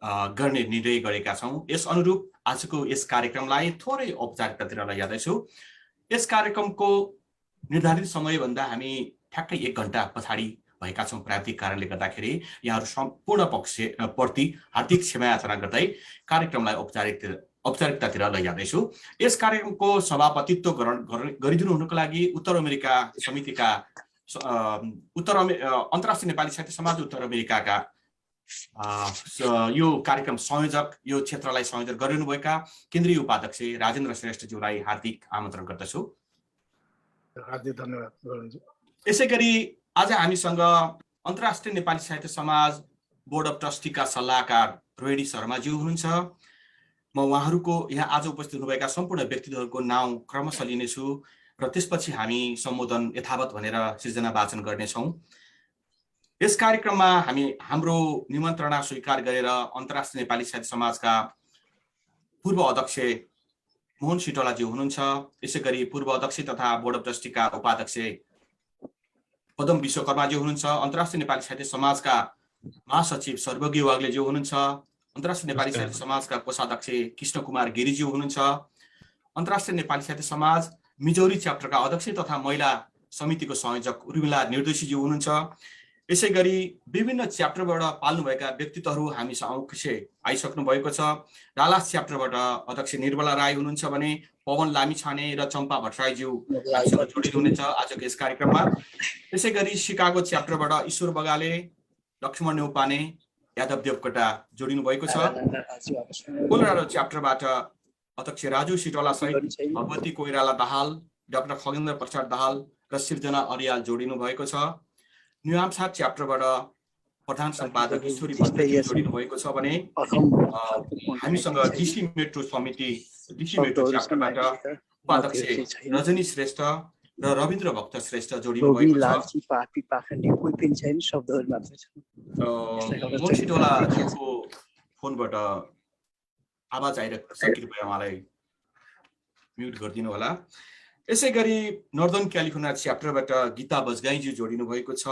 गर्ने निर्णय गरेका छौँ। यस अनुरूप आजको यस कार्यक्रमलाई थोरै औपचारिकतातिर लैजाँदैछु। यस कार्यक्रमको निर्धारित समयभन्दा हामी ठ्याक्कै 1 घण्टा पछाडि भएका छौँ प्राविधिक कारणले गर्दाखेरि। यहाँहरू सम्पूर्ण पक्षप्रति हार्दिक क्षमा याचना गर्दै कार्यक्रमलाई औपचारिकतातिर लैजाँदैछु। यस कार्यक्रमको सभापतित्व गरिदिनु हुनुको लागि उत्तर अमेरिका समितिका अन्तर्राष्ट्रिय नेपाली साहित्य समाज उत्तर अमेरिकाका यो कार्यक्रम संयोजक, यो क्षेत्रलाई संयोजन गरिदिनुभएका केन्द्रीय उपाध्यक्ष राजेन्द्र श्रेष्ठज्यूलाई हार्दिक आमन्त्रण गर्दछु। हार्दिक धन्यवाद। यसै गरी आज हामीसँग अन्तर्राष्ट्रिय नेपाली साहित्य समाज बोर्ड अफ ट्रस्टीका सल्लाहकार रोहिणी शर्माज्यू हुनुहुन्छ। म उहाँहरूको यहाँ आज उपस्थित हुनुभएका सम्पूर्ण व्यक्तित्वहरूको नाउँ क्रमशः लिनेछु र त्यसपछि हामी सम्बोधन यथावत भनेर सिर्जना वाचन गर्नेछौँ। यस कार्यक्रममा हामी हाम्रो निमन्त्रणा स्वीकार गरेर अन्तर्राष्ट्रिय नेपाली साहित्य समाजका पूर्व अध्यक्ष मोहन सिटोलाज्यू हुनुहुन्छ। यसै गरी पूर्व अध्यक्ष तथा बोर्ड अफ ट्रस्टीका उपाध्यक्ष पदम विश्वकर्माज्यू हुनुहुन्छ। अन्तर्राष्ट्रिय नेपाली साहित्य समाजका महासचिव सर्वज्ञ वाग्लेज्यू हुनुहुन्छ। अन्तर्राष्ट्रिय नेपाली साहित्य समाजका कोषाध्यक्ष कृष्ण कुमार गिरिज्यू हुनुहुन्छ। अन्तर्राष्ट्रिय नेपाली साहित्य समाज मिजौरी च्याप्टरका अध्यक्ष तथा महिला समितिको संयोजक उर्मिला निर्देशीज्यू हुनुहुन्छ। यसै गरी विभिन्न च्याप्टरबाट पाल्नुभएका व्यक्तित्वहरू हामी समक्ष आइसक्नु भएको छ। रालास च्याप्टरबाट अध्यक्ष निर्मला राई हुनुहुन्छ भने पवन लामिछाने र चम्पा भट्टराईज्यू जोडिनु हुनेछ आजको यस कार्यक्रममा। त्यसै गरी सिकागो च्याप्टरबाट ईश्वर बगाले, लक्ष्मण नेउपाने, यादव देवकोटा जोडिनु भएको छ। कोलोराडो च्याप्टरबाट अध्यक्ष राजु सिटोला सहित भगवती कोइराला दाहाल, डाक्टर खगेन्द्र प्रसाद दाहाल र सिर्जना अर्याल जोडिनु भएको छ। न्युहाम्सार च्याप्टरबाट प्रधान सम्पादक ईश्वरी भट्टराई जोडिनु भएको छ भने हामीसँग डिसी मेट्रो च्याप्टरबाट उपाध्यक्ष रजनी श्रेष्ठ र रविन्द्र भक्त श्रेष्ठ जोडिनु भएको छ। मोहन सिटोलाज्यूको फोनबाट आवाज आइरहेको छ, कृपया उहाँलाई म्युट गरिदिनु होला। यसै गरी नर्दर्न क्यालिफोर्निया च्याप्टरबाट गीता बजगाईज्यू जोडिनु भएको छ।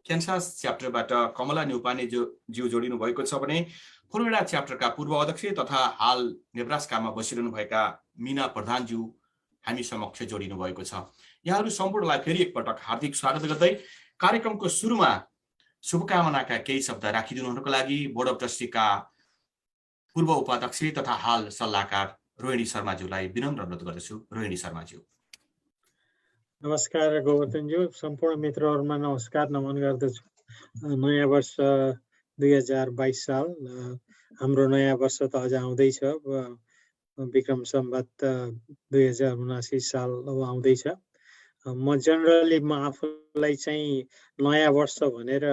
क्यान्सास च्याप्टरबाट कमला न्युपाने ज्यू जोडिनु भएको छ भने फ्लोरिडा च्याप्टरका पूर्व अध्यक्ष तथा हाल नेब्रास्कामा बसिरहनु भएका मीना प्रधानज्यू हामी समक्ष जोडिनु भएको छ। यहाँहरू सम्पूर्णलाई फेरि एकपटक हार्दिक स्वागत गर्दै कार्यक्रमको सुरुमा शुभकामनाका केही शब्द राखिदिनु हुनुको लागि बोर्ड अफ ट्रस्टीका पूर्व उपाध्यक्ष तथा हाल सल्लाहकार रोहिणी शर्माज्यूलाई विनम्र अनुरोध गर्दछु। रोहिणी शर्माज्यू। नमस्कार गोवर्धनज्यू, सम्पूर्ण मित्रहरूमा नमस्कार नमन गर्दछु। नयाँ वर्ष 2022 साल हाम्रो नयाँ वर्ष त अझ आउँदैछ। विक्रम सम्वत 2079 साल आउँदैछ। म जेनरली आफूलाई चाहिँ नयाँ वर्ष भनेर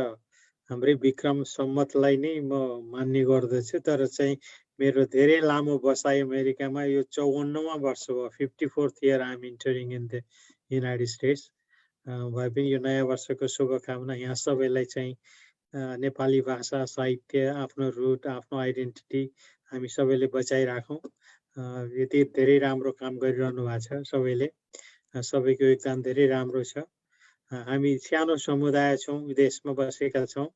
हाम्रै विक्रम सम्वतलाई नै म मान्ने गर्दछु। तर चाहिँ मेरो धेरै लामो बसाइ अमेरिकामा यो 54वां वर्ष हो। 54th year I am entering in the United States। भए पनि यो नयाँ वर्षको शुभकामना यहाँ सबैलाई चाहिँ नेपाली भाषा साहित्य, आफ्नो रुट, आफ्नो आइडेन्टिटी हामी सबैले बचाइराखौँ। यति धेरै राम्रो काम गरिरहनु भएको छ सबैले, सबैको योगदान धेरै राम्रो छ। हामी सानो समुदाय छौँ, विदेशमा बसेका छौँ,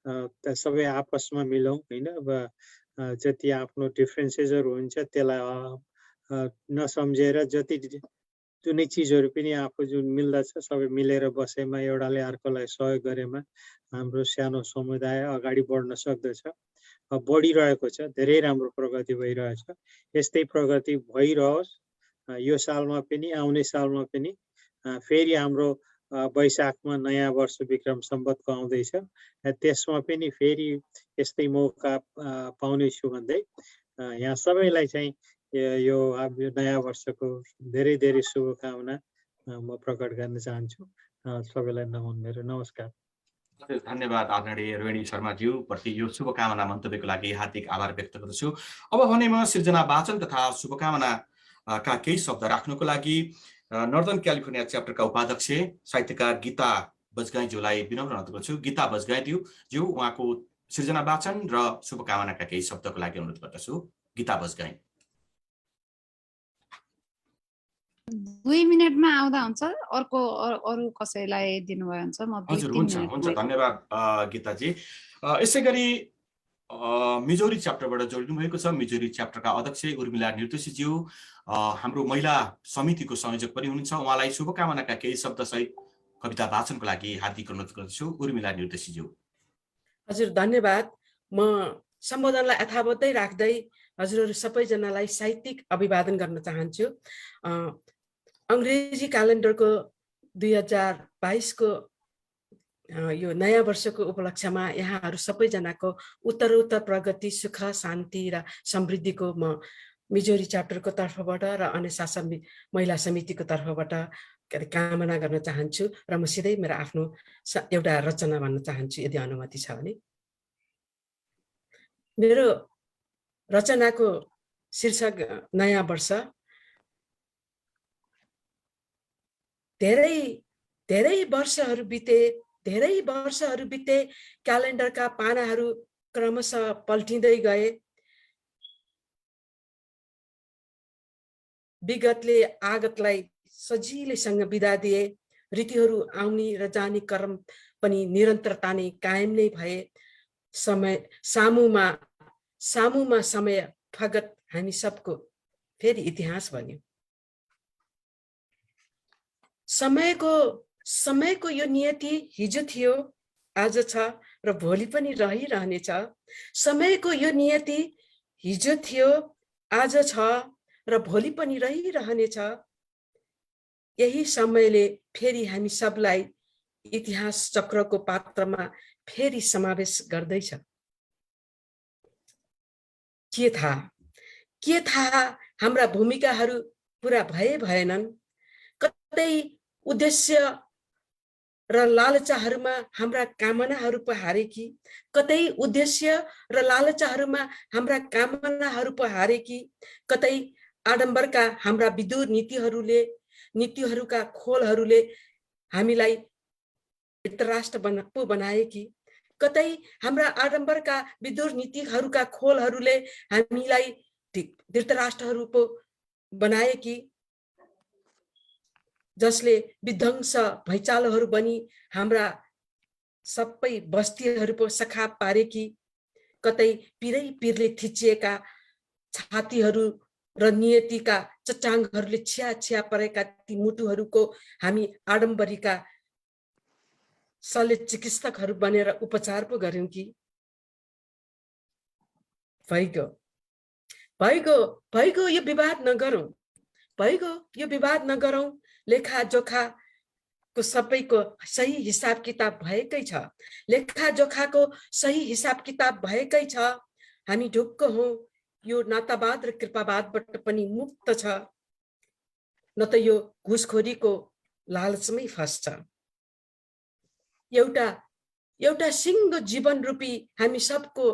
सबै आपसमा मिलौँ हैन। अब जति आफ्नो डिफ्रेन्सेसहरू हुन्छ त्यसलाई नसम्झेर जति जुनै चिजहरू पनि आफू जुन मिल्दछ सबै मिलेर बसेमा एउटाले अर्कोलाई सहयोग गरेमा हाम्रो सानो समुदाय अगाडि बढ्न सक्दछ। बढिरहेको छ, धेरै राम्रो प्रगति भइरहेछ। यस्तै प्रगति भइरहोस् यो सालमा पनि, आउने सालमा पनि। फेरि हाम्रो वैशाखमा नयाँ वर्ष विक्रम सम्वतको आउँदैछ, त्यसमा पनि फेरि यस्तै मौका पाउनेछु भन्दै यहाँ सबैलाई चाहिँ यो नयाँ वर्षको धेरै धेरै शुभकामना म प्रकट गर्न चाहन्छु। सबैलाई नमन मेरो नमस्कार। धन्यवाद आदरणीय रोहिणी शर्माज्यू प्रति यो शुभकामना मन्तव्यको लागि हार्दिक आभार व्यक्त गर्दछु। अब भने म सिर्जना वाचन तथा शुभकामना का केही शब्द राख्नुको लागि नर्दर्न क्यालिफोर्निया च्याप्टरका उपाध्यक्ष साहित्यकार गीता बजगाईज्यूलाई विनम्र अनुरोध गर्छु। गीता बजगाईज्यू, उहाँको सिर्जना वाचन र शुभकामनाका केही शब्दको लागि अनुरोध गर्दछु। गीता बजगाई। 2 मिनेटमा आउँदा हुन्छ? अरू कसैलाई दिनुभयो हुन्छ? म हजुर हुन्छ। धन्यवाद गीताजी। यसै गरी मिजोरी च्याप्टरबाट जोडिनु भएको छ। मिजोरी च्याप्टरका अध्यक्ष उर्मिला निर्देशीज्यू हाम्रो महिला समितिको संयोजक पनि हुनुहुन्छ। उहाँलाई शुभकामनाका केही शब्दसहित कविता वाचनको लागि हार्दिक अनुरोध गर्दछु। उर्मिला निर्देशीज्यू। हजुर धन्यवाद। म सम्बोधनलाई यथावतै राख्दै हजुरहरू सबैजनालाई साहित्यिक अभिवादन गर्न चाहन्छु। अङ्ग्रेजी क्यालेन्डरको 2022 को यो नयाँ वर्षको उपलक्ष्यमा यहाँहरू सबैजनाको उत्तरोत्तर प्रगति, सुख, शान्ति र समृद्धिको म मिजोरी च्याप्टरको तर्फबाट र अनुशासन महिला समितिको तर्फबाट कामना गर्न चाहन्छु र म सिधै मेरो आफ्नो एउटा रचना भन्न चाहन्छु यदि अनुमति छ भने। मेरो रचनाको शीर्षक नयाँ वर्ष। धेरै वर्षहरू बिते, क्यालेन्डरका पानाहरू क्रमशः पल्टिँदै गए। विगतले आगतलाई सजिलैसँग बिदा दिए। ऋतुहरू आउने र जाने क्रम पनि निरन्तरता नै कायम नै भए। सामुमा समय फगत हामी सबको फेरि इतिहास बन्यो। समयको यो नियति हिजो थियो, आज छ र भोलि पनि रहिरहनेछ। समयको यो नियति हिजो थियो, आज छ र भोलि पनि रहिरहनेछ। यही समयले फेरि हामी सबलाई इतिहास चक्रको पात्रमा फेरि समावेश गर्दैछ। के थाहा हाम्रा भूमिकाहरू पुरा भएनन्। कतै उद्देश्य र लालचाहरूमा हाम्रा कामनाहरू पो हारे कि, कतै उद्देश्य र लालचाहरूमा हाम्रा कामनाहरू पो हारे कि, कतै आडम्बरका हाम्रा विदुर नीतिहरूका खोलहरूले हामीलाई धृतराष्ट्र पो बनाए कि, कतै हाम्रा आडम्बरका विदुर नीतिहरूका खोलहरूले हामीलाई धृतराष्ट्रहरू पो बनाए कि, जसले विध्वंस भैँचालोहरू बनी हाम्रा सबै बस्तीहरू पो सखाप पारे कि, कतै पिरले थिचिएका छातीहरू र नियतिका चट्टाङहरूले छिया परेका ती मुटुहरूको हामी आडम्बरीका शल्य चिकित्सकहरू बनेर उपचार पो गर्यौं कि। भइगयो यो विवाद नगरौं। लेखाजोखाको सबैको सही हिसाब किताब भएकै छ। लेखाजोखाको सही हिसाब किताब भएकै छ। हामी ढुक्क हौं यो नातावाद र कृपावादबाट पनि मुक्त छ, न त यो घुसखोरीको लालचमै फस्छ। एउटा सिंह जीवन रूपी हामी सबको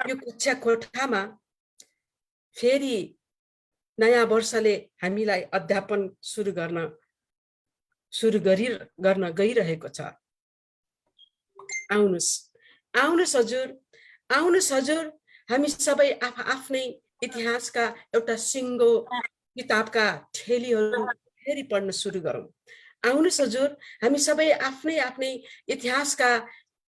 यो कक्षा कोठामा फेरि नयाँ वर्षले हामीलाई अध्यापन सुरु गर्न गइरहेको छ। आउनुस् हजुर हामी सबै आफ्नै इतिहासका एउटा सिङ्गो किताबका ठेलीहरू फेरि पढ्न सुरु गरौँ। आउनुस् हजुर हामी सबै आफ्नै इतिहासका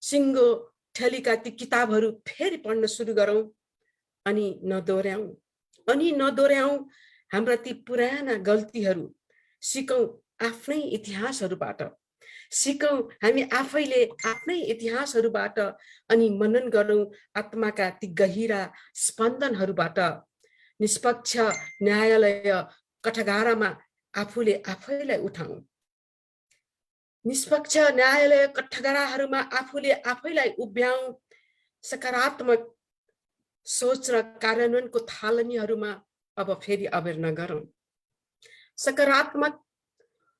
सिङ्गो ठेलीका ती किताबहरू फेरि पढ्न सुरु गरौँ। अनि नदोर्याउँ हाम्रा ती पुराना गल्तीहरू। सिकौँ आफ्नै इतिहासहरूबाट। सिकौँ हामी आफैले आफ्नै इतिहासहरूबाट। अनि मनन गरौँ आत्माका ती गहिरा स्पन्दनहरूबाट। निष्पक्ष न्यायालय कठघारामा आफैलाई उठाउँ। निष्पक्ष न्यायालय कठघराहरूमा आफैलाई उभ्याउँ। सकारात्मक सोच र कार्यान्वयनको थालनीहरूमा अब फेरि अबेर नगरौँ। सकारात्मक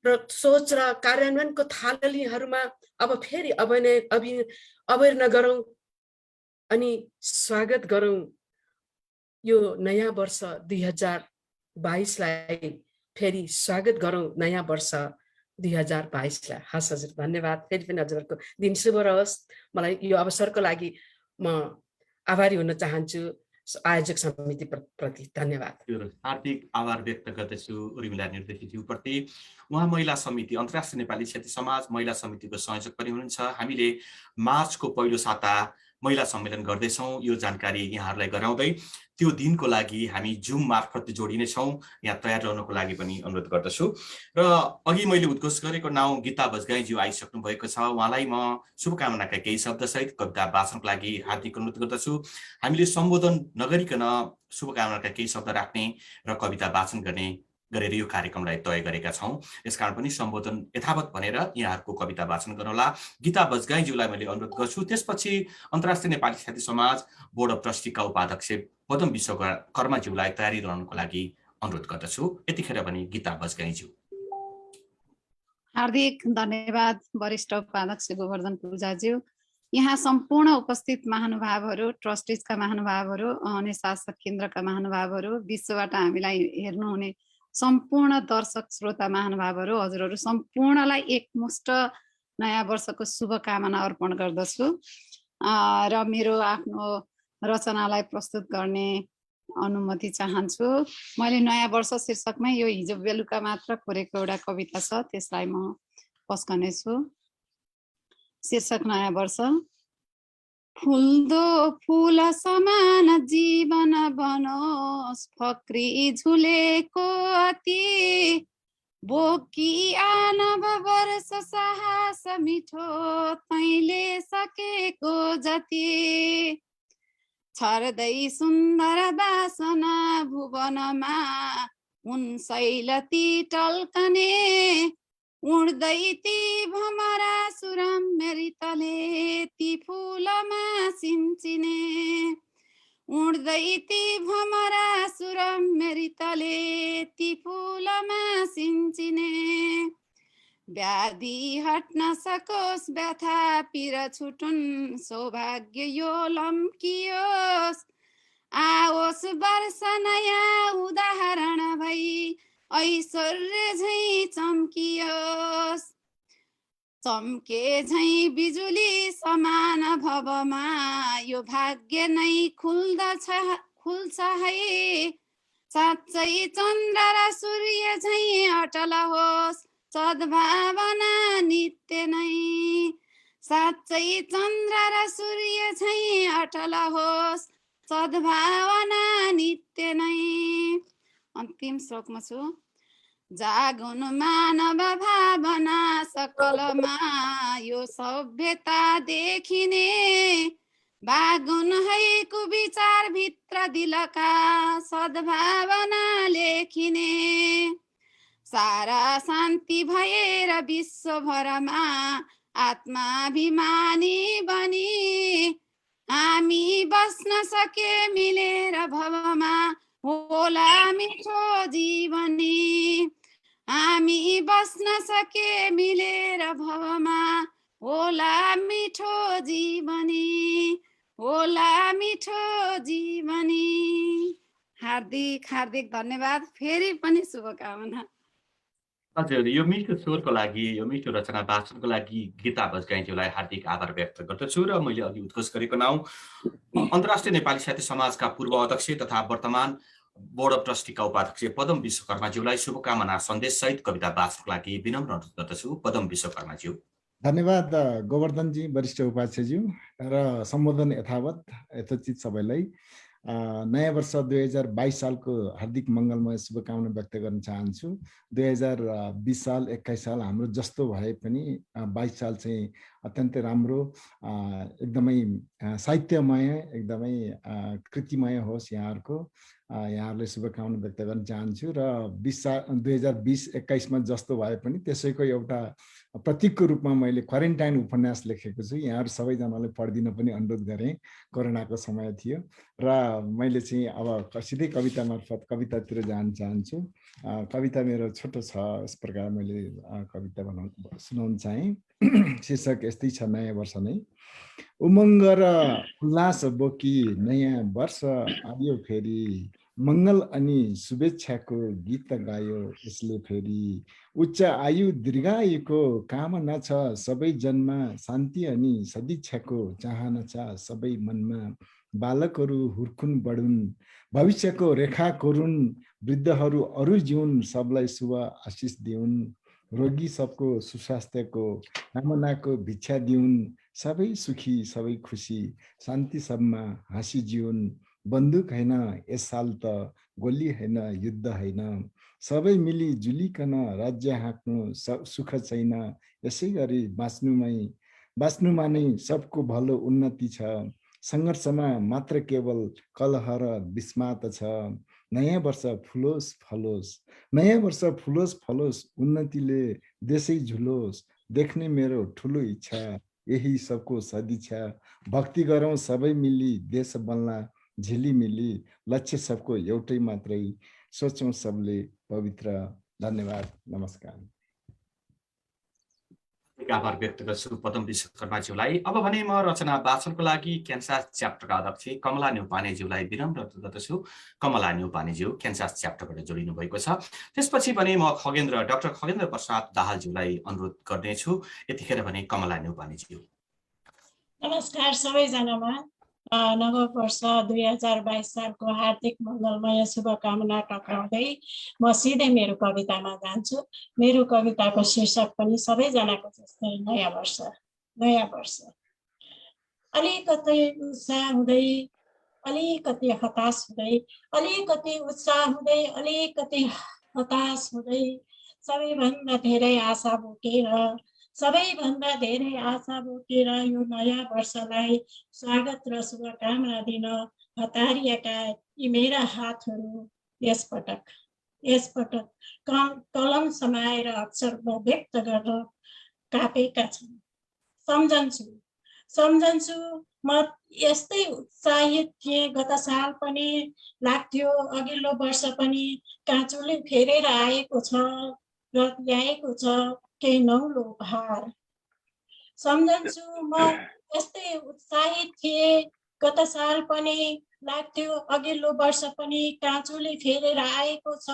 र सोच र कार्यान्वयनको थालनीहरूमा अब फेरि अबेर नगरौँ। अनि स्वागत गरौँ यो नयाँ वर्ष 2022लाई। फेरि स्वागत गरौँ नयाँ वर्ष 2022लाई। हस् हजुर धन्यवाद। फेरि पनि हजुरहरूको दिन शुभ रहोस्। मलाई यो अवसरको लागि म आभारी हुन चाहन्छु। आयोजक समिति प्रति धन्यवाद। हार्दिक आभार व्यक्त गर्दछु उर्मिला निर्देशकज्यूप्रति। उहाँ महिला समिति अन्तर्राष्ट्रिय नेपाली साहित्य समाज महिला समितिको संयोजक पनि हुनुहुन्छ। हामीले मार्चको पहिलो साता महिला सम्मेलन गर्दैछौँ, यो जानकारी यहाँहरूलाई गराउँदै त्यो दिनको लागि हामी जुम मार्फत जोडिनेछौँ, यहाँ तयार रहनुको लागि पनि अनुरोध गर्दछु। र अघि मैले उद्घोष गरेको नाउँ गीता बजगाईज्यू आइसक्नु भएको छ। उहाँलाई म शुभकामनाका केही शब्दसहित कविता वाचनको लागि हार्दिक अनुरोध गर्दछु। हामीले सम्बोधन नगरिकन शुभकामनाका केही शब्द राख्ने र कविता वाचन गरेर यो कार्यक्रमलाई तय गरेका छौँ। यसकारण पनि सम्बोधन यथावत भनेर यहाँहरूको कविता वाचन गर्नुहोला। गीता बजगाईज्यूलाई मैले अनुरोध गर्छु। त्यसपछि अन्तर्राष्ट्रिय नेपाली साहित्य समाज बोर्ड अफ ट्रस्टीका उपाध्यक्ष पदम विश्वकर्माज्यूलाई तयारी रहनुको लागि अनुरोध गर्दछु। यतिखेर पनि गीता बजगाईज्यू। हार्दिक धन्यवाद वरिष्ठ उपाध्यक्ष गोवर्धन पूजाज्यू। यहाँ सम्पूर्ण उपस्थित महानुभावहरू, ट्रस्टिजका महानुभावहरू अनि शासक केन्द्रका महानुभावहरू, विश्वबाट हामीलाई हेर्नुहुने सम्पूर्ण दर्शक श्रोता महानुभावहरू, हजुरहरू सम्पूर्णलाई एकमुष्ट नयाँ वर्षको शुभकामना अर्पण गर्दछु। र मेरो आफ्नो रचनालाई प्रस्तुत गर्ने अनुमति चाहन्छु। मैले नयाँ वर्ष शीर्षकमै यो हिजो बेलुका मात्र कोरेको एउटा कविता छ, त्यसलाई म पस्कनेछु। शीर्षक नयाँ वर्ष। फुल्दो फुल समान जीवन बनोस्, फक्री झुलेको अति बोकी आनव वर्ष साहस मिठो तैले सकेको जति छर्दै सुन्दर बासना भुवनमा उन शैलती टल्कने उड्दै ती भमरा सुरम मेरी तले ती फुलमा सिन्चिने उड्दै ती भमरा सुरम मेरी तले ती फुलमा सिन्चिने व्याधि हट्न सकोस् व्यथा पिर छुटुन् सौभाग्य यो लम्कियोस् आओस् वर्ष नयाँ उदाहरण भई ऐश्वर्य झैं चम्कियोस् चम्के झैं बिजुली समान भवमा यो भाग्य नै खुल्छ है साँच्चै चन्द्र र सूर्य झैं अटल होस् सद्भावना नित्य नै साँच्चै चन्द्र र सूर्य झैं अटल होस् सद्भावना नित्य नै। अन्तिम श्लोकमा छु। जागुन मानव भावना सकलमा यो सभ्यता देखिने बागुन है कुविचार भित्र दिलका सद्भावना लेखिने सारा शान्ति भएर विश्वभरमा आत्माभिमानी बनी हामी बस्न सके मिलेर भवमा होला मिठो जीवनी हामी बस्न सके मिलेर भवमा होला मिठो जीवनी होला मिठो जीवनी। हार्दिक हार्दिक धन्यवाद। फेरि पनि शुभकामना। हजुर, यो मिठो स्वरको लागि, यो मिठो रचना वाचनको लागि गीता बजगाईज्यूलाई हार्दिक आभार व्यक्त गर्दछु। र मैले अघि उद्घोष गरेको नाउँ अन्तर्राष्ट्रिय नेपाली साहित्य समाजका पूर्व अध्यक्ष तथा वर्तमान बोर्ड अफ ट्रस्टीका उपाध्यक्ष पदम विश्वकर्माज्यूलाई शुभकामना सन्देशसहित कविता वाचनको लागि विनम्र अनुरोध गर्दछु। पदम विश्वकर्माज्यू। धन्यवाद गोवर्धनजी, वरिष्ठ उपाध्यक्षज्यू, र सम्बोधन यथोचित सबैलाई नयाँ वर्ष 2022 सालको हार्दिक मङ्गलमय शुभकामना व्यक्त गर्न चाहन्छु। 2020 साल 21 साल हाम्रो जस्तो भए पनि 22 साल चाहिँ अत्यन्तै राम्रो, एकदमै साहित्यमय, एकदमै कृतिमय होस् यहाँहरूको। यहाँहरूले शुभकामना व्यक्त गर्न चाहन्छु। र 2020-21 मा जस्तो भए पनि त्यसैको एउटा प्रतीकको रूपमा मैले क्वारेन्टाइन उपन्यास लेखेको छु। यहाँहरू सबैजनाले पढिदिन पनि अनुरोध गरेँ। कोरोनाको समय थियो र मैले चाहिँ अब सिधै कविता मार्फत कवितातिर जान चाहन्छु। कविता मेरो छोटो छ, यस प्रकार मैले कविता सुनाउन चाहेँ। शीर्षक यस्तै छ, नयाँ वर्ष नै। उमङ्ग र उल्लास बोकी नयाँ वर्ष आयो फेरि मङ्गल अनि शुभेच्छाको गीत गायो यसले फेरि। उच्च आयु दीर्घायुको कामना छ सबै जनमा, शान्ति अनि सदिच्छाको चाहना छ सबै मनमा। बालकहरू हुर्कुन बढुन्, भविष्यको रेखा कोरुन्, वृद्धहरू अरू जिउन्, सबलाई शुभ आशिष दिउन्। रोगी सबको सुस्वास्थ्यको कामनाको भिक्षा दिउन्, सबै सुखी सबै खुसी, शान्ति सबमा हाँसी जिउन्। बन्दुक हैन यस साल त, गोली हैन युद्ध हैन, सबै मिली जुलिकन राज्य हाँक्नु सुख छैन। यसै गरी बाँच्नुमा नै सबको भलो उन्नति छ, सङ्घर्षमा मात्र केवल कलह र विस्मात छ। नयाँ वर्ष फुलोस् फलोस्, नयाँ वर्ष फुलोस् फलोस्, उन्नतिले देशै झुलोस्, देख्ने मेरो ठुलो इच्छा यही सबको सदिच्छा। भक्ति गरौँ सबै मिली देश बन्ला झिलिमिली, लक्ष्य सबको एउटै मात्रै, सोचौँ सबले पवित्र। धन्यवाद, नमस्कार। आभार व्यक्त गर्छु पदम विश्वकर्माज्यूलाई। अब भने म रचना वाचनको लागि क्यान्सास च्याप्टरका अध्यक्ष कमला न्यौपानेज्यूलाई विनम्र अनुरोध गर्दछु। कमला न्यौपानेज्यू क्यान्सास च्याप्टरबाट जोडिनु भएको छ। त्यसपछि भने म डाक्टर खगेन्द्र प्रसाद दाहालज्यूलाई अनुरोध गर्नेछु। यतिखेर भने कमला न्यौपानेज्यू। नमस्कार सबैजनामा। नव वर्ष 2022 सालको हार्दिक मङ्गलमय शुभकामना टक्राउँदै म सिधै मेरो कवितामा जान्छु। मेरो कविताको शीर्षक पनि सबैजनाको जस्तै नयाँ वर्ष। नयाँ वर्ष अलिकति उत्साह हुँदै, अलिकति हताश हुँदै, अलिकति उत्साह हुँदै, अलिकति हताश हुँदै, सबैभन्दा धेरै आशा बोकेर यो नयाँ वर्षलाई स्वागत र शुभकामना दिन हतारिएका यी मेरा हातहरू यसपटक कलम समाएर अक्षरमा व्यक्त गर्न कापेका छन्। सम्झन्छु म यस्तै उत्साहित थिएँ गत साल पनि लाग्थ्यो, अघिल्लो वर्ष पनि काँचुले फेरेर आएको छ र ल्याएको छ केही नौलो उपहार। सम्झन्छु म यस्तै उत्साहित थिएँ गत साल पनि लाग्थ्यो, अघिल्लो वर्ष पनि काँचुले फेरेर आएको छ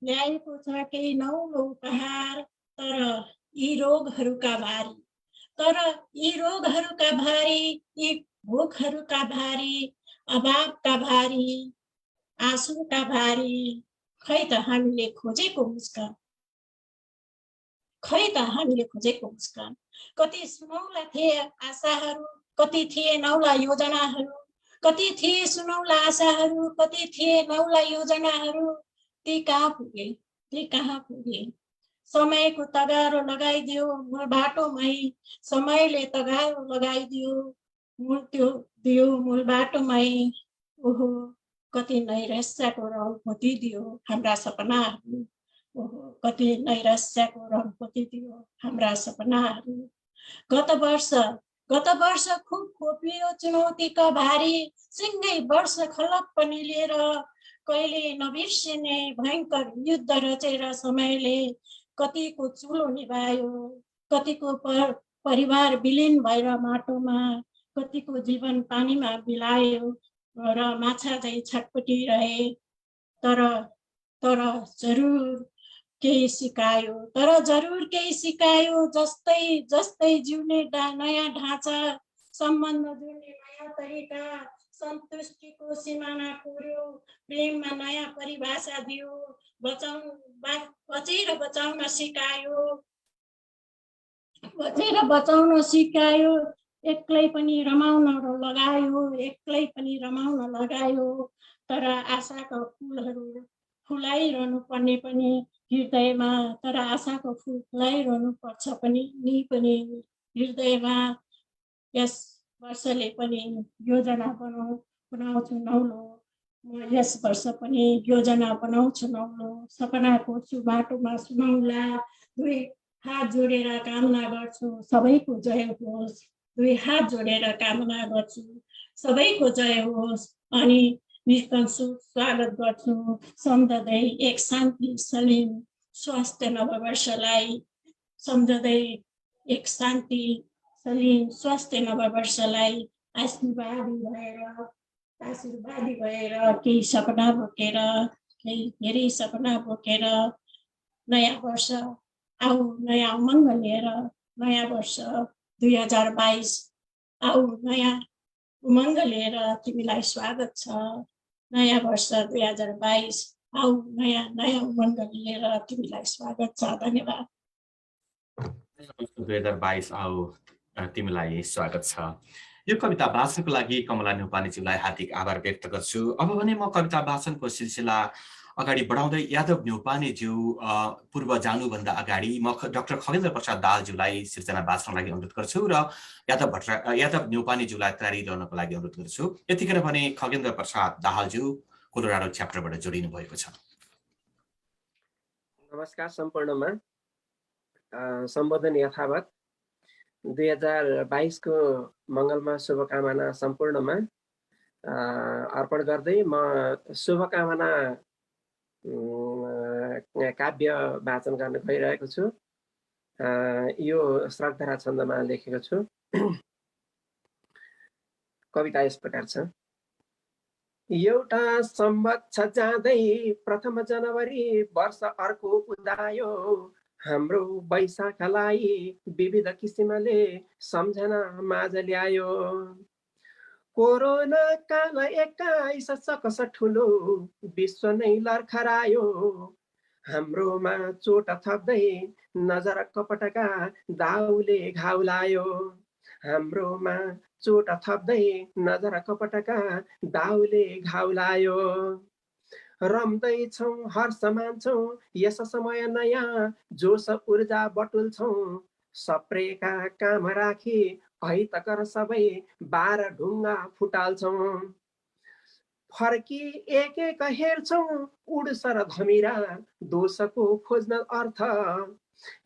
ल्याएको छ केही नौलो उपहार। तर यी रोगहरूका भारी, यी भोकहरूका भारी, अभावका भारी, आँसुका भारी, खै त हामीले खोजेको मुस्कान। कति सुनौला थिए आशाहरू, कति थिए नौला योजनाहरू, कति थिए सुनौला आशाहरू, कति थिए नौला योजनाहरू, ती कहाँ पुगे। समयको तगारो लगाइदियो मूल बाटोमै, समयले तगारो लगाइदियो मूल बाटोमै। ओहो कति नैराश्यको रङ पोतिदियो हाम्रा सपनाहरू, कति नैराश्यको रङ पोतिदियो हाम्रा सपनाहरू। गत वर्ष खुब खोपियो चुनौतीका भारी, सिँगै वर्ष खलक पनि लिएर कहिले नबिर्सिने भयङ्कर युद्ध रचेर समयले कतिको चुलो निभायो, कतिको परिवार विलिन भएर माटोमा, कतिको जीवन पानीमा बिलायो र माछा झैँ छटपटिरहे। तर जरुर केही सिकायो, जस्तै जिउने नयाँ ढाँचा, सम्बन्ध जोड्ने नयाँ तरिका, सन्तुष्टिको सिमाना कोर्यो, प्रेममा नयाँ परिभाषा दियो, बचेर बचाउन सिकायो, एक्लै पनि रमाउन लगायो। तर आशाका फुलहरू फुलाइरहनु पर्ने पनि हृदयमा, तर आशाको फुल फुलाइरहनु पर्छ पनि हृदयमा। यस वर्षले पनि योजना बनाउँछु नौलो, म यस वर्ष पनि योजना बनाउँछु नौलो, सपना कोर्छु बाटोमा सुनौला। दुई हात जोडेर कामना गर्छु सबैको जय होस्, सबैको जय होस्। अनि निष्कन्सु स्वागत गर्छु सम्झँदै एक शान्ति सलीम स्वास्थ्य नववर्षलाई, आशीर्वादी भएर आशीर्वादी भएर केही सपना बोकेर केही धेरै सपना बोकेर नयाँ वर्ष आऊ नयाँ उमङ्ग लिएर नयाँ वर्ष 2022 आऊ नयाँ उमङ्ग लिएर तिमीलाई स्वागत छ। नयाँ वर्ष 2022 आऊ नयाँ नयाँ उमङ्ग लिएर तिमीलाई स्वागत छ। धन्यवाद। 2022 आऊ तिमीलाई स्वागत छ। यो कविता वाचनको लागि कमला न्यौपानेज्यूलाई हार्दिक आभार व्यक्त गर्छु। अब भने म कविता वाचनको सिलसिला अगाडि बढाउँदै यादव न्यौपानेज्यू पूर्व जानुभन्दा अगाडि म डाक्टर खगेन्द्र प्रसाद दाहालज्यूलाई सिर्जना वाचनको लागि अनुरोध गर्छु र यादव न्यौपानेज्यूलाई तयारी ल्याउनको लागि अनुरोध गर्छु। यतिखेर भने खगेन्द्र प्रसाद दाहालज्यू कोलोराडो च्याप्टरबाट जोडिनु भएको छ। नमस्कार सम्पूर्णमा। सम्बोधन यथावत 2022 को मङ्गलमा शुभकामना सम्पूर्णमा अर्पण गर्दै म शुभकामना काव्य वाचन गर्न गइरहेको छु। यो श्रद्धरा छन्दमा लेखेको छु। कविता यस प्रकार छ। एउटा सम्बत छ जाँदै प्रथम जनवरी वर्ष अर्को उदायो, हाम्रो वैशाखलाई विविध किसिमले सम्झना माझ ल्यायो। कोरोना काल 21 सकस ठुलो विश्व नै लर्खरायो, हाम्रोमा चोट थप्दै नजर कपटका दाउले घाउ लायो। हाम्रोमा चोट थप्दै नजर कपटका दाउले घाउ लायो। रम्दैछौँ हर्ष मान्छौँ यस समय नयाँ जोस ऊर्जा बटुल्छौँ, सप्रेका काम राखी अहितकर सबै 12 ढुङ्गा फुटाल्छौँ। फर्की एक एक हेर्छौँ उडसर धमिरा दोषको खोज्न अर्थ,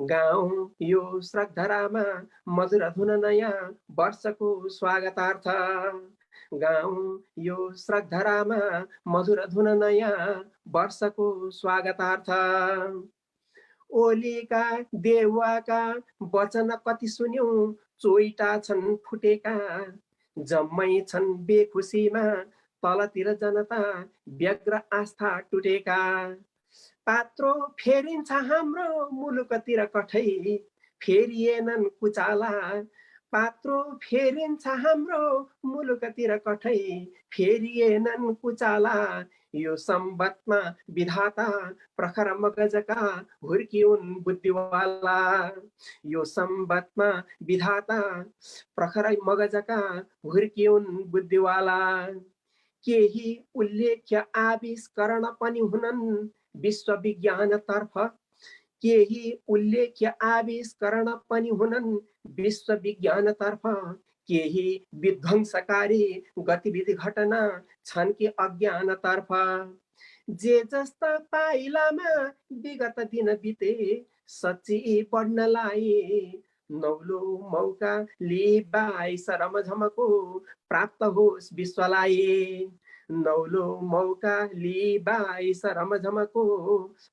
गाउँ यो श्रद्धरामा मधुर धुन नयाँ वर्षको स्वागतार्थ। गाउँ यो श्रद्धरामा मधुर धुन नयाँ वर्षको स्वागतार्थ। ओलीका देउवाका वचन कति सुन्यौँ चोइटा छन् फुटेका, जम्मै छन् बेखुसीमा तलतिर जनता व्यग्र आस्था टुटेका। पात्रो फेरिन्छ हाम्रो मुलुकतिर कठै फेरिएनन् कुचाला, पात्रो फेरिन्छ हाम्रो मुलुकतिर कठै फेरिएनन् कुचाला। यो सम्बतमा विधाता प्रखर मगजका हुर्किउन् बुद्धिवाला, यो सम्बतमा विधाता प्रखर मगजका हुर्किउन् बुद्धिवाला। केही उल्लेख्य आविष्करण पनि हुनन् विश्व विज्ञानतर्फ, केही उल्लेख्य आविष्करण पनि हुनन् विश्व विज्ञानतर्फ, केही विध्वंसकारी गतिविधि घटना छन् कि अज्ञानतर्फ। जे जस्ता पाइलामा विगत दिन बिते सच्ची बढ्नलाई, नौलो मौका लिई 22 रमझमको प्राप्त होस् विश्वलाई। नौलो मौका लिई 22 रमझमको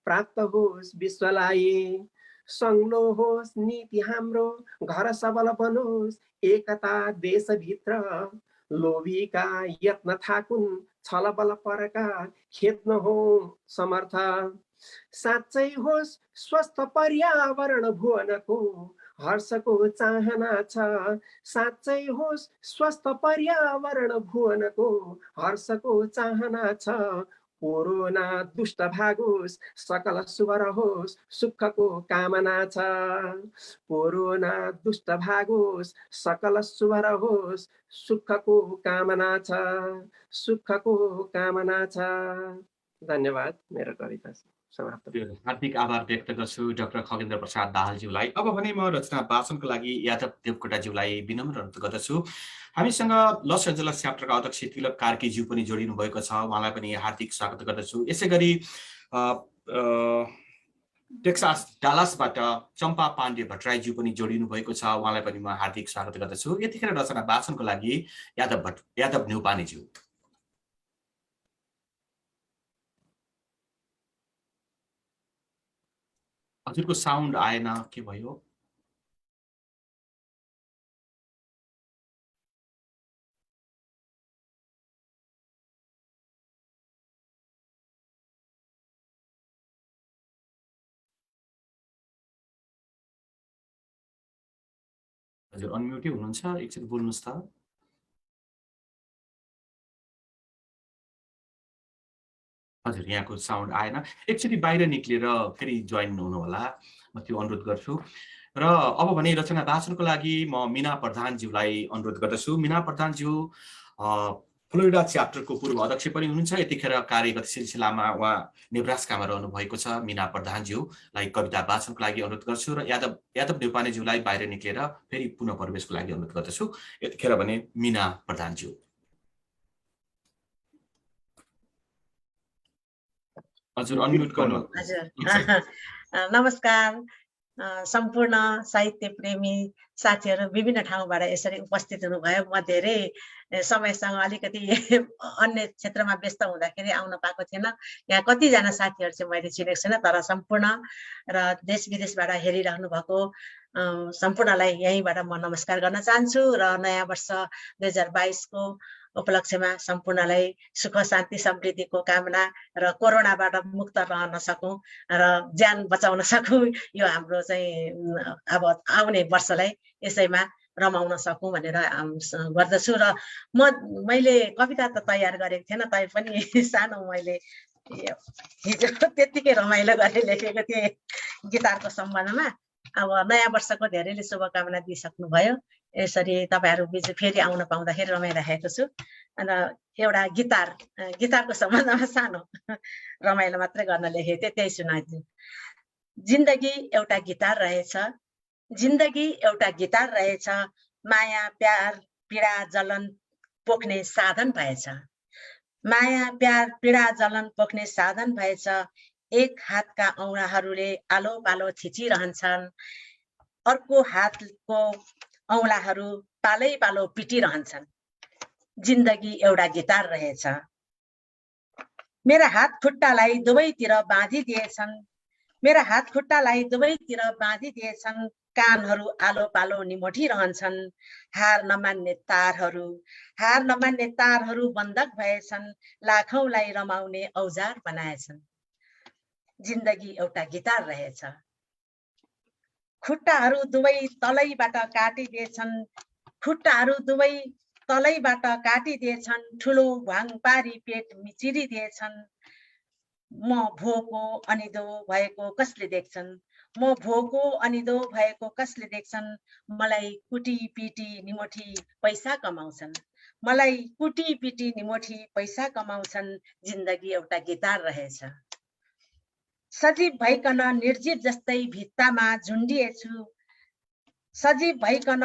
प्राप्त होस् विश्वलाई। सङ्लो होस् नीति हाम्रो घर सबल बनोस् एकता देशभित्र, लोभीका यत्न थाकुन् छलबल परका खेद्न हो समर्थ। साँच्चै होस् स्वस्थ पर्यावरण भुवनको हर्षको चाहना छ, साँच्चै होस् स्वस्थ पर्यावरण भुवनको हर्षको चाहना छ। कोरोना दुष्ट भागोस् सकल शुभ रहोस् सुखको कामना छ। कोरोना दुष्ट भागोस् सकल शुभ रहोस् सुखको कामना छ, सुखको कामना छ। धन्यवाद। मेरो कविता समाप्त। हार्दिक आभार व्यक्त गर्छु डाक्टर खगेन्द्र प्रसाद दाहालज्यूलाई। अब भने म रचना वाचनको लागि यादव देवकोटाज्यूलाई विनम्र अनुरोध गर्दछु। हामीसँग लस एन्जलस च्याप्टरका अध्यक्ष तिलक कार्कीज्यू पनि जोडिनु भएको छ, उहाँलाई पनि हार्दिक स्वागत गर्दछु। यसै गरी टेक्सास डालासबाट चम्पा पाण्डे भट्टराईज्यू पनि जोडिनु भएको छ, उहाँलाई पनि म हार्दिक स्वागत गर्दछु। यतिखेर रचना वाचनको लागि यादव न्यौपानेज्यू। हजुरको साउन्ड आएन, के भयो? हजुर अनम्युटै हुनुहुन्छ, एकचोटि बोल्नुहोस् त। हजुर यहाँको साउन्ड आएन, एकचोटि बाहिर निक्लेर फेरि जोइन हुनु होला, म त्यो अनुरोध गर्छु। र अब भने रचना वाचनको लागि म मीना प्रधानज्यूलाई अनुरोध गर्दछु। मीना प्रधानज्यू फ्लोरिडा च्याप्टरको पूर्व अध्यक्ष पनि हुनुहुन्छ, यतिखेर कार्यगत सिलसिलामा उहाँ नेब्रास्कामा रहनु भएको छ। मीना प्रधानज्यूलाई कविता वाचनको लागि अनुरोध गर्छु र यादव न्यौपानेज्यूलाई बाहिर निक्लेर फेरि पुनः प्रवेशको लागि अनुरोध गर्दछु। यतिखेर भने मीना प्रधानज्यू। हजुर अनम्युट गर्नु। हजुर नमस्कार सम्पूर्ण साहित्य प्रेमी साथीहरू विभिन्न ठाउँबाट यसरी उपस्थित हुनुभयो। म धेरै समयसँग अलिकति अन्य क्षेत्रमा व्यस्त हुँदाखेरि आउन पाएको थिएन। यहाँ कतिजना साथीहरू चाहिँ मैले चिनेको छैन, तर सम्पूर्ण र देश विदेशबाट हेरिरहनु भएको सम्पूर्णलाई यहीँबाट म नमस्कार गर्न चाहन्छु र नयाँ वर्ष 2022 को उपलक्ष्यमा सम्पूर्णलाई सुख शान्ति समृद्धिको कामना र कोरोनाबाट मुक्त रहन सकौँ र ज्यान बचाउन सकौँ, यो हाम्रो चाहिँ अब आउने वर्षलाई यसैमा रमाउन सकौँ भनेर गर्दछु। र मैले कविता त तयार गरेको थिएन, तै पनि सानो मैले हिजो त्यत्तिकै रमाइलो गरेर लेखेको थिएँ गिटारको सम्बन्धमा। अब नयाँ वर्षको धेरैले शुभकामना दिइसक्नुभयो। यसरी तपाईँहरू बिच फेरि आउन पाउँदाखेरि रमाइरहेको छु। अन्त एउटा गिटारको सम्बन्धमा सानो रमाइलो मात्रै गर्न लेखेको थिएँ, त्यही सुनाइदिन्छु। जिन्दगी एउटा गिटार रहेछ, जिन्दगी एउटा गिटार रहेछ, माया प्यार पीडा जलन पोख्ने साधन भएछ। माया प्यार पीडा जलन पोख्ने साधन भएछ। एक हातका औँलाहरूले आलो पालो थिचिरहन्छन्, अर्को हातको औँलाहरू पालै पालो पिटिरहन्छन्। जिन्दगी एउटा गिटार रहेछ। मेरा हात खुट्टालाई दुवैतिर बाँधिदिएछन्, मेरा हात खुट्टालाई दुवैतिर बाँधिदिएछन्। कानहरू आलो पालो निमोठिरहन्छन्। हार नमान्ने तारहरू बन्धक भएछन्, लाखौँलाई रमाउने औजार बनाएछन्। जिन्दगी एउटा गिटार रहेछ। खुट्टाहरू दुवै तलैबाट काटिदिएछन्, खुट्टाहरू दुवै तलैबाट काटिदिएछन्। ठुलो भ्वाङ पारी पेट मिचिरिदिएछन्। म भोको अनिदो भएको कसले देख्छन्, म भोको अनिदो भएको कसले देख्छन्। मलाई कुटी पिटी निमोठी पैसा कमाउँछन्, मलाई कुटी पिटी निमोठी पैसा कमाउँछन्। जिन्दगी एउटा गिटार रहेछ। सजीव भइकन निर्जीव जस्तै भित्तामा झुन्डिएछु, सजीव भइकन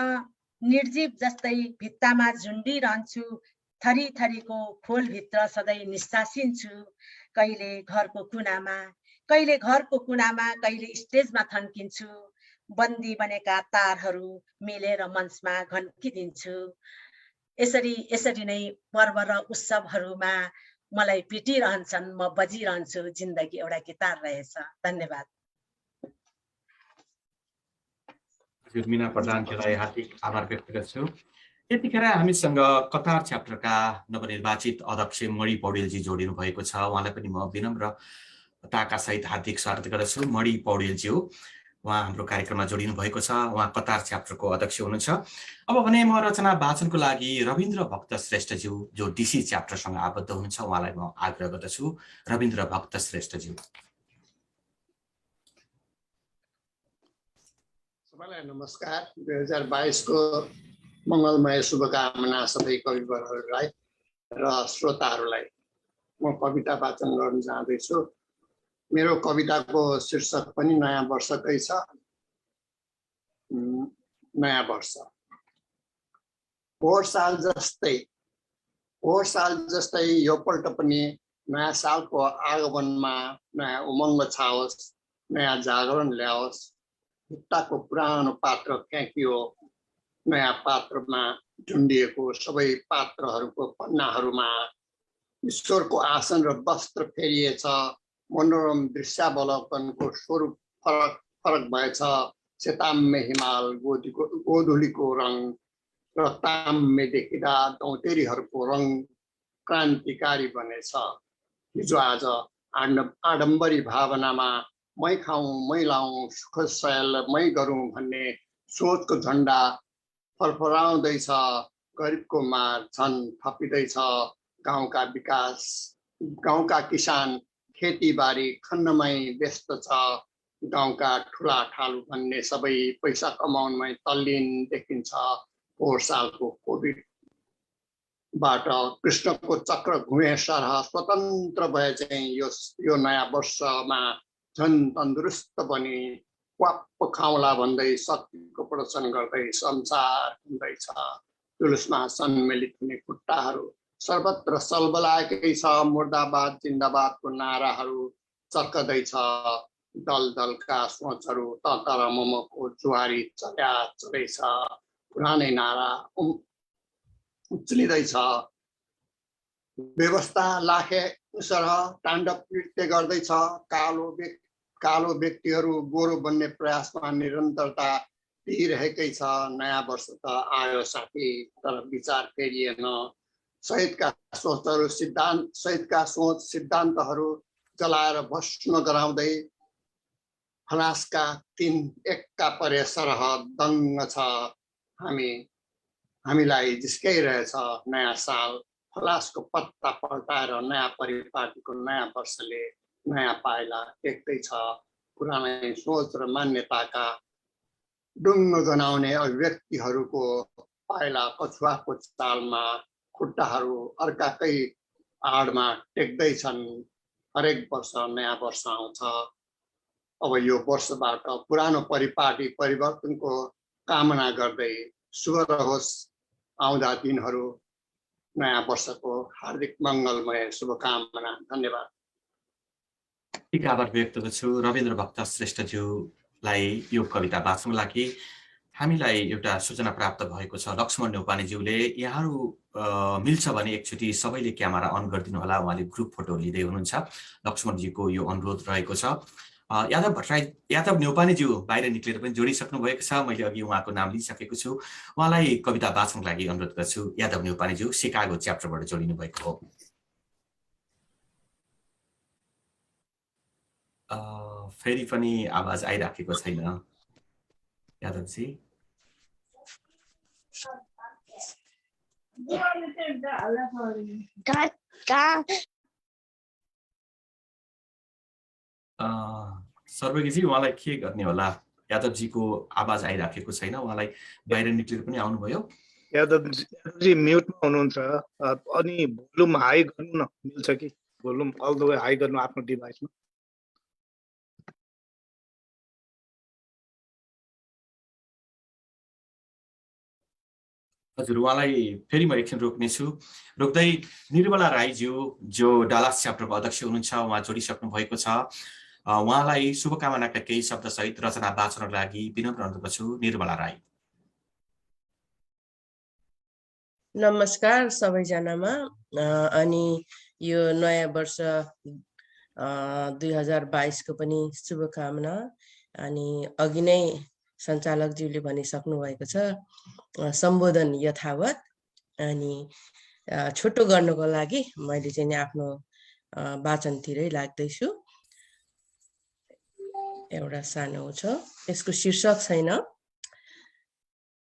निर्जीव जस्तै भित्तामा झुन्डिरहन्छु। थरी थरीको खोलभित्र सधैँ निस्सासिन्छु। कहिले घरको कुनामा, कहिले स्टेजमा थन्किन्छु। बन्दी बनेका तारहरू मिलेर मञ्चमा घन्किदिन्छु। यसरी नै पर्व र उत्सवहरूमा मलाई पिटिरहन्छन्, म बजिरहन्छु। जिन्दगी एउटा गिटार रहेछ। धन्यवाद। मीना प्रधानजीलाई हार्दिक आभार व्यक्त गर्छु। यतिखेर हामीसँग कतार च्याप्टरका नवनिर्वाचित अध्यक्ष मणि पौडेलजी जोडिनु भएको छ। उहाँलाई पनि म विनम्रताका सहित हार्दिक स्वागत गर्दछु। मणि पौडेलजी हो, उहाँ हाम्रो कार्यक्रममा जोडिनु भएको छ। उहाँ कतार च्याप्टरको अध्यक्ष हुनुहुन्छ। अब भने म रचना वाचनको लागि रविन्द्र भक्त श्रेष्ठज्यू जो डीसी च्याप्टरसँग आबद्ध हुनुहुन्छ, उहाँलाई म आग्रह गर्दछु। रविन्द्र भक्त श्रेष्ठज्यू। सबैलाई नमस्कार। 2022 को मङ्गलमय शुभकामना सबै कविवरहरूलाई र श्रोताहरूलाई। म कविता वाचन गर्न चाहँदैछु। मेरो कविताको शीर्षक पनि नयाँ वर्षकै छ। नयाँ वर्ष होर साल जस्तै यो पल्ट पनि नयाँ सालको आगमनमा नयाँ उमङ्ग छाओस्, नयाँ जागरण ल्याओस्। भित्ताको पुरानो पात्र फ्याँकियो, नयाँ पात्रमा झुन्डिएको सबै पात्रहरूको पन्नाहरूमा ईश्वरको आसन र वस्त्र फेरिएछ। मनोरम दृश्यावलोकनको स्वरूप फरक भएछ। सेताम्य हिमाल गोधुलीको रङ र ताम्य देखिँदा दौतेरीहरूको रङ क्रान्तिकारी बनेछ। हिजो आज आडम्बरी भावनामा मै खाउँ मै लाउँ सुख शयल मै गरौँ भन्ने सोचको झन्डा फरफराउँदैछ, गरिबको मार झन् थपिँदैछ। गाउँका विकास, गाउँका किसान खेतीबारी खन्नमै व्यस्त छ। गाउँका ठुला ठालु भन्ने सबै पैसा कमाउनमै तल्लीन देखिन्छ। पोहोर सालको कोभिडबाट कृष्णको चक्र घुमे सरह स्वतन्त्र भए चाहिँ यो नयाँ वर्षमा झन् तन्दुरुस्त बनी क्वाप्प खाउँला भन्दै शक्तिको प्रदर्शन गर्दै संसार घुम्दैछ। जुलुसमा सम्मिलित हुने खुट्टाहरू सर्वत्र सलबलाएकै छ। मुर्दाबाद जिन्दाबादको नाराहरू चर्कदैछ। दल दलका सोचहरू तरममको जुहारी चल्या चलेछ। पुरानै नारा उच्लिँदैछ। व्यवस्था लाखे सरह ताण्डव नृत्य गर्दैछ। कालो व्यक्तिहरू गोरो बन्ने प्रयासमा निरन्तरता दिइरहेकै छ। नयाँ वर्ष त आयो साथी, तर विचार फेरिएन। शहीदका सोच सिद्धान्तहरू जलाएर भस्म गराउँदै हलासका 3 एक्का परे सरह दङ्ग छ। हामीलाई जिस्काइरहेछ नयाँ साल। हलासको पत्ता पल्टाएर नयाँ परिपाटीको नयाँ वर्षले नयाँ पाइला टेक्दैछ। पुरानै सोच र मान्यताका डुङ्ग गनाउने अभिव्यक्तिहरूको पाइला कछुवाको चालमा खुट्टाहरू अर्काकै आडमा टेक्दैछन्। हरेक वर्ष नयाँ वर्ष आउँछ। अब यो वर्षबाट पुरानो परिपाटी परिवर्तनको कामना गर्दै शुभ रहोस् आउँदा दिनहरू। नयाँ वर्षको हार्दिक मङ्गलमय शुभकामना। धन्यवाद। एक आभार व्यक्त गर्छु रविन्द्र भक्त श्रेष्ठज्यूलाई यो कविता वाचनको लागि। हामीलाई एउटा सूचना प्राप्त भएको छ लक्ष्मण न्यौपानेज्यूले, यहाँहरू मिल्छ भने एकचोटि सबैले क्यामेरा अन गरिदिनु होला। उहाँले ग्रुप फोटो लिँदै हुनुहुन्छ। लक्ष्मणजीको यो अनुरोध रहेको छ। यादव न्यौपानेज्यू बाहिर निक्लेर पनि जोडिसक्नु भएको छ। मैले अघि उहाँको नाम लिइसकेको छु। उहाँलाई कविता वाचनको लागि अनुरोध गर्छु। यादव न्यौपानेज्यू सिकागो च्याप्टरबाट जोडिनु भएको हो। फेरि पनि आवाज आइराखेको छैन यादवजी। सर्वज्ञजी उहाँलाई के गर्ने होला? यादवजीको आवाज आइराखेको छैन। उहाँलाई बाहिर निक्लेर पनि आउनुभयो। यादवजी म्युटमा हुनुहुन्छ। अनि भोल्युम हाई गर्नु न, मिल्छ कि? Volume all the way high गर्नु आफ्नो डिभाइसमा। हजुर, उहाँलाई फेरि म एकछिन रोक्नेछु। रोक्दै निर्मला राईज्यू जो डालास च्याप्टरको अध्यक्ष हुनुहुन्छ, उहाँ जोडिसक्नु भएको छ। उहाँलाई शुभकामनाका केही शब्द सहित रचना वाचनको लागि विनम्र अनुरोध गर्छु। निर्मला राई। नमस्कार सबैजनामा। अनि यो नयाँ वर्ष 2022 को पनि शुभकामना। अनि अघि नै सञ्चालकज्यूले भनिसक्नु भएको छ सम्बोधन यथावत। अनि छोटो गर्नको लागि मैले चाहिँ नि आफ्नो वाचनतिरै लाग्दैछु। एउटा सानो छ, यसको शीर्षक छैन।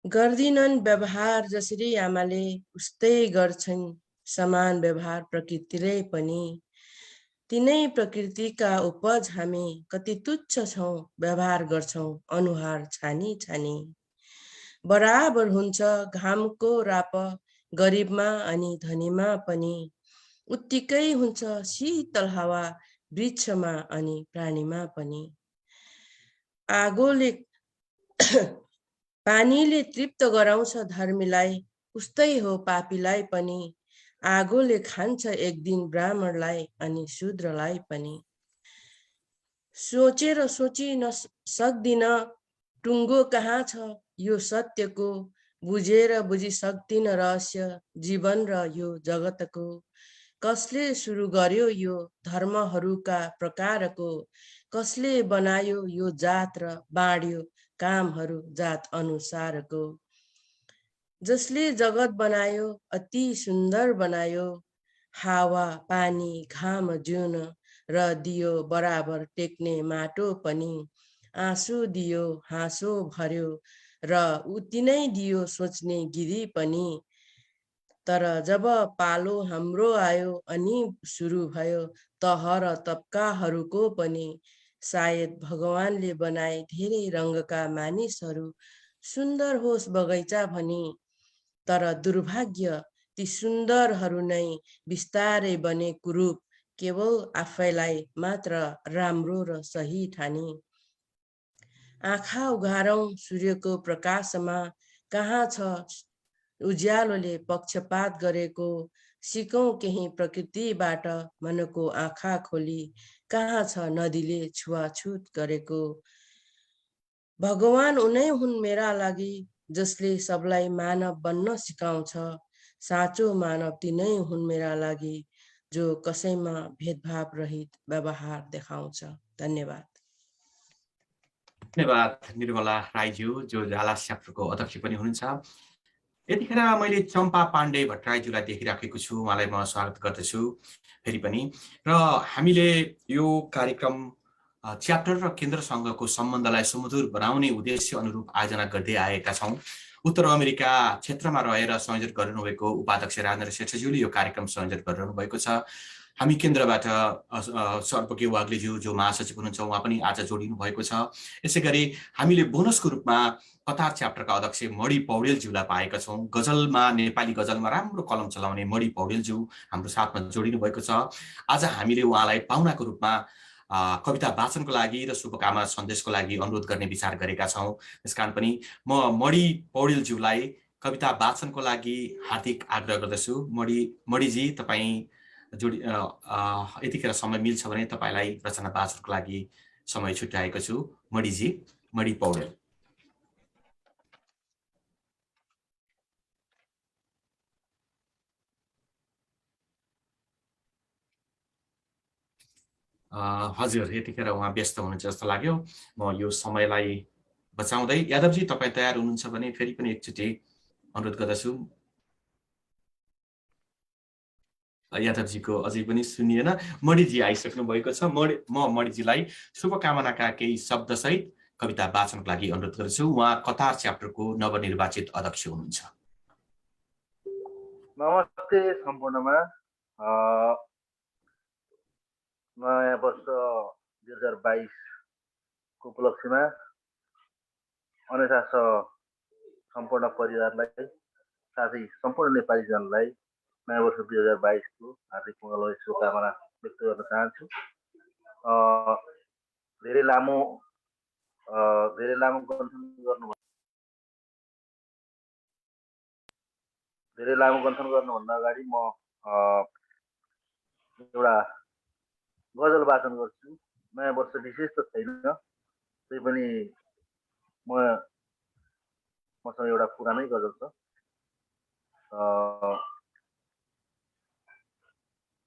गर्दिनन् व्यवहार जसरी आमाले उस्तै गर्छन् समान व्यवहार प्रकृतिले पनि। तिनै प्रकृतिका उपज हामी कति तुच्छ छौं, व्यवहार गर्छौं अनुहार छानी छानी। बराबर हुन्छ घामको राप गरिबमा अनि धनीमा पनि। उत्तिकै हुन्छ शीतल हावा वृक्षमा अनि प्राणीमा पनि। आगोले पानीले तृप्त गराउँछ धर्मीलाई, उस्तै हो पापीलाई पनि। आगोले खान्छ एक दिन ब्राह्मणलाई अनि शूद्रलाई पनि। सोचेर सोची सक्दिन टुङ्गो कहाँ छ यो सत्यको। बुझेर बुझी सक्दिन रहस्य जीवन र यो जगतको। कसले सुरु गर्यो यो धर्महरूका प्रकारको। कसले बनायो यो जात र बाँड्यो कामहरू जात अनुसारको। जसले जगत बनायो अति सुन्दर बनायो। हावा पानी घाम जुन र दियो बराबर टेक्ने माटो पनि। आँसु दियो हाँसो भर्यो र उति नै दियो सोच्ने गिरी पनि। तर जब पालो हाम्रो आयो अनि सुरु भयो तह र तब्काहरूको पनि। सायद भगवानले बनाए धेरै रङका मानिसहरू, सुन्दर होस् बगैँचा भनी। तर दुर्भाग्य ती सुन्दरहरू नै बिस्तारै बने कुरूप, केवल आफैलाई मात्र राम्रो र सही ठानी। आँखा उघारौँ सूर्यको प्रकाशमा, कहाँ छ उज्यालोले पक्षपात गरेको। सिकौँ केही प्रकृतिबाट मनको आँखा खोली, कहाँ छ नदीले छुवाछुत गरेको। भगवान उनै हुन् मेरा लागि, जसले सबलाई मानव बन्न सिकाउँछ। साँचो मानव तिनै हुन् मेरा लागि, जो कसैमा भेदभाव रहित व्यवहार देखाउँछ। धन्यवाद। धन्यवाद निर्मला राईज्यू, जो झाला च्याप्टरको अध्यक्ष पनि हुनुहुन्छ। यतिखेर मैले चम्पा पाण्डे भट्टराईज्यूलाई देखिराखेको छु, उहाँलाई म स्वागत गर्दछु फेरि पनि। र हामीले यो कार्यक्रम च्याप्टर र केन्द्रसँगको सम्बन्धलाई सुमधुर बनाउने उद्देश्य अनुरूप आयोजना गर्दै आएका छौँ। उत्तर अमेरिका क्षेत्रमा रहेर संयोजन गर्नुभएको उपाध्यक्ष राजेन्द्र श्रेष्ठज्यूले यो कार्यक्रम संयोजन गरिरहनु भएको छ। हामी केन्द्रबाट सर्पके वाग्लेज्यू, जो महासचिव हुनुहुन्छ, उहाँ पनि आज जोडिनु भएको छ। यसै गरी हामीले बोनसको रूपमा कतार च्याप्टरका अध्यक्ष मणि पौडेलज्यूलाई पाएका छौँ। गजलमा, नेपाली गजलमा राम्रो कलम चलाउने मणि पौडेलज्यू हाम्रो साथमा जोडिनु भएको छ। आज हामीले उहाँलाई पाहुनाको रूपमा कविता वाचनको लागि र शुभकामना सन्देशको लागि अनुरोध गर्ने विचार गरेका छौँ। त्यसकारण पनि म मणि पौडेलज्यूलाई कविता वाचनको लागि हार्दिक आग्रह गर्दछु। मणिजी, तपाईँ यतिखेर समय मिल्छ भने तपाईँलाई रचना वाचनको लागि समय छुट्याएको छु। मणिजी, मणि पौडेल। हजुर, यतिखेर उहाँ व्यस्त हुनुहुन्छ जस्तो लाग्यो। म यो समयलाई बचाउँदै, यादवजी तपाईँ तयार हुनुहुन्छ भने फेरि पनि एकचोटि अनुरोध गर्दछु। यादवजीको अझै पनि सुनिएन। मणिजी आइसक्नु भएको छ। म मणिजीलाई शुभकामनाका केही शब्दसहित कविता वाचनको लागि अनुरोध गर्दछु। उहाँ कतार च्याप्टरको नवनिर्वाचित अध्यक्ष हुनुहुन्छ। नमस्ते सम्पूर्णमा। नयाँ वर्ष 2022 को उपलक्ष्यमा अनेसा सम्पूर्ण परिवारलाई, साथै सम्पूर्ण नेपाली जनलाई नयाँ वर्ष 2022 को हार्दिक मङ्गलमय शुभकामना व्यक्त गर्न चाहन्छु। धेरै लामो गन्थन गर्नुभन्दा अगाडि म एउटा गजल वाचन गर्छु। नयाँ वर्ष विशेष त छैन, तै पनि मसँग एउटा पुरानै गजल छ।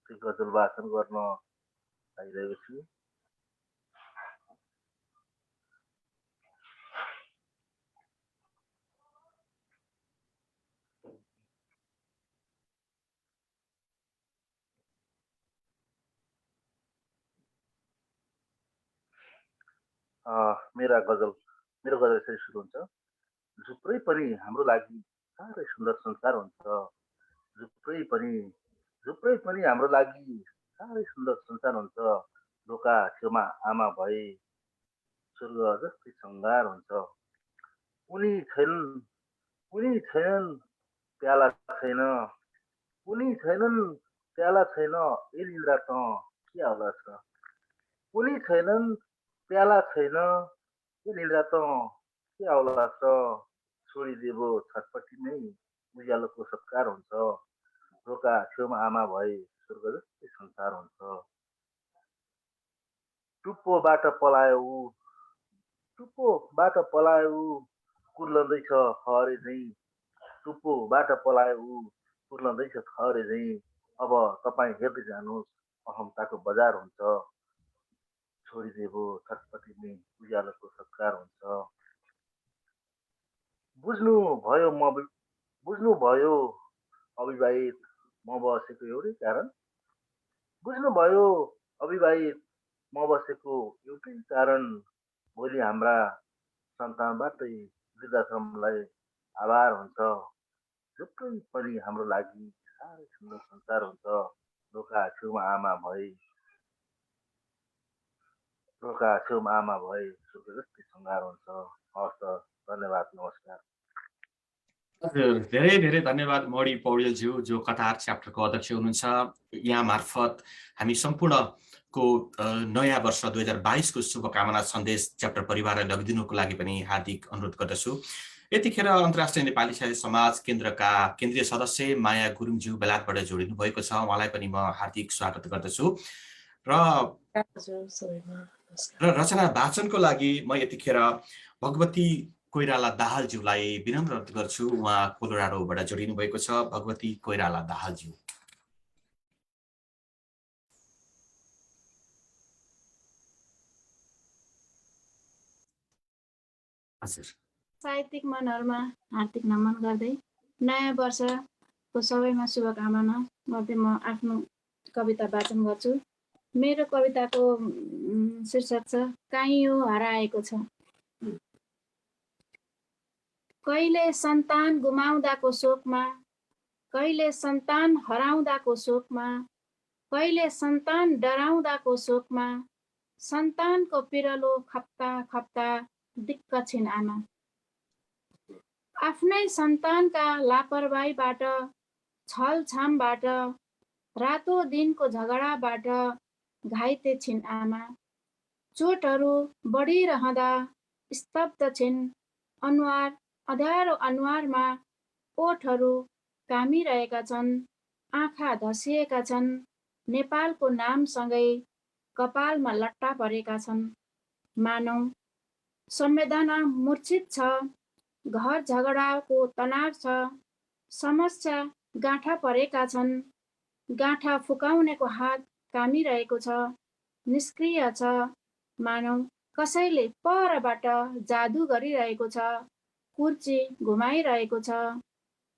त्यो गजल वाचन गर्न आइरहेको छु। मेरो गजल यसरी सुरु हुन्छ। झुप्रै पनि हाम्रो लागि साह्रै सुन्दर संसार हुन्छ। झुप्रै पनि हाम्रो लागि साह्रै सुन्दर संसार हुन्छ। ढोका छेउमा आमा भए स्वर्ग जस्तै सङ्घार हुन्छ। उनी छैनन् प्याला छैन, उनी छैनन् प्याला छैन, ए निन्द्रा त के आउला छ। उनी छैनन् प्याला छैन, ए निन्द्रा त के आउला छ। छोडिदेवो छटपट्टि नै उज्यालोको सत्कार हुन्छ। ढोका छेउमा आमा भए स्वर्ग जस्तै संसार हुन्छ। टुप्पोबाट पलायो कुर्लँदैछ खहरे झैँ। टुप्पोबाट पलायो कुर्लँदैछ खहरे झैँ। अब तपाईँ हेर्दै जानुहोस् अहमताको बजार हुन्छ। छोडिदेवो छटपट्टि नै उज्यालोको सत्कार हुन्छ। बुझ्नुभयो अविवाहित म बसेको एउटै कारण। बुझ्नुभयो अविवाहित म बसेको एउटै कारण। भोलि हाम्रा सन्तानबाटै वृद्धाश्रमलाई आभार हुन्छ। जुनै पनि हाम्रो लागि साह्रै सुन्दर संसार हुन्छ। लोका छेउमा आमा भए सुर्ग जस्तै सङ्घार हुन्छ। हवस् त, धन्यवाद, नमस्कार। हजुर, धेरै धेरै धन्यवाद मौरी पौडेलज्यू, जो कतार च्याप्टरको अध्यक्ष हुनुहुन्छ। यहाँ मार्फत हामी सम्पूर्णको नयाँ वर्ष 2022 को शुभकामना सन्देश च्याप्टर परिवारलाई लगिदिनुको लागि पनि हार्दिक अनुरोध गर्दछु। यतिखेर अन्तर्राष्ट्रिय नेपाली साहित्य समाज केन्द्रका केन्द्रीय सदस्य माया गुरुङज्यू बेलायतबाट जोडिनु भएको छ। उहाँलाई पनि म हार्दिक स्वागत गर्दछु। र रचना वाचनको लागि म यतिखेर भगवती कोइराला दाहालज्यूलाई विनम्र अनुरोध गर्छु। उहाँ कोलोराडोबाट जोडिनु भएको छ। भगवती कोइराला दाहालज्यू। हजुर। साहित्यिक मनहरूमा हार्दिक नमन गर्दै नयाँ वर्षको सबैमा शुभकामना गर्दै म आफ्नो कविता वाचन गर्छु। मेरो कविताको शीर्षक छ काइयो हराएको छ। कहिले सन्तान गुमाउँदाको शोकमा, कहिले सन्तान हराउँदाको शोकमा, कहिले सन्तान डराउँदाको शोकमा, सन्तानको पिरलो खप्ता खप्ता दिक्क छिन् आमा। आफ्नै सन्तानका लापरवाहीबाट, छलछामबाट, रातो दिनको झगडाबाट घाइते छिन् आमा। चोटहरू बढिरहँदा स्तब्ध छिन् अनुहार, अँध्यारो अनुहारमा ओठहरू कामिरहेका छन्, आँखा धसिएका छन्, नेपालको नामसँगै कपालमा लट्टा परेका छन्। मानौ संवेदना मूर्छित छ, घर झगडाको तनाव छ, समस्या गाँठा परेका छन्, गाँठा फुकाउनेको हात कामिरहेको छ, निष्क्रिय छ। मानौ कसैले परबाट जादु गरिरहेको छ, कुर्ची घुमाइरहेको छ,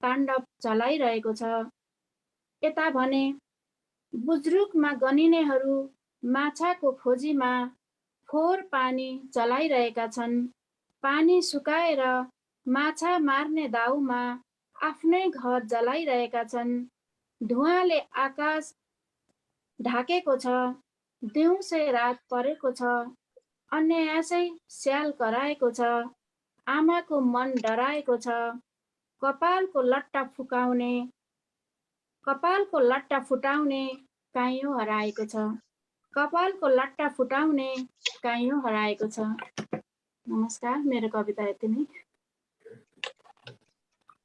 ताण्डव चलाइरहेको छ। यता भने बुज्रुकमा गनिनेहरू माछाको खोजीमा फोहोर पानी चलाइरहेका छन्। पानी सुकाएर माछा मार्ने दाउमा आफ्नै घर जलाइरहेका छन्। धुवाँले आकाश ढाकेको छ, दिउँसै रात परेको छ, अन्यायसै स्याल कराएको छ, आमाको मन डराएको छ। कपालको लट्टा फुटाउने काइयो हराएको छ। कपालको लट्टा फुटाउने काइयो हराएको छ। नमस्कार, मेरो कविता यति नै।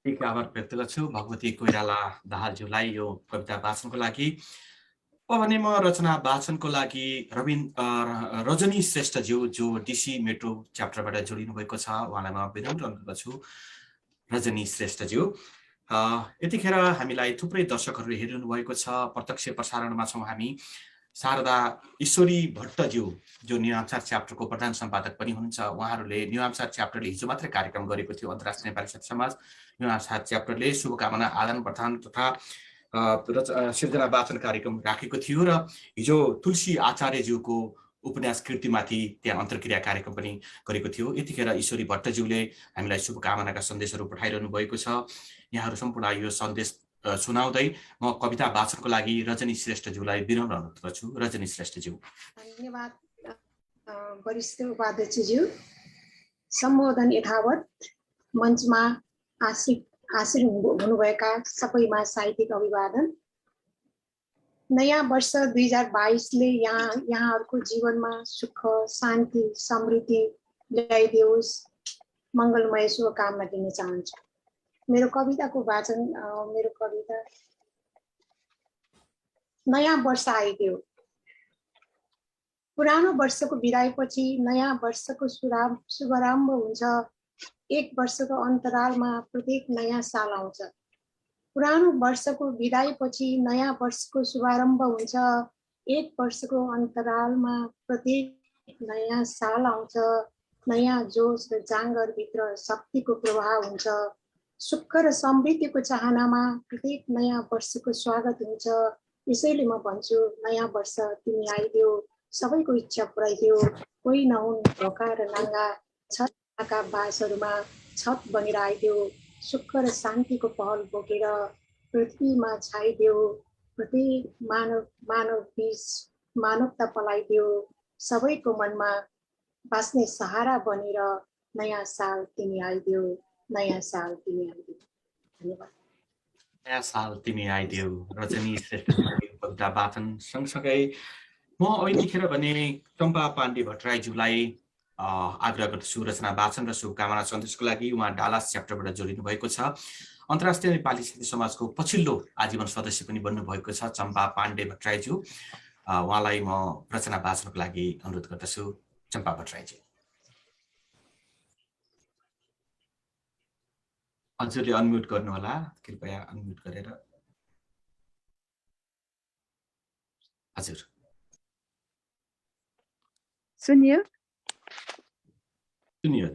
ठीक, आभार व्यक्त गर्छु भगवती कोइराला दाहालज्यूलाई यो कविता वाचनको लागि। अब भने म रचना वाचनको लागि रजनी श्रेष्ठज्यू, जो डिसी मेट्रो च्याप्टरबाट जोडिनु भएको छ, उहाँलाई म विनम्र अनुरोध गर्छु। रजनी श्रेष्ठज्यू, यतिखेर हामीलाई थुप्रै दर्शकहरूले हेरिरहनु भएको छ। प्रत्यक्ष प्रसारणमा छौँ हामी। शारदा ईश्वरी भट्टज्यू, जो न्युआम्सार च्याप्टरको प्रधान सम्पादक पनि हुनुहुन्छ, उहाँहरूले न्युआम्सार च्याप्टरले हिजो मात्रै कार्यक्रम गरेको थियो। अन्तर्राष्ट्रिय नेपाली साहित्य समाज न्युआम्सार च्याप्टरले शुभकामना आदान प्रदान तथा सिर्जना वाचन कार्यक्रम राखेको थियो र हिजो तुलसी आचार्यज्यूको उपन्यास कृतिमाथि त्यहाँ अन्तर्क्रिया कार्यक्रम पनि गरेको थियो। यतिखेर ईश्वरी भट्टज्यूले हामीलाई शुभकामनाका सन्देशहरू पठाइरहनु भएको छ। यहाँहरू सम्पूर्ण यो सन्देश सुनाउँदै म कविता वाचनको लागि रजनी श्रेष्ठज्यूलाई विनम्र अनुरोध गर्छु। रजनी श्रेष्ठज्यू। धन्यवाद वरिष्ठ उपाध्यक्षज्यू। सम्बोधन यथावत मञ्चमा आसीन हुनुभएका सबैमा साहित्यिक अभिवादन। नयाँ वर्ष 2022ले यहाँहरूको जीवनमा सुख, शान्ति, समृद्धि ल्याइदियोस्, मङ्गलमय शुभकामना दिन चाहन्छु। मेरो कविताको वाचन, मेरो कविता नयाँ वर्ष आइदियो। पुरानो वर्षको विदाईपछि नयाँ वर्षको शुभारम्भ हुन्छ। एक वर्षको अन्तरालमा प्रत्येक नयाँ साल आउँछ। पुरानो वर्षको विदाईपछि नयाँ वर्षको शुभारम्भ हुन्छ। एक वर्षको अन्तरालमा प्रत्येक नयाँ साल आउँछ। नयाँ जोश र जाँगरभित्र शक्तिको प्रभाव हुन्छ। सुख र समृद्धिको चाहनामा प्रत्येक नयाँ वर्षको स्वागत हुन्छ। यसैले म भन्छु, नयाँ वर्ष तिमी आइदियो, सबैको इच्छा पुऱ्याइदियो। कोही नहुन् भोका र नाङ्गा छका बासहरूमा छत बनेर आइदेऊ, सुख र शान्तिको पहल बोकेर पृथ्वीमा छाइदेऊ, प्रत्येक मानव बीच मानवता पलाइदेऊ, सबैको मनमा बाँच्ने सहारा बनेर नयाँ साल तिमी आइदेऊ, नयाँ साल तिमी आइदेऊ। धन्यवाद। नयाँ साल तिमी आइदेऊ रजनी श्रेष्ठको कविता वाचन सँगसँगै म यतिखेर भने चम्पा पाण्डे भट्टराईज्यूलाई आग्रह गर्दछु रचना वाचन र शुभकामना सन्देशको लागि। उहाँ डालास च्याप्टरबाट जोडिनु भएको छ। अन्तर्राष्ट्रिय नेपाली साहित्य समाजको पछिल्लो आजीवन सदस्य पनि बन्नुभएको छ चम्पा पाण्डे भट्टराईज्यू। उहाँलाई म रचना वाचनको लागि अनुरोध गर्दछु। चम्पा भट्टराईज्यू, हजुरले अनम्युट गर्नुहोला, कृपया अनम्युट गरेर। हजुर सुनियो? सुनियो।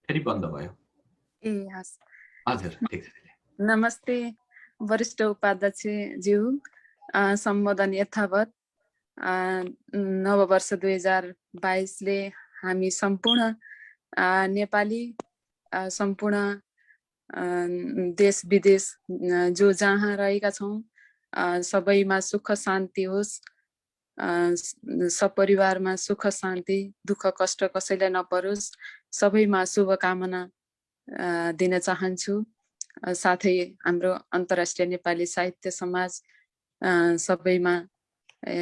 फेरि बन्द भयो। ए हस्। हजुर ठिक छ। नमस्ते वरिष्ठ उपाध्यक्षज्यू, सम्बोधन यथावत। नववर्ष 2022ले हामी सम्पूर्ण नेपाली, सम्पूर्ण देश विदेश जो जहाँ रहेका छौँ सबैमा सुख शान्ति होस्, सपरिवारमा सुख शान्ति, दुःख कष्ट कसैलाई नपरोस्, सबैमा शुभकामना दिन चाहन्छु। साथै हाम्रो अन्तर्राष्ट्रिय नेपाली साहित्य समाज सबैमा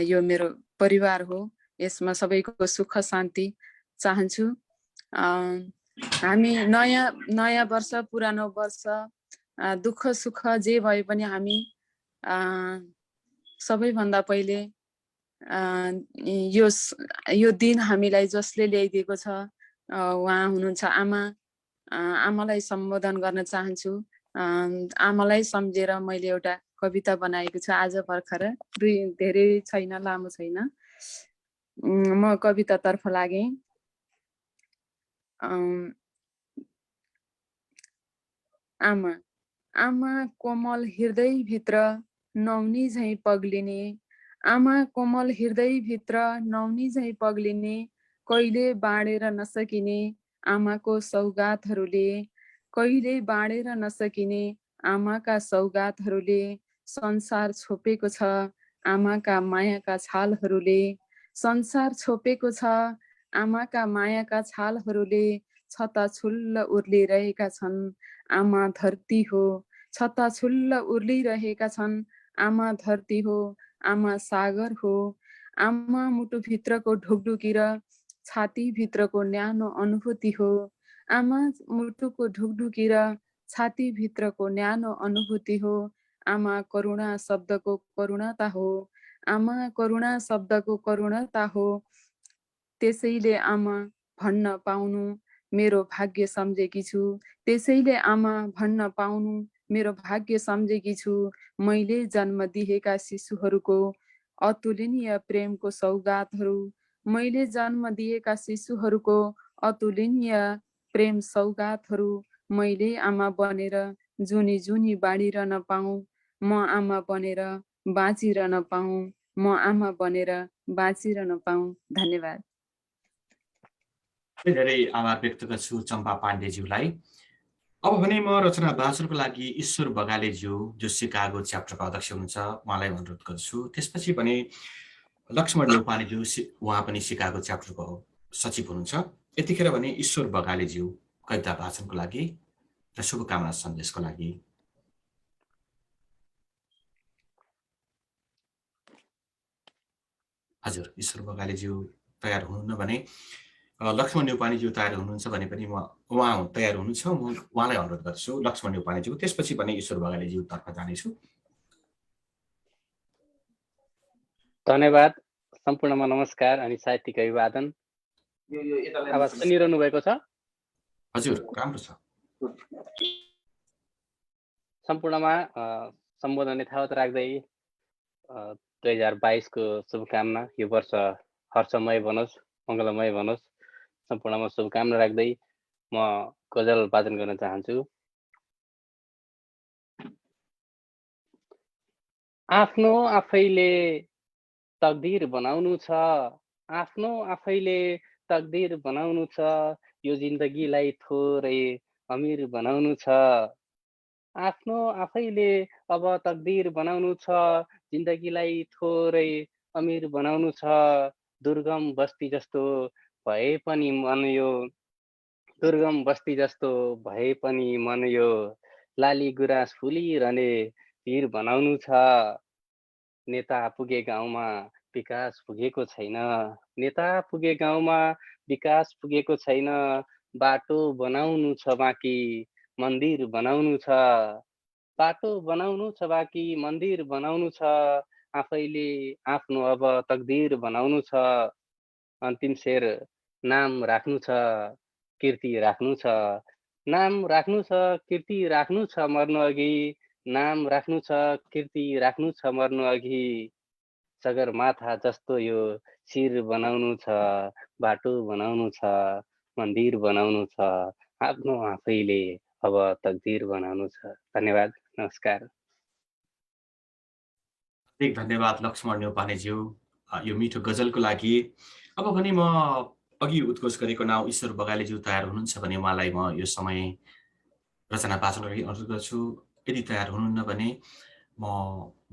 यो मेरो परिवार हो, यसमा सबैको सुख शान्ति चाहन्छु। हामी नयाँ वर्ष, पुरानो वर्ष, दुःख सुख जे भए पनि हामी सबैभन्दा पहिले यो दिन हामीलाई जसले ल्याइदिएको छ उहाँ हुनुहुन्छ आमा। आमालाई सम्बोधन गर्न चाहन्छु। आमालाई सम्झेर मैले एउटा कविता बनाएको छु आज भर्खर, धेरै छैन, लामो छैन। म कवितातर्फ लागेँ। आमा आमा कोमल हृदयभित्र नौनी झैँ पग्लिने, आमा कोमल हृदयभित्र नौनी झैँ पग्लिने, कहिले बाँडेर नसकिने आमाको सौगातहरूले, कहिले बाँडेर नसकिने आमाका सौगातहरूले संसार छोपेको छ आमाका मायाका छालहरूले, संसार छोपेको छ आमाका मायाका छालहरूले, छताछुल्ल उर्लिरहेका छन् आमा धरती हो, छताछुल्ल उर्लिरहेका छन् आमा धरती हो, आमा सागर हो, आमा मुटुभित्रको ढुकढुकी र छातीभित्रको न्यानो अनुभूति हो, आमा मुटुको ढुकढुकी र छातीभित्रको न्यानो अनुभूति हो, आमा करुणा शब्दको करुणता हो, आमा करुणा शब्दको करुणता हो। त्यसैले आमा भन्न पाउनु मेरो भाग्य सम्झेकी छु, त्यसैले आमा भन्न पाउनु मेरो भाग्य सम्झेकी छु। मैले जन्म दिएका शिशुहरूको अतुलनीय प्रेमको सौगातहरू, मैले जन्म दिएका शिशुहरूको अतुलनीय प्रेम सौगातहरू, मैले आमा बनेर जुनी जुनी बाँडिरहन पाऊँ, म आमा बनेर बाँचिरहन पाऊँ, म आमा बनेर बाँचिरहन पाऊँ। धन्यवाद। धेरै आभार व्यक्त गर्छु चम्पा पाण्डेज्यूलाई। अब भने म रचना वाचनको लागि ईश्वर बगालेज्यू जो सिकागो च्याप्टरको अध्यक्ष हुनुहुन्छ उहाँलाई अनुरोध गर्छु। त्यसपछि भने लक्ष्मण न्यौपानेज्यू, उहाँ पनि सिकागो च्याप्टरको सचिव हुनुहुन्छ। यतिखेर भने ईश्वर बगालेज्यू कविता वाचनको लागि र शुभकामना सन्देशको लागि। हजुर ईश्वर बगालेज्यू तयार हुनुहुन्न भने लक्ष्मण न्यौपानेज्यू तयार हुनुहुन्छ भने पनि उहाँ तयार हुनुहुन्छ, म उहाँलाई अनुरोध गर्छु लक्ष्मण न्यौपानेज्यू। त्यसपछि भने ईश्वर बगालेज्यू तर्फ जानेछु। धन्यवाद। सम्पूर्णमा नमस्कार अनि साहित्यिक अभिवादन। आवाज सुनिरहनु भएको छ? हजुर राम्रो छ। सम्पूर्णमा सम्बोधन यथावत राख्दै 2022 को शुभकामना, यो वर्ष हर्षमय बनोस्, मङ्गलमय बनोस्, सम्पूर्णमा शुभकामना राख्दै म गजल वाचन गर्न चाहन्छु। आफ्नो आफैले तकदीर बनाउनु छ, आफ्नो आफैले तकदिर बनाउनु छ, यो जिन्दगीलाई थोरै अमिर बनाउनु छ। आफ्नो आफैले अब तकदिर बनाउनु छ, जिन्दगीलाई थोरै अमिर बनाउनु छ। दुर्गम बस्ती जस्तो भए पनि मन यो, दुर्गम बस्ती जस्तो भए पनि मन यो, लाली गुराँस फुलिरहने भिर बनाउनु छ। नेता पुगे गाउँमा विकास पुगेको छैन, नेता पुगे गाउँमा विकास पुगेको छैन। बाटो बनाउनु छ बाँकी मन्दिर बनाउनु छ, बाटो बनाउनु छ बाँकी मन्दिर बनाउनु छ। आफैले आफ्नो अब तकदिर बनाउनु छ। अन्तिम शेर नाम राख्नु छ, कीर्ति राख्नु छ, नाम राख्नु छ, कीर्ति राख्नु छ मर्नु अघि, नाम राख्नु छ, कीर्ति राख्नु छ मर्नु अघि। सगरमाथा जस्तो यो शिर बनाउनु छ, बाटो बनाउनु छ, मन्दिर बनाउनु छ। आफ्नो आफैले अब तकदिर बनाउनु छ। धन्यवाद, नमस्कार। हार्दिक धन्यवाद लक्ष्मण न्यौपानेज्यू यो मिठो गजलको लागि। अब भने म अघि उद्घोष गरेको नाउँ ईश्वर बगालेज्यू तयार हुनुहुन्छ भने उहाँलाई म यो समय रचना वाचनको लागि अनुरोध गर्छु। यदि तयार हुनुहुन्न भने म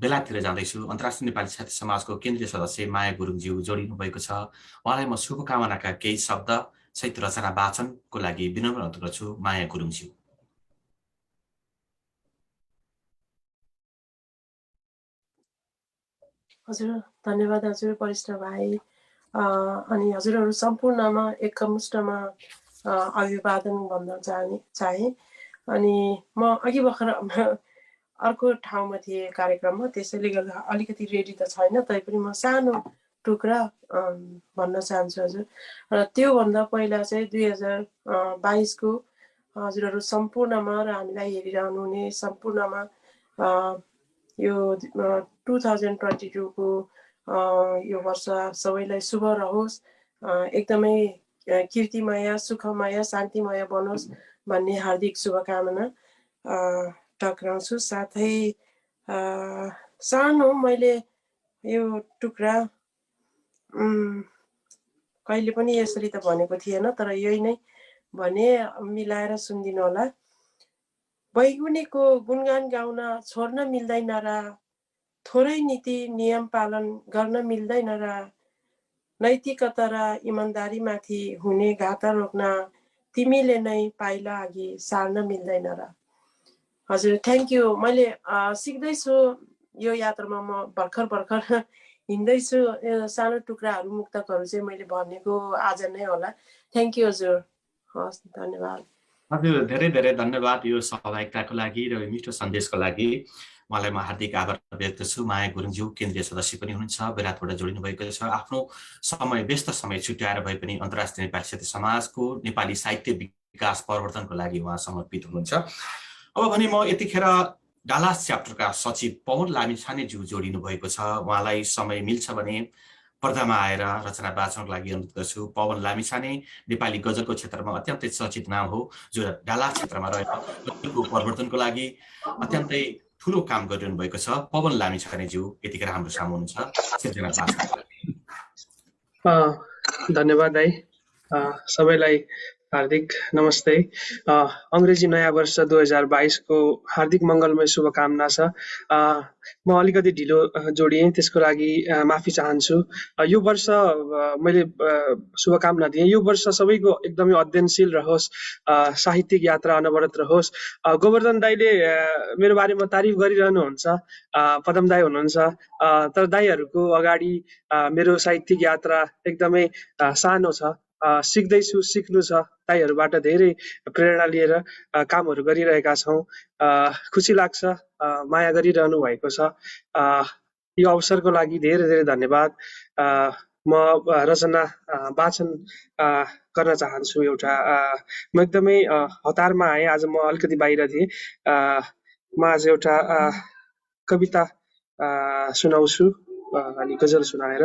बेलातिर जाँदैछु। अन्तर्राष्ट्रिय नेपाली साहित्य समाजको केन्द्रीय सदस्य माया गुरुङज्यू जोडिनु भएको छ। उहाँलाई म शुभकामनाका केही शब्द सहित रचना वाचनको लागि विनम्र अनुरोध गर्छु। माया गुरुङज्यू। हजुर धन्यवाद हजुर वरिष्ठ भाइ अनि हजुरहरू सम्पूर्णमा एकमुष्टमा अभिवादन भन्न चाहे। अनि म अघि भर्खर अर्को ठाउँमा थिएँ कार्यक्रममा, त्यसैले गर्दा अलिकति रेडी त छैन, तैपनि म सानो टुक्रा भन्न चाहन्छु हजुर। र त्योभन्दा पहिला चाहिँ 2022 को हजुरहरू सम्पूर्णमा र हामीलाई हेरिरहनु हुने सम्पूर्णमा यो 2022 को यो वर्ष सबैलाई शुभ रहोस्, एकदमै कीर्तिमय, सुखमय, शान्तिमय बनोस् भन्ने हार्दिक शुभकामना टक्राउँछु। साथै सानो मैले यो टुक्रा कहिले पनि यसरी त भनेको थिएन, तर यही नै भने, मिलाएर सुनिदिनु होला। बैगुनीको गुणगान गाउन छोड्न मिल्दैन र, थोरै नीति नियम पालन गर्न मिल्दैन र, नैतिकता र इमान्दारीमाथि हुने घाटा रोक्न तिमीले नै पाइला अघि सार्न मिल्दैन र। हजुर थ्याङ्क यू। मैले सिक्दैछु यो यात्रामा, म भर्खर हिँड्दैछु। सानो टुक्राहरू मुक्तकहरू चाहिँ मैले भनेको आज नै होला। थ्याङ्क यू हजुर। हस् धन्यवाद। हजुर धेरै धेरै धन्यवाद यो सहभागिताको लागि र यो मिठो सन्देशको लागि। उहाँलाई म हार्दिक आभार व्यक्त छु। माया गुरुङज्यू केन्द्रीय सदस्य पनि हुनुहुन्छ, बेलायतबाट जोडिनु भएको छ। आफ्नो व्यस्त समय छुट्याएर भए पनि अन्तर्राष्ट्रिय नेपाली साहित्य समाजको नेपाली साहित्य विकास प्रवर्धनको लागि उहाँ समर्पित हुनुहुन्छ। अब भने म यतिखेर डालास च्याप्टरका सचिव पवन लामिछानेज्यू जोडिनु भएको छ। उहाँलाई समय मिल्छ भने पर्दामा आएर रचना वाचनको लागि अनुरोध गर्छु। पवन लामिछाने नेपाली गजलको क्षेत्रमा अत्यन्तै चर्चित नाम हो, जो डालास क्षेत्रमा रहेको प्रवर्धनको लागि अत्यन्तै ठुलो काम गरिरहनु भएको छ। पवन लामिछानेज्यू यतिखेर हाम्रो सामु हुनुहुन्छ। धन्यवाद दाइ। सबैलाई हार्दिक नमस्ते। अङ्ग्रेजी नयाँ वर्ष 2022 को हार्दिक मङ्गलमय शुभकामना छ। म अलिकति ढिलो जोडिएँ, त्यसको लागि माफी चाहन्छु। यो वर्ष मैले शुभकामना दिएँ, यो वर्ष सबैको एकदमै अध्ययनशील रहोस्, साहित्यिक यात्रा अनवरत रहोस्। गोवर्धन दाईले मेरो बारेमा तारिफ गरिरहनुहुन्छ, पदम दाई हुनुहुन्छ, तर दाईहरूको अगाडि मेरो साहित्यिक यात्रा एकदमै सानो छ। सिक्दैछु, सिक्नु छ। दाईहरूबाट धेरै प्रेरणा लिएर कामहरू गरिरहेका छौँ। खुसी लाग्छ, माया गरिरहनु भएको छ। यो अवसरको लागि धेरै धेरै धन्यवाद। म रचना वाचन गर्न चाहन्छु। एउटा म एकदमै हतारमा आएँ, आज म अलिकति बाहिर थिएँ। म आज एउटा कविता सुनाउँछु अनि गजल सुनाएर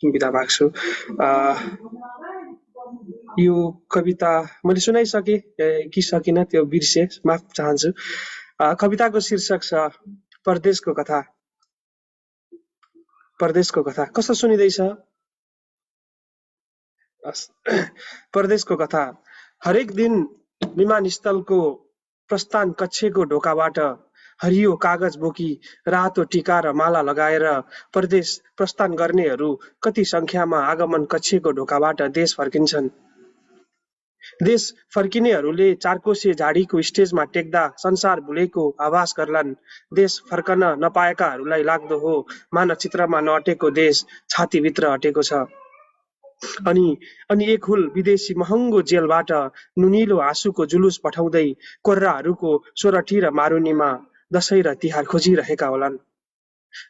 बिदा माग्छु। यो कविता मैले सुनाइसकेँ कि सकिनँ त्यो बिर्सेँ, माफ चाहन्छु। कविताको शीर्षक छ परदेशको कथा। परदेशको कथा कस्तो सुनिँदैछ? परदेशको कथा। हरेक दिन विमानस्थलको प्रस्थान कक्षको ढोकाबाट हरियो कागज बोकी रातो टीका र माला लगाएर परदेश प्रस्थान गर्नेहरू कति संख्यामा आगमन कक्षको ढोकाबाट देश फर्किन्छन्। देश फर्किनेहरूले चारकोसे झाडीको स्टेजमा टेक्दा संसार भुलेको आभास गर्लान्। देश फर्कन नपाएकाहरूलाई लाग्दो हो मानचित्रमा नअटेको देश छातीभित्र अटेको छ। अनि एक हुल विदेशी महँगो जेलबाट नुनिलो आँसुको जुलुस पठाउँदै कोर्राहरूको सोरठी र मारुनीमा दशैं र तिहार खोजिरहेका होलान्।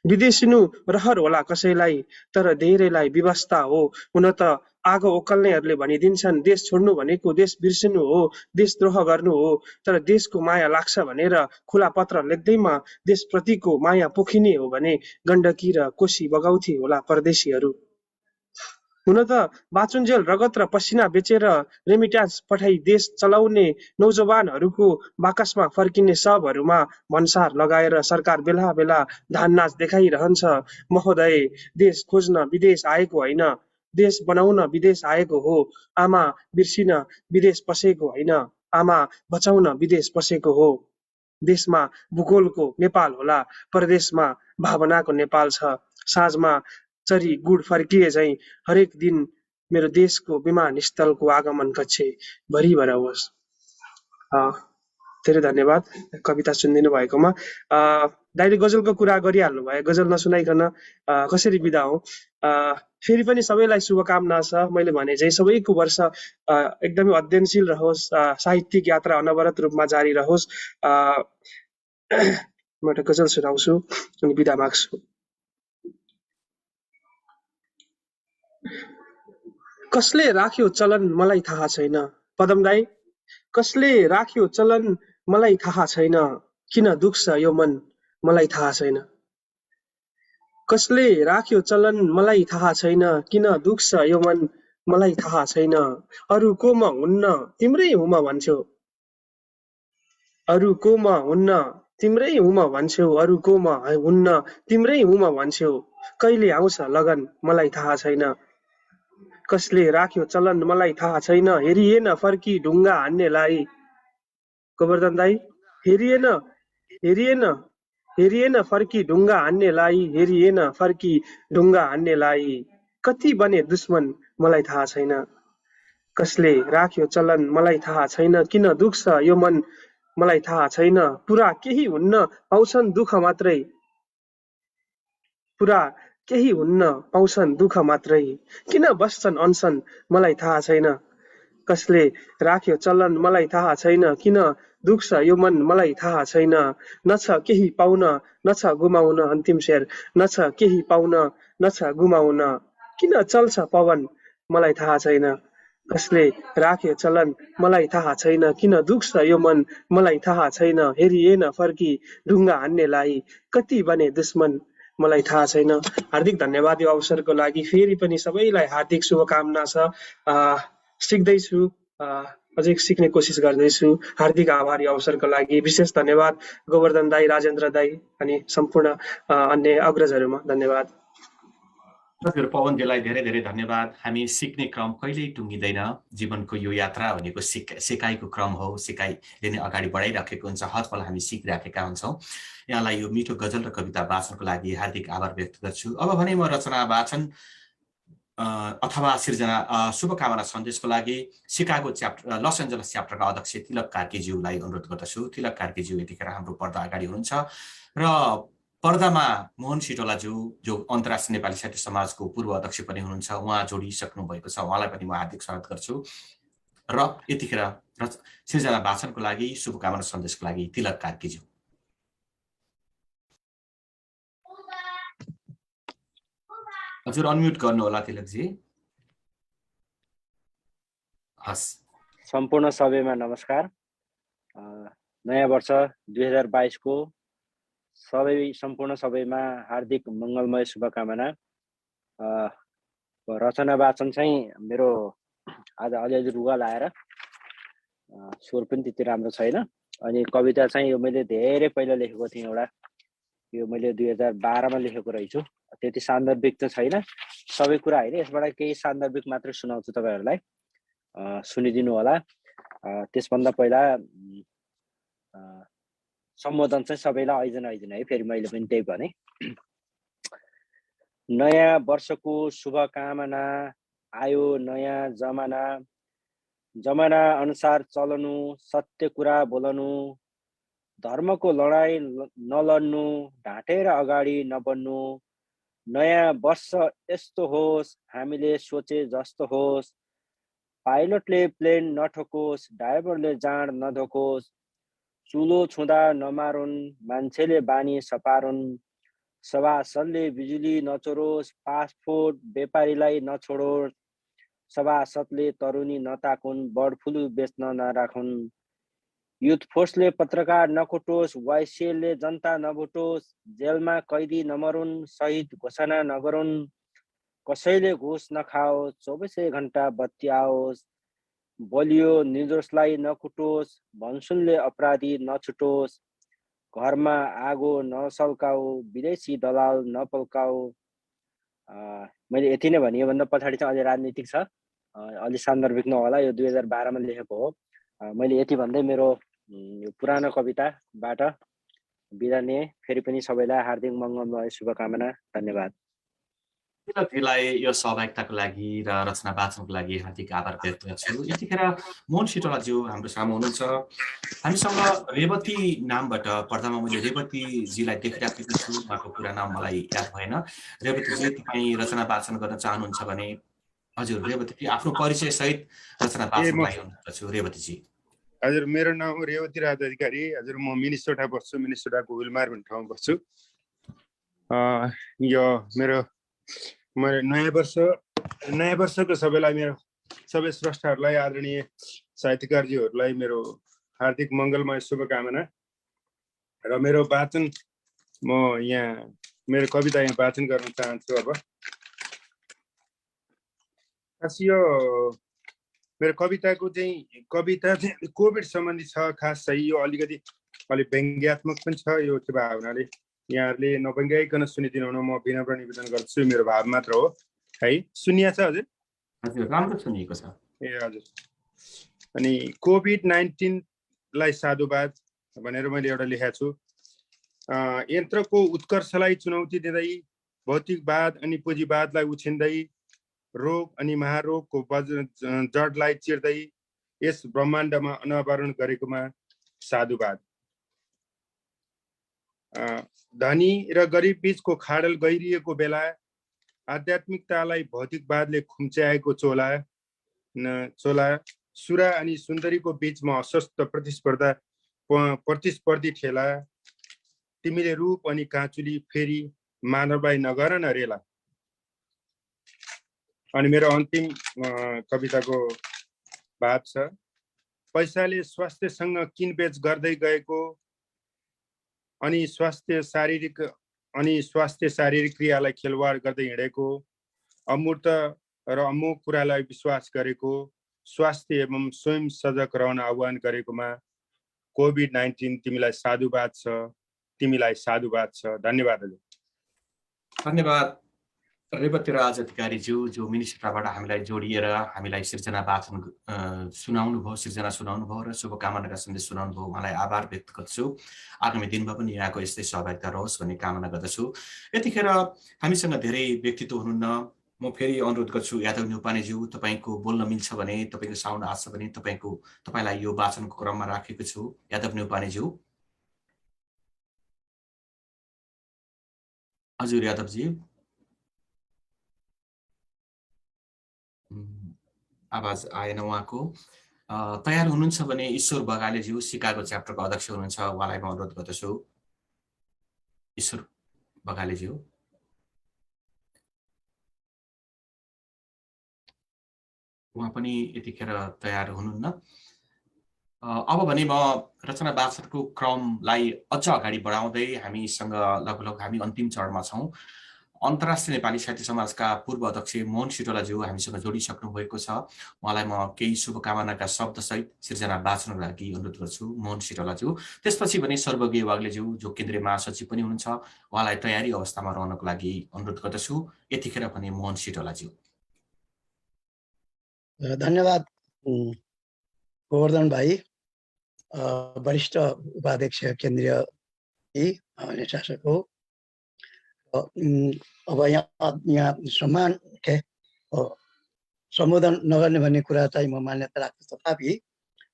विदेशिनु रहर होला कसैलाई, तर धेरैलाई व्यवस्था हो। हुन त आगो ओकल्नेहरूले भनिदिन्छन् देश छोड्नु भनेको देश बिर्सिनु हो, देशद्रोह गर्नु हो। तर देशको माया लाग्छ भनेर खुला पत्र लेख्दैमा देशप्रतिको माया पोखिने हो भने गण्डकी र कोशी बगाउँथे होला परदेशीहरू। हुन त बाचुन्जेल रगत र पसिना बेचेर रेमिट्यान्स पठाई देश चलाउने नौजवानहरूको बाकसमा फर्किने शवहरूमा भन्सार लगाएर सरकार बेला बेला धान नाच देखाइरहन्छ। महोदय, देश खोज्न विदेश आएको होइन, देश बनाउन विदेश आएको हो। आमा बिर्सिन विदेश पसेको होइन, आमा बचाउन विदेश पसेको हो। देशमा भूगोलको नेपाल होला, परदेशमा भावनाको नेपाल छ। साँझमा चरी गुड फर्किए झैं हरेक दिन मेरो देशको विमानस्थलको आगमन कक्ष भरिभर होस्। धेरै धन्यवाद कविता सुनिदिनु भएकोमा। दाइले गजलको कुरा गरिहाल्नु भयो, गजल नसुनाइकन कसरी बिदा हो। फेरि पनि सबैलाई शुभकामना छ। मैले भने चाहिँ सबैको वर्ष एकदमै अध्ययनशील रहोस्, साहित्यिक यात्रा अनवरत रूपमा जारी रहोस्। म एउटा गजल सुनाउँछु अनि बिदा माग्छु। कसले राख्यो चलन मलाई थाहा छैन। पदम दाई, कसले राख्यो चलन मलाई थाहा छैन, किन दुख्छ यो मन मलाई थाहा छैन। कसले राख्यो चलन मलाई थाहा छैन, किन दुख्छ यो मन मलाई थाहा छैन। अरू को म हुन्न तिम्रै हुँ म भन्छौ, अरू को म हुन्न तिम्रै हुँ म भन्छौ, अरू को म हुन्न तिम्रै हुँ म भन्छौ। कहिले आउँछ लगन मलाई थाहा छैन। कसले राख्यो चलन मलाई थाहा छैन, हेरिएन फर्की ढुङ्गा हान्नेलाई। गोवर्धन दाई, हेरिएन हेरिएन हेरिएन फर्की ढुङ्गा हान्नेलाई, हेरिएन फर्की ढुङ्गा हान्नेलाई। कति बने दुश्मन मलाई थाहा छैन। कसले राख्यो चलन मलाई थाहा छैन, किन दुख्छ यो मन मलाई थाहा छैन। पुरा केही हुन्न पाउँछन् दुःख मात्रै, पुरा केही हुन्न पाउँछन् दुःख मात्रै। किन बस्छन् अनसन मलाई थाहा छैन। कसले राख्यो चलन मलाई थाहा छैन, किन दुख्छ यो मन मलाई थाहा छैन। न छ केही पाउन न छ गुमाउन, अन्तिम शेर, न छ केही पाउन न छ गुमाउन। किन चल्छ पवन मलाई थाहा छैन। कसले राख्यो चलन मलाई थाहा छैन, किन दुख्छ यो मन मलाई थाहा छैन। हेरिएन फर्की ढुङ्गा हान्नेलाई, कति बने दुश्मन मलाई थाहा छैन। हार्दिक धन्यवाद यो अवसरको लागि। फेरि पनि सबैलाई हार्दिक शुभकामना छ। सिक्दैछु, अझै सिक्ने कोसिस गर्दैछु। हार्दिक आभार यो अवसरको लागि। विशेष धन्यवाद गोवर्धन दाई, राजेन्द्र दाई अनि सम्पूर्ण अन्य अग्रजहरूमा धन्यवाद। पवनजीलाई धेरै धेरै धन्यवाद। हामी सिक्ने क्रम कहिल्यै टुङ्गिँदैन। जीवनको यो यात्रा भनेको सिकाइको क्रम हो। सिकाइले नै अगाडि बढाइराखेको हुन्छ। हर पल हामी सिकिराखेका हुन्छौँ। यहाँलाई यो मिठो गजल र कविता वाचनको लागि हार्दिक आभार व्यक्त गर्छु। अब भने म रचना वाचन अथवा सिर्जना शुभकामना सन्देशको लागि सिकागो च्याप्टर लस एन्जलस च्याप्टरका अध्यक्ष तिलक कार्कीज्यूलाई अनुरोध गर्दछु। तिलक कार्कीज्यू यतिखेर हाम्रो पर्दा अगाडि हुनुहुन्छ र पर्दामा मोहन सिटोलाज्यू जो अन्तर्राष्ट्रिय नेपाली साहित्य समाजको पूर्व अध्यक्ष पनि हुनुहुन्छ, उहाँ जोडिसक्नु भएको छ। उहाँलाई पनि म हार्दिक स्वागत गर्छु। र यतिखेर सिर्जना वाचनको लागि शुभकामना सन्देशको लागि तिलक कार्कीज्यू। हजुर अनम्युट गर्नु होला तिलकजी। हस्। सम्पूर्ण सबैमा नमस्कार। नयाँ वर्ष 2022 को सम्पूर्ण सबैमा हार्दिक मङ्गलमय शुभकामना। रचना वाचन चाहिँ मेरो आज अलिअलि रुगा लाएर स्वर पनि त्यति राम्रो छैन। अनि कविता चाहिँ यो मैले धेरै पहिला लेखेको थिएँ एउटा, यो मैले 2012 मा लेखेको रहेछु। त्यति सान्दर्भिक त छैन सबै कुरा होइन यसबाट केही सान्दर्भिक मात्र सुनाउँछु तपाईहरुलाई सुनिदिनु होला त्यसभन्दा पहिला सम्बोधन चाहिँ सबैलाई आइजन है फेरि मैले पनि त्यही भने नयाँ वर्षको शुभकामना आयो नयाँ जमाना अनुसार चलनु सत्य कुरा बोल्नु धर्मको लडाई नलड्नु ढाँटेर अगाडि नबढ्नु नयाँ वर्ष यस्तो होस् हामीले सोचे जस्तो होस् पाइलटले प्लेन नठोकोस् ड्राइभरले जाँड नधोकोस् चुलो छुँदा नमारुन् मान्छेले बानी सपारुन् सभासदले बिजुली नचोरोस् पासपोर्ट व्यापारीलाई नछोडोस् सभासदले तरुनी नताकुन् बर्ड फ्लू बेच्न नराखुन् युथ फोर्सले पत्रकार नकुटोस् वाइसिएलले जनता नभुटोस् जेलमा कैदी नमरुन् शहीद घोषणा नगरुन् कसैले घुस नखाओस् 24 घण्टा बत्ती आओस् बलियो निर्दोषलाई नकुटोस् भन्सुनले अपराधी नछुटोस् घरमा आगो नसल्काऊ विदेशी दलाल नपल्काऊ मैले यति नै भने योभन्दा पछाडि चाहिँ अझै राजनीतिक छ अलि सान्दर्भिक नहोला यो 2012 मा लेखेको हो मैले यति भन्दै मेरो यो पुरानो कविताबाट बिदा लिएँ फेरि पनि सबैलाई हार्दिक मङ्गलमय शुभकामना धन्यवाद तिमीलाई यो सहभागिताको लागि र रचना वाचनको लागि हार्दिक आभार व्यक्त गर्छु यतिखेर मोहन सिटोलाज्यू हाम्रो सामु हुनुहुन्छ हामीसँग रेवती नामबाट पर्दामा मैले रेवतीजीलाई देखिराखेको छु उहाँको पुरा नाम मलाई याद भएन रेवतीजी तपाईँ रचना वाचन गर्न चाहनुहुन्छ भने हजुर रेवतीजी आफ्नो परिचय सहित रचना वाचन गर्छु रेवतीजी हजुर मेरो नाम रेवती राज अधिकारी हजुर म मिनिसोटा बस्छु मिनिसोटाको विलमार भन्ने ठाउँमा बस्छु यो मेरो नयाँ वर्षको सबैलाई मेरो सबै स्रष्टाहरूलाई आदरणीय साहित्यकारजीहरूलाई मेरो हार्दिक मङ्गलमय शुभकामना र मेरो वाचन म यहाँ मेरो कविता यहाँ वाचन गर्न चाहन्छु अब खास यो मेरो कविता चाहिँ कोभिड सम्बन्धी छ खास चाहिँ यो अलिकति व्यङ्ग्यात्मक पनि छ यो के भावनाले यहाँहरूले नव्यङ्ग्याइकन सुनिदिनु हुन म विनम्र निवेदन गर्छु मेरो भाव मात्र हो है सुनिया छ हजुर हजुर राम्रो सुनिएको छ ए हजुर अनि कोभिड-19 लाई साधुवाद भनेर मैले एउटा लेखेको छु यन्त्रको उत्कर्षलाई चुनौती दिँदै भौतिकवाद अनि पुँजीवादलाई उछिन्दै रोग अनि महारोगको जडलाई चिर्दै यस ब्रह्माण्डमा अनावरण गरेकोमा साधुवाद धनी र गरिब बीचको खाडल गहिरिएको बेला आध्यात्मिकतालाई भौतिकवादले खुम्च्याएको चोला सुरा अनि सुन्दरीको बीचमा अस्वस्थ प्रतिस्पर्धी ठेला तिमीले रूप अनि काँचुली फेरि मानवलाई नगर न रेला अनि मेरो अन्तिम कविताको भाव छ पैसाले स्वास्थ्यसँग किनबेच गर्दै गएको अनि स्वास्थ्य शारीरिक क्रियालाई खेलवाड गर्दै हिँडेको अमूर्त र अमोघ कुरालाई विश्वास गरेको स्वास्थ्य एवं स्वयं सजग रहन आह्वान गरेकोमा कोभिड-19 तिमीलाई साधुवाद छ धन्यवाद धन्यवाद रेवती राज अधिकारीज्यू जो मिनिस्ट्राबाट हामीलाई जोडिएर हामीलाई सिर्जना वाचन सुनाउनु भयो र शुभकामनाका सन्देश सुनाउनु भयो उहाँलाई आभार व्यक्त गर्छु आगामी दिनमा पनि यहाँको यस्तै सहभागिता रहोस् भन्ने कामना गर्दछु यतिखेर हामीसँग धेरै व्यक्तित्व हुनुहुन्न म फेरि अनुरोध गर्छु यादव न्यौपानेज्यू तपाईको बोल्न मिल्छ भने तपाईको साउन्ड आछ भने तपाईलाई यो वाचनको क्रममा राखेको छु यादव न्यौपानेज्यू हजुर यादवजी आवाज आएन उहाँको तयार हुनुहुन्छ भने ईश्वर बगालेज्यू सिकागो च्याप्टरको अध्यक्ष हुनुहुन्छ उहाँलाई म अनुरोध गर्दछु ईश्वर बगालेज्यू उहाँ पनि यतिखेर तयार हुनुहुन्न अब भने म रचना वाचनको क्रमलाई अझ अगाडि बढाउँदै हामीसँग लगभग हामी अन्तिम चरणमा छौं अन्तर्राष्ट्रिय नेपाली साहित्य समाजका पूर्व अध्यक्ष मोहन सिटोलाज्यू हामीसँग जोडिसक्नु भएको छ। उहाँलाई म केही शुभकामनाका शब्दसहित सिर्जना बाँच्नको लागि अनुरोध गर्छु मोहन सिटोलाज्यू। त्यसपछि भने सर्वज्ञ वाग्लेज्यू जो केन्द्रीय महासचिव पनि हुनुहुन्छ, उहाँलाई तयारी अवस्थामा रहनको लागि अनुरोध गर्दछु। यतिखेर भने मोहन सिटोलाज्यू। धन्यवाद गोवर्धन भाइ, वरिष्ठ उपाध्यक्ष केन्द्रीय अनि शासक हो। अब यहाँ सम्मान सम्बोधन नगर्ने भन्ने कुरा चाहिँ म मान्यता राख्छु। तथापि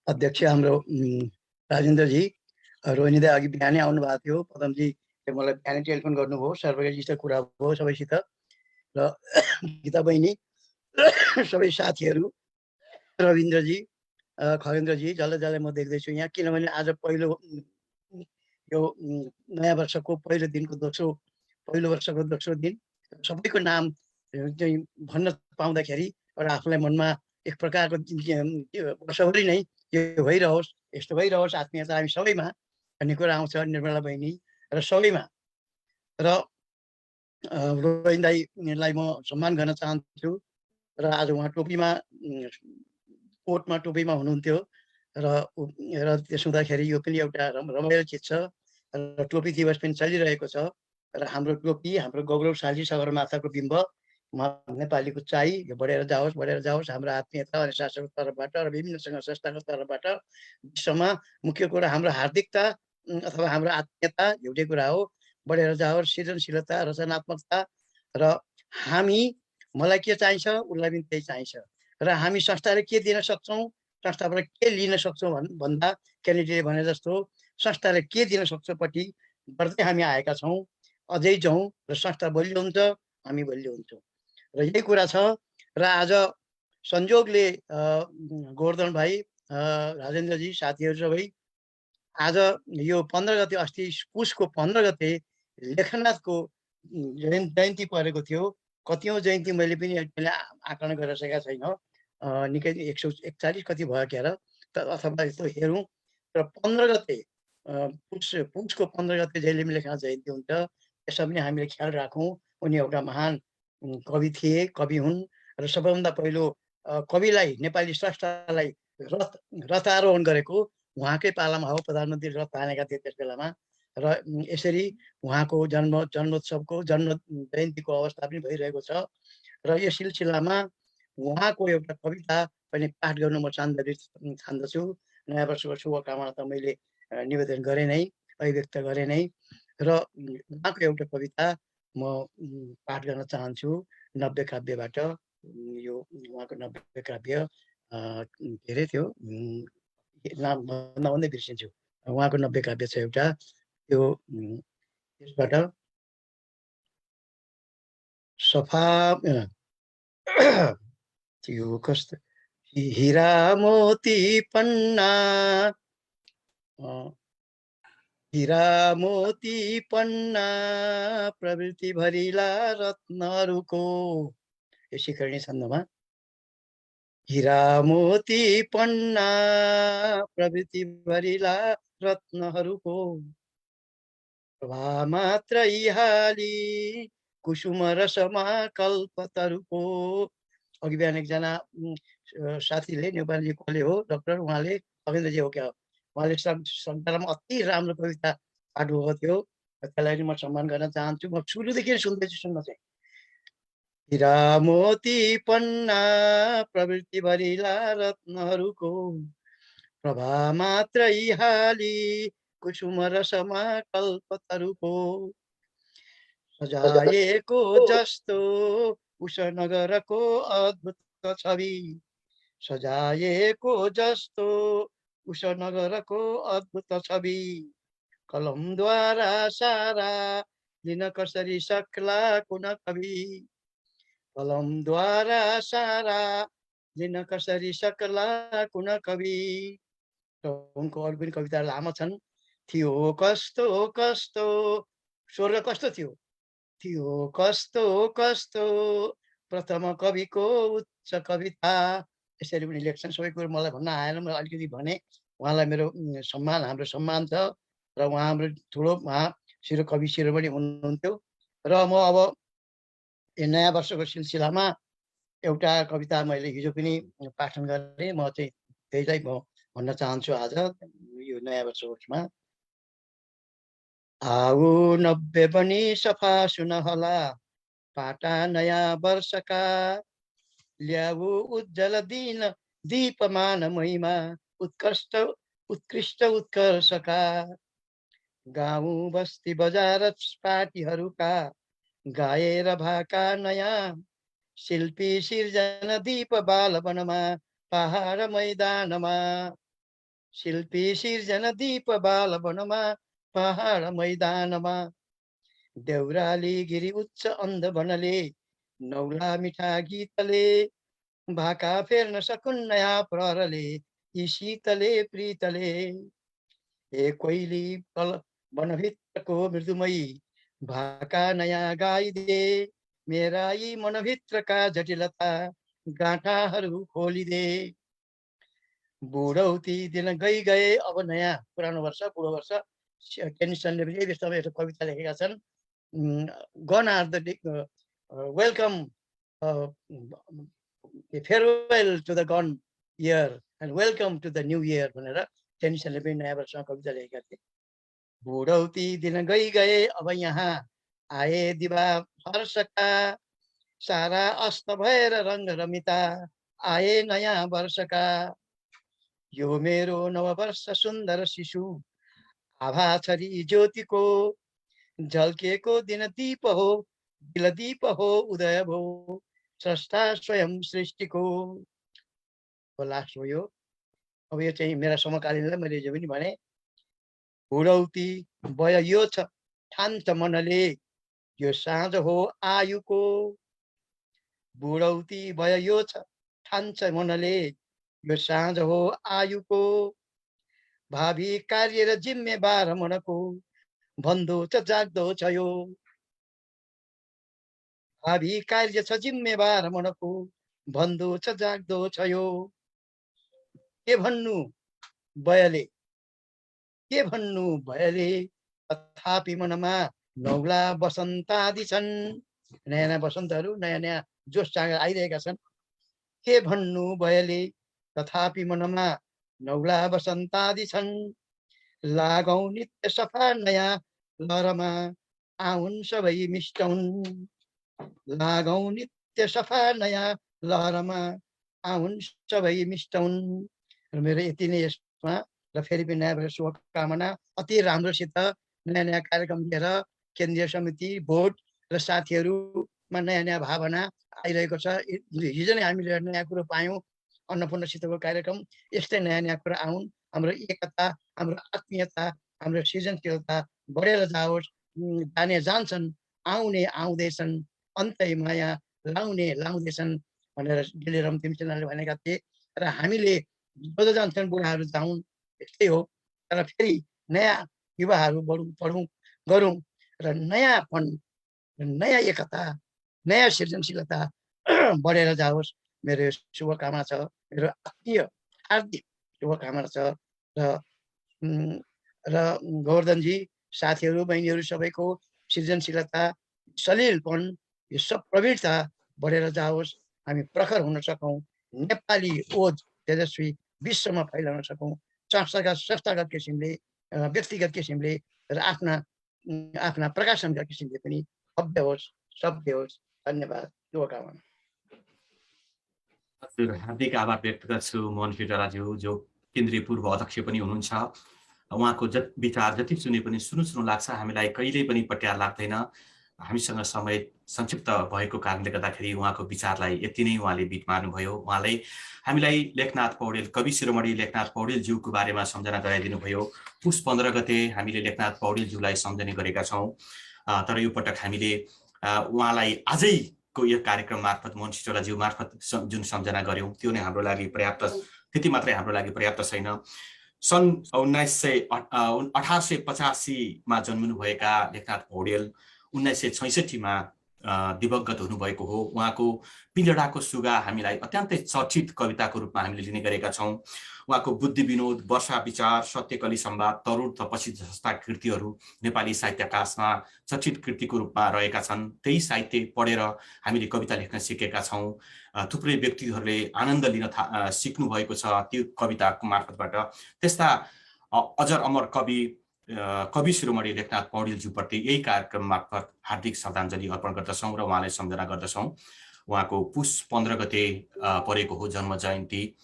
अध्यक्ष हाम्रो राजेन्द्रजी, रोहिणीदा अघि बिहानै आउनु भएको थियो, पदमजी मलाई बिहानै टेलिफोन गर्नुभयो, सर्वज्ञजीसित कुरा भयो सबैसित, र गीता बहिनी, सबै साथीहरू, रविन्द्रजी, खगेन्द्रजी, जसलाई जसलाई म देख्दैछु यहाँ, किनभने आज पहिलो यो नयाँ वर्षको पहिलो वर्षको दोस्रो दिन सबैको नाम चाहिँ भन्न पाउँदाखेरि एउटा आफूलाई मनमा एक प्रकारको वर्षभरि नै यो भइरहोस्, यस्तो भइरहोस्, आत्मीयता हामी सबैमा भन्ने कुरा आउँछ निर्मला बहिनी र सबैमा। र रोहिण दाईलाई म सम्मान गर्न चाहन्छु। र आज उहाँ टोपीमा, कोटमा टोपीमा हुनुहुन्थ्यो र त्यसो हुँदाखेरि यो पनि एउटा रमाइलो चिज छ। र टोपी दिवस पनि चलिरहेको छ र हाम्रो टोपी, हाम्रो गौरवशाली सगरमाथाको बिम्ब नेपालीको चाहिँ यो बढेर जाओस्, बढेर जाओस्। हाम्रो आत्मीयता अनि शासकको तर्फबाट र विभिन्न सङ्घ संस्थाको तर्फबाट विश्वमा मुख्य कुरा हाम्रो हार्दिकता अथवा हाम्रो आत्मीयता एउटै कुरा हो, बढेर जाओस्। सृजनशीलता, रचनात्मकता, र हामी, मलाई के चाहिन्छ उसलाई पनि त्यही चाहिन्छ, र हामी संस्थाले के दिन सक्छौँ, संस्थाबाट के लिन सक्छौँ भन्दा केनेडीले भने जस्तो संस्थाले के दिन सक्छपट्टि गर्दै हामी आएका छौँ। अझै जाउँ र संस्था बलियो हुन्छ, हामी बलियो हुन्छौँ, र यही कुरा छ। र आज संयोगले गोवर्धन भाइ, राजेन्द्रजी, साथीहरू सबै, आज यो 15 गते, अस्ति पुसको 15 गते लेखनाथको जयन्ती परेको थियो। कतिौँ जयन्ती मैले पनि आकलन गरेर सकेका छैन, निकै 141 कति भयो क्यार, अथवा यस्तो हेरौँ। र 15 गते पुसको 15 गते जहिले पनि लेखनाथ जयन्ती हुन्छ, यसमा पनि हामीले ख्याल राखौँ। उनी एउटा महान कवि थिए, कवि हुन्, र सबैभन्दा पहिलो कविलाई, नेपाली स्रष्टालाई रथारोहण गरेको उहाँकै पालामा हो। प्रधानमन्त्री रथ तानेका थिए त्यस बेलामा। र यसरी उहाँको जन्मोत्सवको, जन्म जयन्तीको अवस्था पनि भइरहेको छ। र यो सिलसिलामा उहाँको एउटा कविता पनि पाठ गर्नु म चाहन्दछु। नयाँ वर्षको शुभकामना त मैले निवेदन गरेँ नै, अभिव्यक्त गरेँ नै। र उहाँको एउटा कविता म पाठ गर्न चाहन्छु नव्य काव्यबाट। यो उहाँको नव्य काव्य के अरे थियो, नाम भन्दै बिर्सिन्छु। उहाँको नव्य काव्य छ एउटा, त्यो त्यसबाट सफा त्यो कस्तो, हिरा मोती पन्ना, हिरा मोती पन्ना प्रवृत्ति भरिला रत्नहरूको, यो शिखरणी छन्दमा, हिरा मोती पन्ना प्रवृत्ति भरिला रत्नहरूको, प्रभा मात्र हाली कुसुम रसमा कल्पतरुको। अघि बिहान एकजना साथीले, नेपाली कसले हो, डक्टर, उहाँले, खगेन्द्रजी हो क्या, उहाँले सङ्कलनमा अति राम्रो कविता पाठ भएको थियो। त्यसलाई म सम्मान गर्न चाहन्छु। म सुरुदेखि सुन्दैछु, सुन्न चाहिँ। हिरा मोती पन्ना प्रवृत्ति भरिला रत्नहरूको, प्रभा मात्र हाली कुसुम रसमा कल्पतरुको, सजाएको जस्तो उषनगरको अद्भुत छवि, सजाएको जस्तो उषनगरको अद्भुत छवि, कलमद्वारा सारा दिन कसरी सक्ला कुन कवि, कलमद्वारा सारा दिन कसरी सक्ला कुन कवि। उनको अरू पनि कविता लामो छन्। थियो कस्तो कस्तो स्वर्ग कस्तो थियो, थियो कस्तो कस्तो प्रथम कविको उच्च कविता, यसरी पनि लेख्छन्। सबै कुरो मलाई भन्न आएन, म अलिकति भने। उहाँलाई मेरो सम्मान, हाम्रो सम्मान छ। र उहाँ हाम्रो ठुलो कवि शिरोमणि हुनुहुन्थ्यो। र म अब यो नयाँ वर्षको सिलसिलामा एउटा कविता मैले हिजो पनि पाठन गरेँ। म चाहिँ त्यहीलाई म भन्न चाहन्छु आज यो नयाँ वर्षमा। आऊ 90 पनि सफा सुन होला पाटा नयाँ वर्षका, ल्याऊ उज्जवल दिन दीपमान महिमा उत्कृष्ट उत्कर्षका। गाउँ बस्ती बजार पार्टीहरूका गाएर भाका नयाँ, शिल्पी सिर्जना दीप बाल वनमा पहाड मैदानमा। शिल्पी सिर्जना दीप बाल वनमा पहाड मैदानमा। देउराली गिरी उच्च अन्ध बनले नौला मिठा गीतले, भाका फेर्न सकुन् नयाँ प्रहरले यी शीतले प्रीतले। हे कोइली वनभित्रको मृदुमयी भाका नयाँ गाइदे, मेरा यी मनभित्रका जटिलता गाँठाहरू खोलिदे। बुढौती दिन गए अब नयाँ पुरानो वर्ष बुढो वर्ष। टेनिसनले पनि यही विषयमा एउटा कविता लेखेका छन्। Gone are the welcome farewell to the gone year and welcome to the new year भनेर टेनिसनले पनि नयाँ वर्षमा कविता लेखेका थिए। बुढौती दिन गए अब यहाँ आए दिवा हर्षका, सारा अस्त भएर रङ्ग रमिता आए नयाँ वर्षका। यो मेरो नववर्ष सुन्दर शिशु आभा छरी ज्योतिको, झल्किएको दिन दीप हो दिल दीप हो उदय भो स्रष्टा स्वयं सृष्टिको। लास्ट हो यो। अब यो चाहिँ मेरा समकालीनलाई मैले जो पनि भने, बुढौती भय यो छ ठान्छ मनले यो साँझ हो आयुको। बुढौती भय यो छ ठान्छ मनले यो साँझ हो आयुको। भावी कार्य र जिम्मेवार मनको भन्दो छ जाग्दो छ यो। भावी कार्य छ जिम्मेवार मनको भन्दो छ जाग्दो छ यो। के भन्नु भयले के भन्नु भयले, तथापि मनमा नौला बसन्तादि छन्। नयाँ नयाँ बसन्तहरू नयाँ नयाँ जोस जाँगर आइरहेका छन्। के भन्नु भयले, तथापि मनमा नौला बसन्तादि छन्। लागौँ नित्य सफा नयाँ लहरमा आउन् सबै मिस्टौन्। लागौँ नित्य सफा नयाँ लहरमा आउन् सबै मिस्टौन्। मेरो यति नै यसमा। र फेरि पनि नयाँ वर्ष शुभकामना। अति राम्रोसित नयाँ नयाँ कार्यक्रम लिएर केन्द्रीय समिति बोर्ड र साथीहरूमा नयाँ नयाँ भावना आइरहेको छ। हिजो नै हामीले नयाँ कुरो पायौँ अन्नपूर्णसितको कार्यक्रम। यस्तै नयाँ नयाँ कुरा आउन्। हाम्रो एकता हाम्रो आत्मीयता हाम्रो सृजनशीलता बढेर जाओस्। जान्छन् आउने आउँदैछन् अन्तै माया लाउने लाउँदैछन् भनेर डिले रम्तिम सेनाले भनेका थिए। र हामीले जो जान्छन् बुढाहरू जाउन् यस्तै हो। तर फेरि नयाँ युवाहरू पढौँ गरौँ र नयाँपन नयाँ एकता नयाँ सृजनशीलता बढेर जाओस्। मेरो शुभकामना छ। मेरो आत्मीय हार्दिक शुभकामना छ। र गोवर्धनजी साथीहरू बहिनीहरू सबैको सृजनशीलता सलिलपन यो सब प्रवीणता बढेर जाओस्। हामी प्रखर हुन सकौँ। नेपाली ओज तेजस्वी विश्वमा फैलाउन सकौँ। संस्थागत किसिमले व्यक्तिगत किसिमले र आफ्ना प्रकाशनका किसिमले पनि भव्य होस् सभ्य होस्। धन्यवाद। शुभकामना। हार्दिक आभार व्यक्त गर्छु मोहन फिटराज्यू जो केन्द्रीय पूर्व अध्यक्ष पनि हुनुहुन्छ। उहाँको विचार जति सुने पनि सुनु लाग्छ। हामीलाई कहिल्यै पनि पट्यार लाग्दैन। हामीसँग समय संक्षिप्त भएको कारणले गर्दाखेरि उहाँको विचारलाई यति नै उहाँले बिट मार्नुभयो। उहाँले हामीलाई लेखनाथ पौडेल कवि शिरोमणि लेखनाथ पौडेलज्यूको बारेमा सम्झना गराइदिनु भयो। पुस 15 गते हामीले लेखनाथ पौडेलज्यूलाई सम्झने गरेका छौँ। तर यो पटक हामीले उहाँलाई आजैको यो कार्यक्रम मार्फत मोहन सिटोलाज्यू मार्फत जुन सम्झना गऱ्यौँ त्यो नै हाम्रो लागि पर्याप्त, त्यति मात्रै हाम्रो लागि पर्याप्त छैन। सन् 1885 मा जन्मिनुभएका लेखनाथ पौडेल 1966 मा दिवंगत हुनुभएको हो। उहाँको पिलडाको सुगा हामीलाई अत्यन्तै चर्चित कविताको रूपमा हामीले लिने गरेका छौँ। उहाँको बुद्धि विनोद, वर्षा विचार, सत्यकली संवाद, तरुण तपसी जस्ता कृतिहरू नेपाली साहित्य आकाशमा चर्चित कृतिको रूपमा रहेका छन्। त्यही साहित्य पढेर हामीले कविता लेख्न सिकेका छौँ। थुप्रै व्यक्तिहरूले आनन्द लिन सिक्नु भएको छ त्यो कविताको मार्फतबाट। त्यस्ता अजर अमर कवि शिरोमणि लेखनाथ पौडेलज्यूप्रति यही कार्यक्रम मार्फत हार्दिक श्रद्धाञ्जली अर्पण गर्दछौँ र उहाँलाई सम्झना गर्दछौँ। उहाँको पुष 15 गते परेको हो जन्म जयन्ती।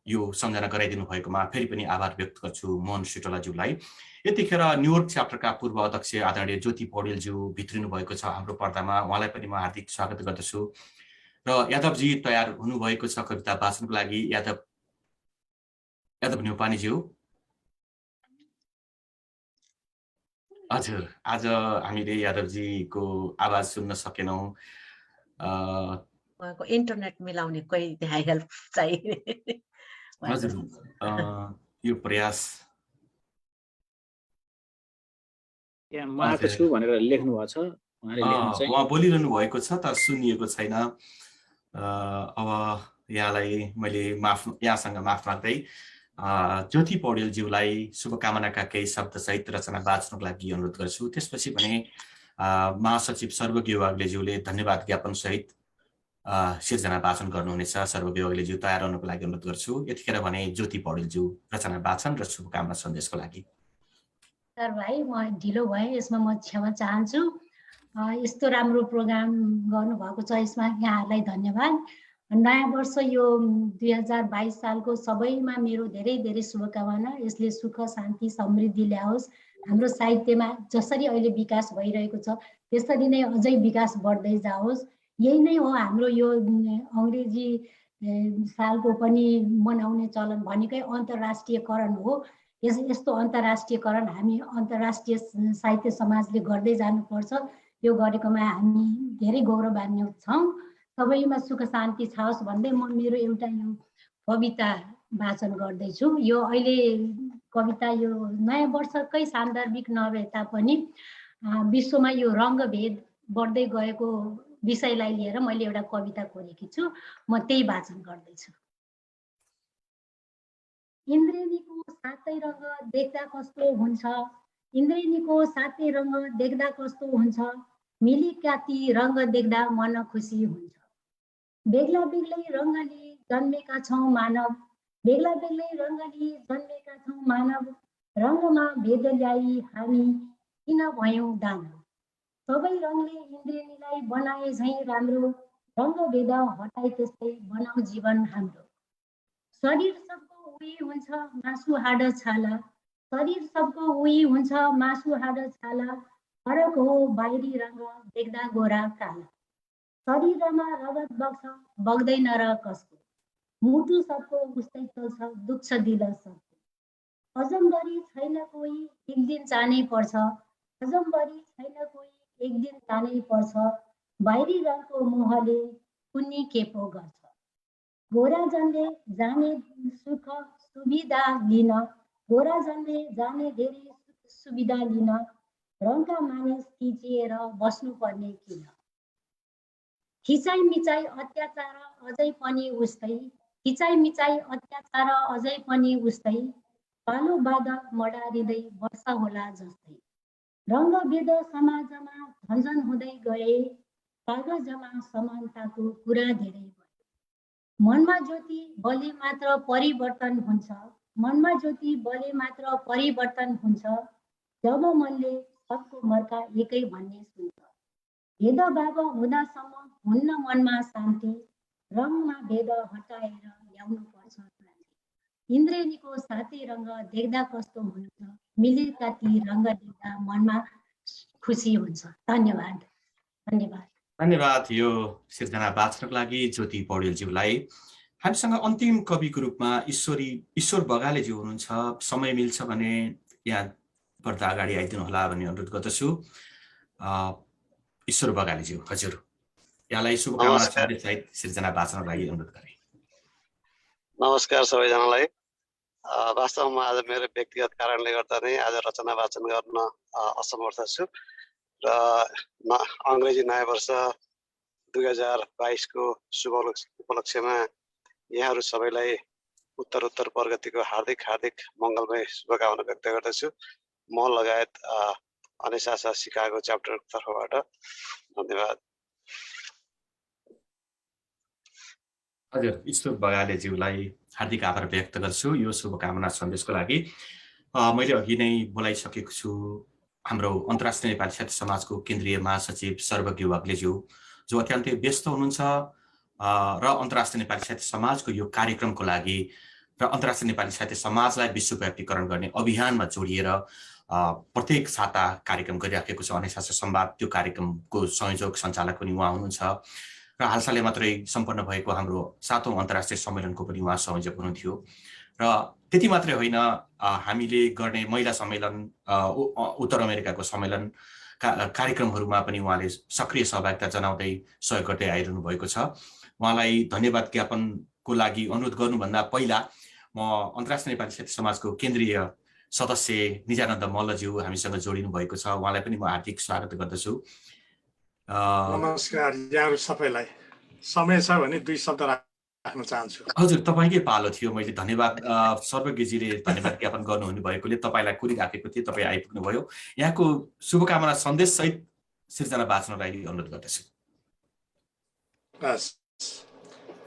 यो सम्झना गराइदिनु भएकोमा फेरि पनि आभार व्यक्त गर्छु मोहन सिटोलाज्यूलाई। यतिखेर न्युयोर्क च्याप्टरका पूर्व अध्यक्ष आदरणीय ज्योति पौडेलज्यू भित्रिनु भएको छ हाम्रो पर्दामा। उहाँलाई पनि म हार्दिक स्वागत गर्दछु र यादवजी तयार हुनुभएको छ कविता वाचनको लागि। यादव न्यौपानेज्यू, हजुर आज हामीले यादवजीको आवाज सुन्न सकेनौँ। उहाँको इन्टरनेट मिलाउने कोही त्यहाँ हेल्प चाहिए। हजुर यो प्रयास म आएको छु भनेर लेख्नु भएको छ। उहाँ बोलिरहनु भएको छ तर सुनिएको छैन। अब यहाँलाई मैले यहाँसँग माफ माग्दै ज्योति पौडेलज्यूलाई शुभकामनाका केही शब्द सहित रचना वाचनको लागि अनुरोध गर्छु। त्यसपछि भने महासचिव सर्वज्ञ वाग्लेज्यूले धन्यवाद ज्ञापन सहित सिर्जना वाचन गर्नुहुनेछ। सर्वज्ञ वाग्लेज्यू तयार हुनको लागि अनुरोध गर्छु। यतिखेर भने ज्योति पौडेलज्यू रचना वाचन र शुभकामना सन्देशको लागि। सर भाइ, म ढिलो भएँ, यसमा म क्षमा चाहन्छु। यस्तो राम्रो प्रोग्राम गर्नुभएको छ, यसमा यहाँहरूलाई धन्यवाद। नयाँ वर्ष यो 2022 सालको सबैमा मेरो धेरै धेरै शुभकामना। यसले सुख शान्ति समृद्धि ल्याओस्। हाम्रो साहित्यमा जसरी अहिले विकास भइरहेको छ त्यसरी नै अझै विकास बढ्दै जाओस्। यही नै हो हाम्रो यो अङ्ग्रेजी सालको पनि मनाउने चलन भनेकै अन्तर्राष्ट्रियकरण हो। यस्तो अन्तर्राष्ट्रियकरण हामी अन्तर्राष्ट्रिय साहित्य समाजले गर्दै जानुपर्छ। यो गरेकोमा हामी धेरै गौरवान्वित छौँ। सबैमा सुख शान्ति छाओस् भन्दै म मेरो एउटा यो कविता वाचन गर्दैछु। यो अहिले कविता यो नयाँ वर्षकै सान्दर्भिक नभए तापनि विश्वमा यो रङ्गभेद बढ्दै गएको विषयलाई लिएर मैले एउटा कविता कोरेकी छु। म त्यही वाचन गर्दैछु। इन्द्रेणीको सातै रङ्ग देख्दा कस्तो हुन्छ, इन्द्रेणीको सातै रङ्ग देख्दा कस्तो हुन्छ, मिलीकाती रङ्ग देख्दा मन खुसी हुन्छ। बेग्ला बेग्लै रङ्गली जन्मेका छौँ मानव, बेग्ला बेग्लै रङ्गली जन्मेका छौँ मानव, रङ्गमा भेद ल्याई हामी किन भयौँ दानव। सबै रङले इन्द्रेणीलाई बनाए झैँ राम्रो, रङ्ग भेद हटाई त्यस्तै बनाऊ जीवन हाम्रो। शरीर सबको उही हुन्छ मासु हाड छाला, शरीर सबको उही हुन्छ मासु हाड छाला, फरक हो बाहिरी रङ्ग देख्दा गोरा काला। शरीरमा रगत बग्छ बग्दैन र कसको, मुटु सबको उस्तै चल्छ दुख्छ दिल सबको। अजम्बरी छैन कोही एक दिन जानै पर्छ, अजम्बरी छैन कोही एक दिन जानै पर्छ, बाहिरी रङको मोहले कुन्नी के पो गर्छ। गोरा जनले जाने सुख सुविधा लिन, गोरा जनले जाने धेरै सुविधा लिन, रङका मानिस थिचिएर बस्नुपर्ने किन। खिचाइ मिचाइ अत्याचार अझै पनि उस्तै, खिचाइ मिचाइ अत्याचार अझै पनि उस्तै, पालो बाधा मडारिँदै वर्षा होला जस्तै। रङ्गभेद समाजमा झन्झन हुँदै गए, कागजमा समानताको कुरा धेरै भयो। मनमा ज्योति बले मात्र परिवर्तन हुन्छ, मनमा ज्योति बले मात्र परिवर्तन हुन्छ, जब मनले सबको मर्का एकै भन्ने सुन्छ। भेदभाव हुँदासम्म हुन्न मनमा शान्ति, रङमा भेद हटाएर ल्याउनु पर्छ क्रान्ति। इन्द्रेणीको सातै रङ्ग देख्दा कस्तो हुन्छ, मिलेका ती रङ्ग देख्दा मनमा खुसी हुन्छ। धन्यवाद धन्यवाद धन्यवाद यो सिर्जना वाचनको लागि ज्योति पौडेलज्यूलाई। हामीसँग अन्तिम कविको रूपमा ईश्वर बगालेज्यू हुनुहुन्छ। समय मिल्छ भने यहाँ पर्दा अगाडि आइदिनु होला भन्ने अनुरोध गर्दछु। ईश्वर बगालेज्यू, हजुर यहाँलाई शुभकामना सहित सिर्जना वाचनको लागि अनुरोध गरेँ। नमस्कार सबैजनालाई। वास्तवमा आज मेरो व्यक्तिगत कारणले गर्दा नै आज रचना वाचन गर्न असमर्थ छु र अङ्ग्रेजी नयाँ वर्ष 2022 को शुभ उपलक्ष्यमा यहाँहरू सबैलाई उत्तर प्रगतिको हार्दिक मङ्गलमय शुभकामना व्यक्त गर्दछु। म लगायत अनेसासा सिकागो च्याप्टरको तर्फबाट धन्यवाद। हजुर, ईश्वर बगालेज्यूलाई हार्दिक आभार व्यक्त गर्छु यो शुभकामना सन्देशको लागि। मैले अघि नै बोलाइसकेको छु, हाम्रो अन्तर्राष्ट्रिय नेपाली साहित्य समाजको केन्द्रीय महासचिव सर्वज्ञ वाग्लेज्यू जो अत्यन्तै व्यस्त हुनुहुन्छ र अन्तर्राष्ट्रिय नेपाली साहित्य समाजको यो कार्यक्रमको लागि र अन्तर्राष्ट्रिय नेपाली साहित्य समाजलाई विश्वव्यापीकरण गर्ने अभियानमा जोडिएर प्रत्येक साता कार्यक्रम गरिराखेको छ अनेसासा संवाद। त्यो कार्यक्रमको संयोजक सञ्चालक पनि उहाँ हुनुहुन्छ र हालसालै मात्रै सम्पन्न भएको हाम्रो 7औं अन्तर्राष्ट्रिय सम्मेलनको पनि उहाँ संयोजक हुनुहुन्थ्यो। र त्यति मात्रै होइन, हामीले गर्ने महिला सम्मेलन, उत्तर अमेरिकाको सम्मेलन कार्यक्रमहरूमा पनि उहाँले सक्रिय सहभागिता जनाउँदै सहयोग गर्दै आइरहनु भएको छ। उहाँलाई धन्यवाद ज्ञापनको लागि अनुरोध गर्नुभन्दा पहिला म अन्तर्राष्ट्रिय नेपाली साहित्य समाजको केन्द्रीय सदस्य निजानन्द मल्लज्यू हामीसँग जोडिनु भएको छ। उहाँलाई पनि म हार्दिक स्वागत गर्दछु। नमस्कार यहाँहरू सबैलाई। समय छ भने 2 शब्द राख्न चाहन्छु। हजुर, तपाईँकै पालो थियो। मैले धन्यवाद सर्वज्ञजीले धन्यवाद ज्ञापन गर्नुहुने भएकोले तपाईँलाई कुरिराखेको थिएँ, तपाईँ आइपुग्नु भयो। यहाँको शुभकामना सन्देश सहित सिर्जना बाँच्नलाई अनुरोध गर्दछु।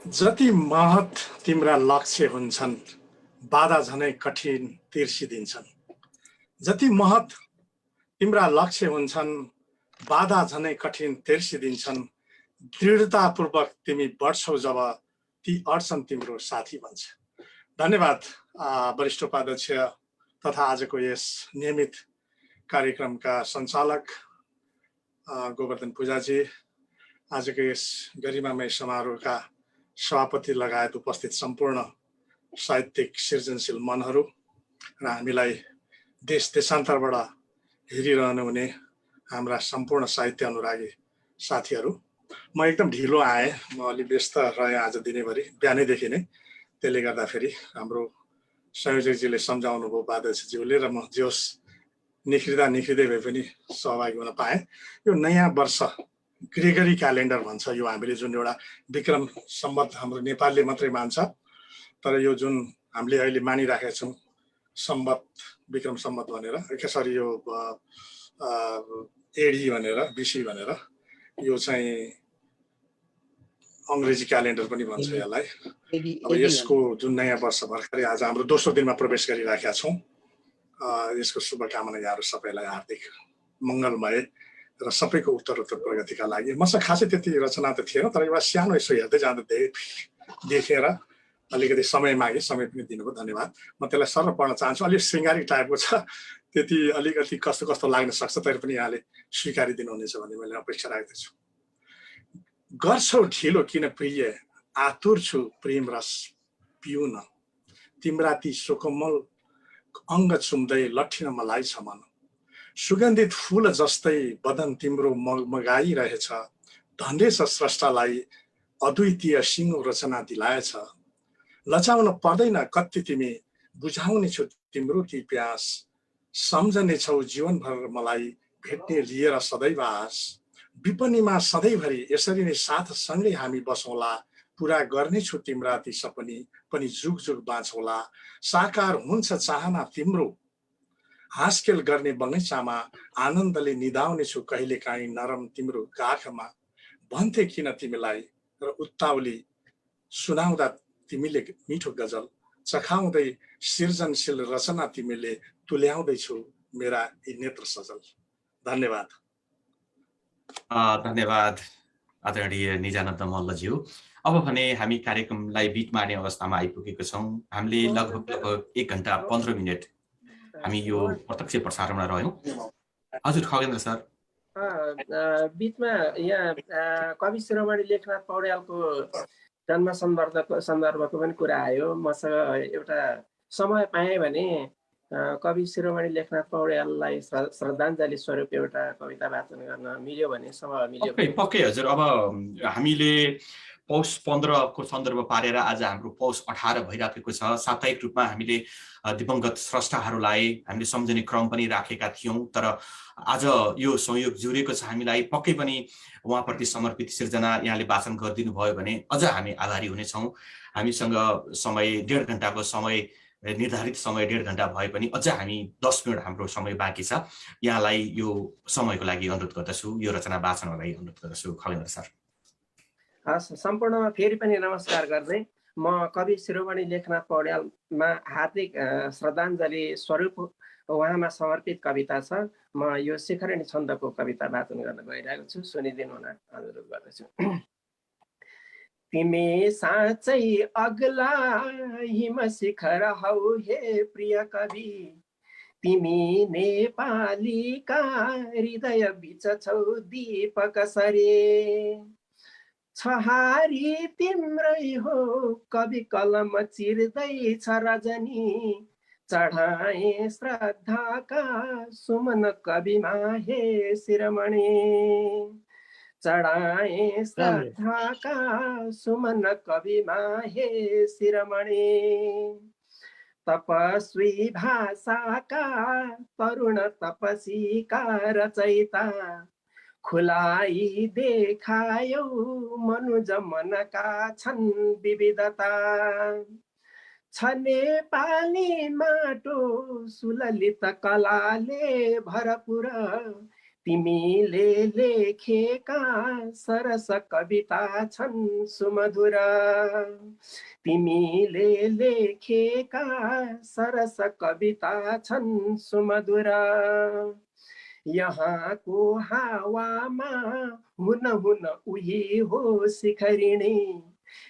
जति महत तिम्रा लक्ष्य हुन्छन् बाधा झनै कठिन तिर्सिदिन्छन्। जति महत तिम्रा लक्ष्य हुन्छन् बाधा झनै कठिन तिर्सिदिन्छन्। दृढतापूर्वक तिमी बढ्छौ जब ती अड्छन् तिम्रो साथी भन्छ। धन्यवाद वरिष्ठ उपाध्यक्ष तथा आजको यस नियमित कार्यक्रमका सञ्चालक गोवर्धन पूजाजी, आजको यस गरिमामय समारोहका सभापति लगायत उपस्थित सम्पूर्ण साहित्यिक सृजनशील मनहरू र हामीलाई देश देशान्तरबाट हेरिरहनु हुने हाम्रा सम्पूर्ण साहित्य अनुरागी साथीहरू। म एकदम ढिलो आएँ, म अलि व्यस्त रहेँ आज दिनैभरि बिहानैदेखि नै। त्यसले गर्दाखेरि हाम्रो संयोजकजीले सम्झाउनु भयो उपाध्यक्षज्यूले र म जोस निख्रिँदै भए पनि सहभागी हुन पाएँ। यो नयाँ वर्ष ग्रेगरी क्यालेन्डर भन्छ, यो हामीले जुन एउटा विक्रम सम्वत हाम्रो नेपालले मात्रै मान्छ, तर यो जुन हामीले अहिले मानिराखेका छौँ सम्वत विक्रम सम्वत भनेर, यसरी यो एडी भनेर बिसी भनेर, यो चाहिँ अङ्ग्रेजी क्यालेन्डर पनि भन्छ यसलाई। अब यसको जुन नयाँ वर्ष भर्खरै आज हाम्रो दोस्रो दिनमा प्रवेश गरिराखेका छौँ। यसको शुभकामना यहाँहरू सबैलाई हार्दिक मङ्गलमय र सबैको उत्तरोत्तर प्रगतिका लागि। मसँग खासै त्यति रचना त थिएन, तर एउटा सानो यसो हेर्दै जाँदा देखेर अलिकति समय मागे, समय पनि दिनुभयो, धन्यवाद। म त्यसलाई सर पढ्न चाहन्छु। अलिक श्रृङ्गारिक टाइपको छ, त्यति अलिकति कस्तो कस्तो लाग्न सक्छ, तर पनि यहाँले स्वीकारिदिनुहुनेछ भन्ने मैले अपेक्षा राख्दछु। गर्छौ ढिलो किन प्रिय, आतुर छु प्रेम रस पिउन। तिम्रा ती सुकोमल अङ्ग चुम्दै लट्ठिन मलाई छ मन। सुगन्धित फूल जस्तै बदन तिम्रो मगाइरहेछ। धन्य छ स्रष्टालाई अद्वितीय सिङ्गो रचना दिलाएछ। लचाउन पर्दैन कति तिमी, बुझाउने छु तिम्रो ती प्यास। सम्झने छौ जीवनभर मलाई भेट्ने लिएर सदैव आस। विपन्नीमा सधैँभरि यसरी नै साथ सँगै हामी बसौँला। पुरा गर्नेछु तिम्रा ती सपनी पनि जुग जुग बाँचौँला। साकार हुन्छ चाहना तिम्रो, हाँसखेल गर्ने बगैँचामा। आनन्दले निदाउने छु कहिलेकाहीँ नरम तिम्रो काखमा। भन्थे किन तिमीलाई र उत्ताउली सुनाउँदा तिमीले मिठो गजल। चखाउँदै सृजनशील रचना तिमीले तुल्याउँदैछौ मेरा यी नेत्र सजल। धन्यवाद। धन्यवाद आदरणीय निजानन्द मल्लज्यू। अब भने हामी कार्यक्रमलाई बिट मार्ने अवस्थामा आइपुगेको छौँ। हामीले लगभग 1 घण्टा 15 मिनट हामी यो प्रत्यक्ष प्रसारणमा रह्यौँ। हजुर खगेन्द्र सर। बिचमा यहाँ कवि शिरोमणि लेखनाथ पौड्यालको जन्म सन्दर्भको पनि कुरा आयो। मसँग एउटा समय पाएँ भने कवि शिरोमणि लेखनाथ पौड्याललाई श्रद्धाञ्जली स्वरूप एउटा कविता वाचन गर्न मिल्यो भने समय मिल्यो। पक्कै हजुर। अब हामीले पौष 15 को सन्दर्भ पारेर आज हाम्रो पौष 18 भइराखेको छ। साप्ताहिक रूपमा हामीले दिवंगत स्रष्टाहरूलाई हामीले सम्झने क्रम पनि राखेका थियौं, तर आज यो संयोग जुरेको छ हामीलाई। पक्कै पनि उहाँप्रति समर्पित सिर्जना यहाँले वाचन गरिदिनु भयो भने अझ हामी आभारी हुनेछौँ। हामीसँग समय 1.5 घण्टाको समय निर्धारित समय 1.5 घण्टा भए पनि अझ हामी 10 मिनट हाम्रो समय बाँकी छ। यहाँलाई यो समयको लागि अनुरोध गर्दछु, यो रचना वाचनको लागि अनुरोध गर्दछु। खगेन्द्र सर। हस्, सम्पूर्णमा फेरि पनि नमस्कार गर्दै म कवि शिरोमणि लेखनाथ पौड्यालमा हार्दिक श्रद्धाञ्जली स्वरूप उहाँमा समर्पित कविता छ। म यो शिखरिणी छन्दको कविता वाचन गर्न गइरहेको छु, सुनिदिनु हुन अनुरोध गर्दछु। तिमी साँच्चै अग्ला हिम शिखर हौ हे प्रिय कवि, तिमी नेपालीका हृदय बिच छौ दीपक सरे। छहारी तिम्रै हो कवि कलम चिर्दैछ रजनी, चढाए श्रद्धाका सुमन कविमा हे शिरोमणि। चढाए श्रद्धाका सुमन कविमा हे शिरोमणि। तपस्वी भाषाका तरुण तपसीका रचयिता, खुलाई देखायौ मनुज मनका छन् विविधता। छ नेपाली माटो सुललित कलाले भरपुर, तिमीले लेखेका सरस कविता छन् सुमधुर। तिमीले लेखेका सरस कविता छन् सुमधुर। यहाँको हावामा हुन हुन उही हो शिखरिणी,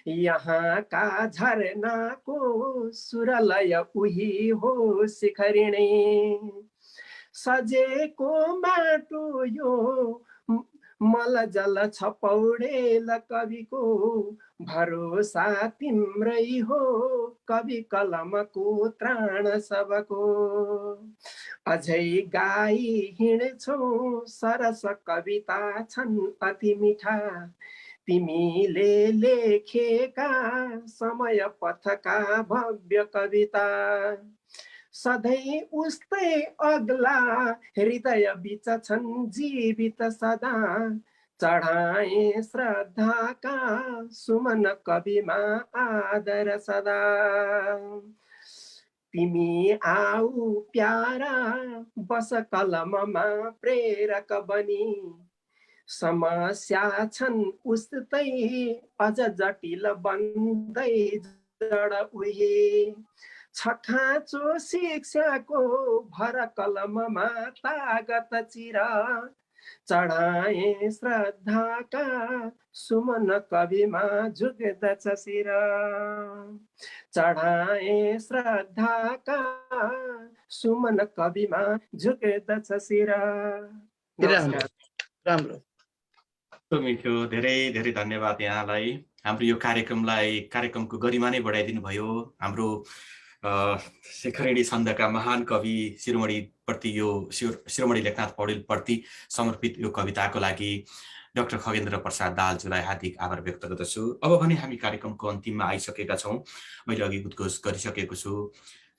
यहाँका झरनाको सुरलय उही हो शिखरिणी। सजेको माटो यो मल जल छ पौडेल कविको, भरोसा तिम्रै हो कवि कलमको त्राण सबको। अझै गाई हिँड्छौ सरस कविता छन् अति मिठा, तिमीले लेखेका समय पथका भव्य कविता। सधैँ उस्तै अग्ला हृदय बिच छन् जीवित सदा, चढाए श्रद्धाका सुमन कविमा आदर सदा। तिमी आऊ प्यारा बस कलममा प्रेरक बनी, समस्या छन् उस्तै अझ जटिल बन्दै जड उही। छ खाँचो शिक्षाको भर कलममा तागत चिर, चढाए श्रद्धाका सुमन कविमा झुक्दछ शिर। चढाए श्रद्धाका सुमन कविमा झुक्दछ शिर। राम्रो मिठो, धेरै धेरै धन्यवाद यहाँलाई। हाम्रो यो कार्यक्रमको गरिमा नै बढाइदिनु भयो। हाम्रो शिखरिणी छन्दका महान कवि शिरोमणि प्रति, यो शिरोमणि लेखनाथ पौडेल प्रति समर्पित यो कविताको लागि डाक्टर खगेन्द्र प्रसाद दाहालज्यूलाई हार्दिक आभार व्यक्त गर्दछु। अब भने हामी कार्यक्रमको अन्तिममा आइसकेका छौँ। मैले अघि उद्घोष गरिसकेको छु,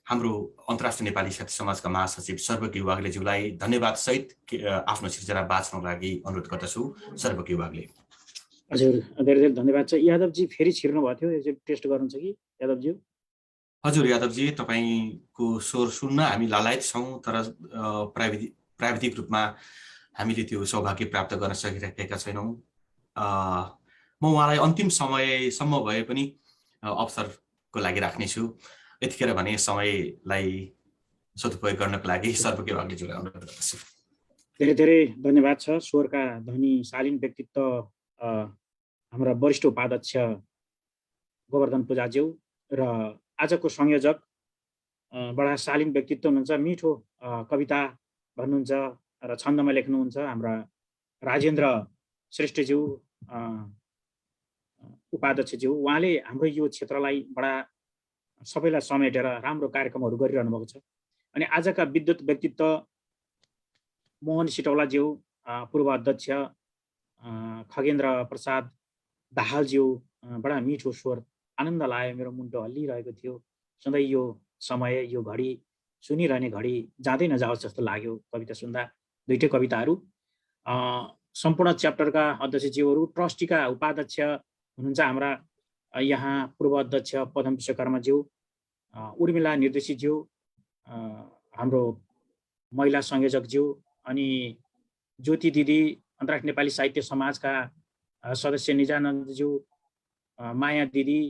हाम्रो अन्तर्राष्ट्रिय नेपाली साहित्य समाजका महासचिव सर्वज्ञ वाग्लेज्यूलाई धन्यवाद सहित आफ्नो सिर्जना बाँच्नको लागि अनुरोध गर्दछु। सर्वज्ञ वाग्ले। हजुर, धेरै धेरै धन्यवाद छ। यादवजी फेरि छिर्नु भएको थियो, एकचोटि टेस्ट गर्नुहुन्छ कि यादवज्यू? हजुर यादवजी, तपाईँको स्वर सुन्न हामी लालायत छौँ, तर प्राविधिक रूपमा हामीले त्यो सौभाग्य प्राप्त गर्न सकिरहेका छैनौँ। म उहाँलाई अन्तिम समयसम्म भए पनि अवसरको लागि राख्नेछु। यतिखेर भने समयलाई सदुपयोग गर्नको लागि सर्वज्ञ वाग्लेज्यूलाई अनुरोध गर्दछु। धेरै धेरै धन्यवाद छ। स्वरका धनी शालीन व्यक्तित्व हाम्रा वरिष्ठ उपाध्यक्ष गोवर्धन पूजाज्यू र आजको संयोजक बडा शालीन व्यक्तित्व हुनुहुन्छ, मिठो कविता भन्नुहुन्छ र छन्दमा लेख्नुहुन्छ हाम्रा राजेन्द्र श्रेष्ठज्यू उपाध्यक्षज्यू। उहाँले हाम्रो यो क्षेत्रलाई बडा सबैलाई समेटेर राम्रो कार्यक्रमहरू गरिरहनु भएको छ। अनि आजका विद्युत व्यक्तित्व मोहन सिटौलाज्यू, पूर्व अध्यक्ष खगेन्द्र प्रसाद दाहालज्यू बडा मिठो स्वर, आनन्द लाग्यो, मेरो मुन्टो हल्लिरहेको थियो। सधैँ यो समय, यो घडी, सुनिरहने घडी जाँदै नजाओस् जस्तो लाग्यो कविता सुन्दा। दुईटै कविताहरू। सम्पूर्ण च्याप्टरका अध्यक्षज्यूहरू, ट्रस्टीका उपाध्यक्ष हुनुहुन्छ हाम्रा यहाँ पूर्व अध्यक्ष पदम विश्वकर्माज्यू, उर्मिला निर्देशीज्यू, हाम्रो महिला संयोजकज्यू, अनि ज्योति दिदी, अन्तर्राष्ट्रिय नेपाली साहित्य समाजका सदस्य निजानन्दज्यू, माया दिदी,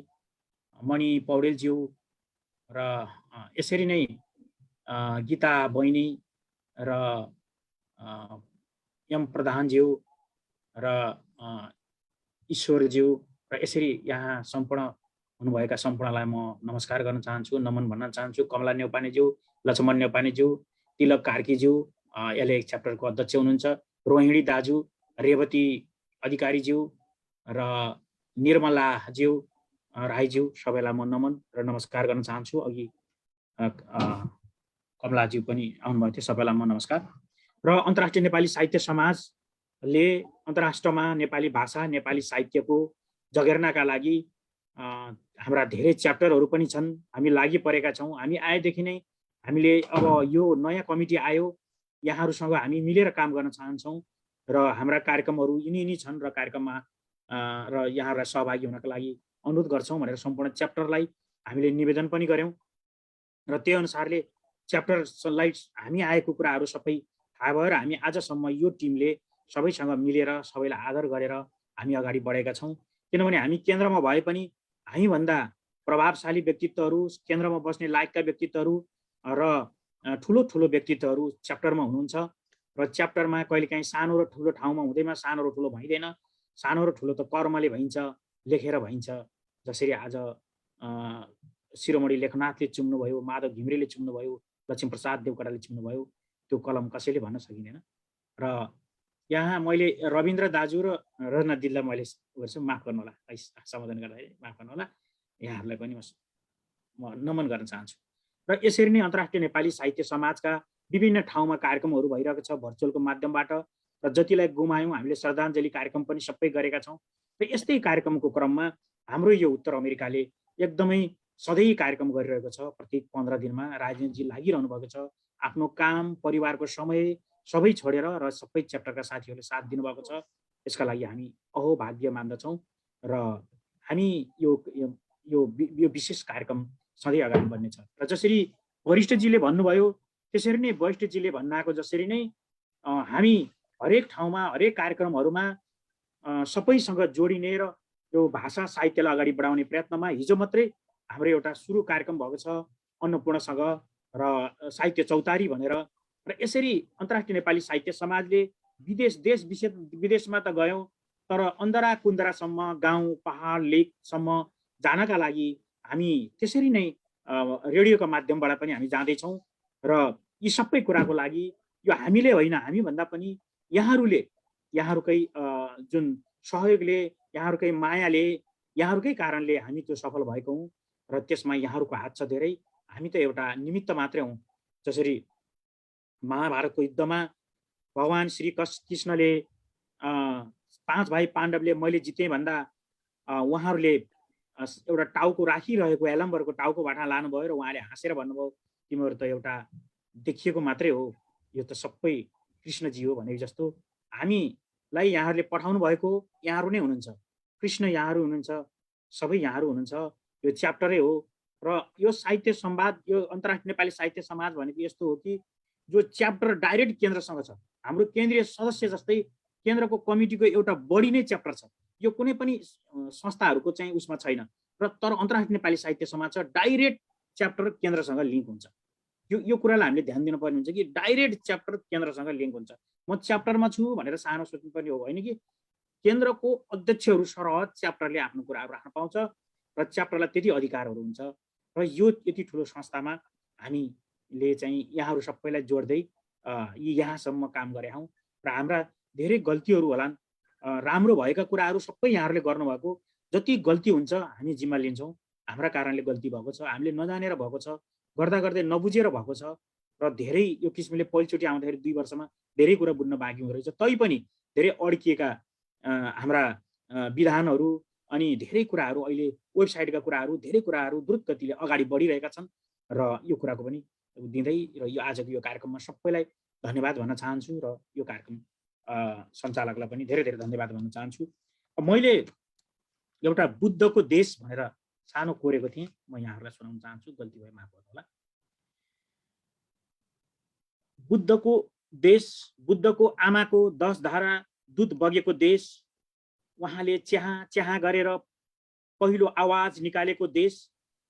मणि पौडेलज्यू र यसरी नै गीता बहिनी र एम प्रधानज्यू र ईश्वरज्यू र यसरी यहाँ सम्पूर्ण हुनुभएका सम्पूर्णलाई म नमस्कार गर्न चाहन्छु, नमन भन्न चाहन्छु। कमला नेउपानेज्यू, लक्ष्मण नेउपानेज्यू, तिलक कार्कीज्यू यसले च्याप्टरको अध्यक्ष हुनुहुन्छ, रोहिणी दाजु, रेवती अधिकारीज्यू र निर्मलाज्यू राईज्यू, सबैलाई म नमन र नमस्कार गर्न चाहन्छु। अघि कमलाज्यू पनि आउनुभएको थियो, सबैलाई म नमस्कार। र अन्तर्राष्ट्रिय नेपाली साहित्य समाजले अन्तर्राष्ट्रमा नेपाली भाषा, नेपाली साहित्यको जगेर्नाका लागि हाम्रा धेरै च्याप्टरहरू पनि छन्। हामी लागि परेका छौँ। हामी आएदेखि नै हामीले अब यो नयाँ कमिटी आयो, यहाँहरूसँग हामी मिलेर काम गर्न चाहन्छौँ र हाम्रा कार्यक्रमहरू यिनी छन् र कार्यक्रममा र यहाँहरूलाई सहभागी हुनका लागि अनुरोध गर्छौँ भनेर सम्पूर्ण च्याप्टरलाई हामीले निवेदन पनि गऱ्यौँ र त्यही अनुसारले च्याप्टरलाई हामी आएको कुराहरू सबै थाहा भएर हामी आजसम्म यो टिमले सबैसँग मिलेर सबैलाई आदर गरेर हामी अगाडि बढेका छौँ। किनभने हामी केन्द्रमा भए पनि हामीभन्दा प्रभावशाली व्यक्तित्वहरू, केन्द्रमा बस्ने लायकका व्यक्तित्वहरू र ठुलो ठुलो व्यक्तित्वहरू च्याप्टरमा हुनुहुन्छ र च्याप्टरमा कहिलेकाहीँ सानो र ठुलो ठाउँमा हुँदैमा सानो र ठुलो भइँदैन। सानो र ठुलो त कर्मले भइन्छ, लेखेर भइन्छ। जसरी आज शिरोमणि लेखनाथले चुम्नुभयो, माधव घिमिरेले चुम्नुभयो, लक्ष्मीप्रसाद देवकोटाले चुम्नुभयो, त्यो कलम कसैले भन्न सकिँदैन। र यहाँ मैले रविन्द्र दाजु र रजना दिदीलाई मैले गर्छु, माफ गर्नु होला, सम्बोधन गर्दाखेरि माफ गर्नु होला। यहाँहरूलाई पनि म नमन गर्न चाहन्छु। र यसरी नै अन्तर्राष्ट्रिय नेपाली साहित्य समाजका विभिन्न ठाउँमा कार्यक्रमहरू भइरहेको छ भर्चुअलको माध्यमबाट र जतिलाई गुमायौँ हामीले श्रद्धाञ्जली कार्यक्रम पनि सबै गरेका छौँ। र यस्तै कार्यक्रमको क्रममा हाम्रो यो उत्तर अमेरिकाले एकदमै सधैँ कार्यक्रम गरिरहेको छ। प्रत्येक 15 दिनमा राजेन्द्रजी लागिरहनु भएको छ। आफ्नो काम, परिवारको समय सबै छोडेर र सबै च्याप्टरका साथीहरूले साथ दिनुभएको छ। यसका लागि हामी अहोभाग्य मान्दछौँ र हामी यो विशेष कार्यक्रम सधैँ अगाडि बढ्नेछ। र जसरी वरिष्ठजीले भन्नुभयो त्यसरी नै वरिष्ठजीले भन्नाको जसरी नै हामी हरेक ठाउँमा हरेक कार्यक्रमहरूमा सबैसँग जोडिने र यो भाषा साहित्यलाई अगाडि बढाउने प्रयत्नमा हिजो मात्रै हाम्रो एउटा सुरु कार्यक्रम भएको छ अन्नपूर्णसँग र साहित्य चौतारी भनेर। र यसरी अन्तर्राष्ट्रिय नेपाली साहित्य समाजले देश विदेशमा त गयौँ, तर अन्धरा कुन्दरासम्म, गाउँ पहाड लेकसम्म जानका लागि हामी त्यसरी नै रेडियोको माध्यमबाट पनि हामी जाँदैछौँ। र यी सबै कुराको लागि यो हामीले होइन, हामीभन्दा पनि यहाँहरूकै जुन सहयोगले, यहाँहरूकै मायाले, यहाँहरूकै कारणले हामी त्यो सफल भएको हौँ र त्यसमा यहाँहरूको हात छ धेरै। हामी त एउटा निमित्त मात्रै हौँ। जसरी महाभारतको युद्धमा भगवान श्री कृष्णले 5 भाइ पाण्डवले मैले जितेँ भन्दा उहाँहरूले एउटा टाउको राखिरहेको एलम्बरको टाउको भाटा लानुभयो र उहाँले हाँसेर भन्नुभयो तिमीहरू त एउटा देखिएको मात्रै हो, यो त सबै कृष्णजी हो भनेको जस्तो हामीलाई यहाँहरूले पठाउनु भएको यहाँहरू नै हुनुहुन्छ। कृष्ण यहाँहरू हुनुहुन्छ, सबै यहाँहरू हुनुहुन्छ। यो च्याप्टरै हो र यो साहित्य संवाद, यो अन्तर्राष्ट्रिय नेपाली साहित्य समाज भनेको यस्तो हो कि जो च्याप्टर डाइरेक्ट केन्द्रसँग छ। हाम्रो केन्द्रीय सदस्य जस्तै केन्द्रको कमिटीको एउटा बढी नै च्याप्टर छ। यो कुनै पनि संस्थाहरूको चाहिँ उसमा छैन। र तर अन्तर्राष्ट्रिय नेपाली साहित्य समाज छ, डाइरेक्ट च्याप्टर केन्द्रसँग लिङ्क हुन्छ। यो कुरालाई हामीले ध्यान दिनुपर्ने हुन्छ कि डाइरेक्ट च्याप्टर केन्द्रसँग लिङ्क हुन्छ। म च्याप्टरमा छु भनेर सानो सोच्नु पर्ने हो होइन कि केन्द्रको अध्यक्षहरू सरह च्याप्टरले आफ्नो कुराहरू राख्न पाउँछ र च्याप्टरलाई त्यति अधिकारहरू हुन्छ। र यो यति ठुलो संस्थामा हामीले चाहिँ यहाँहरू सबैलाई जोड्दै यहाँसम्म काम गरे हौँ र हाम्रा धेरै गल्तीहरू होलान्। राम्रो भएका कुराहरू सबै यहाँहरूले गर्नुभएको, जति गल्ती हुन्छ हामी जिम्मा लिन्छौँ। हाम्रा कारणले गल्ती भएको छ, हामीले नजानेर भएको छ, गर्दा गर्दै नबुझेर भएको छ र धेरै यो किसिमले पहिलोचोटि आउँदाखेरि 2 वर्षमा धेरै कुरा बुझ्न बाँकी हुँदो रहेछ। तैपनि धेरै अड्किएका हाम्रा विधानहरू अनि धेरै कुराहरू अहिले वेबसाइटका कुराहरू धेरै कुराहरू द्रुत गतिले अगाडि बढिरहेका छन् र यो कुराको पनि दिँदै र यो आजको यो कार्यक्रममा सबैलाई धन्यवाद भन्न चाहन्छु र यो कार्यक्रम सञ्चालकलाई पनि धेरै धेरै धन्यवाद भन्न चाहन्छु। मैले एउटा बुद्धको देश भनेर सानो कोरेको थिएँ, म यहाँहरूलाई सुनाउन चाहन्छु, गल्ती भए माफ गर्नु होला। बुद्धको देश, बुद्धको आमाको 10 धारा दुध बगेको देश, उहाँले च्याहा गरेर पहिलो आवाज निकालेको देश,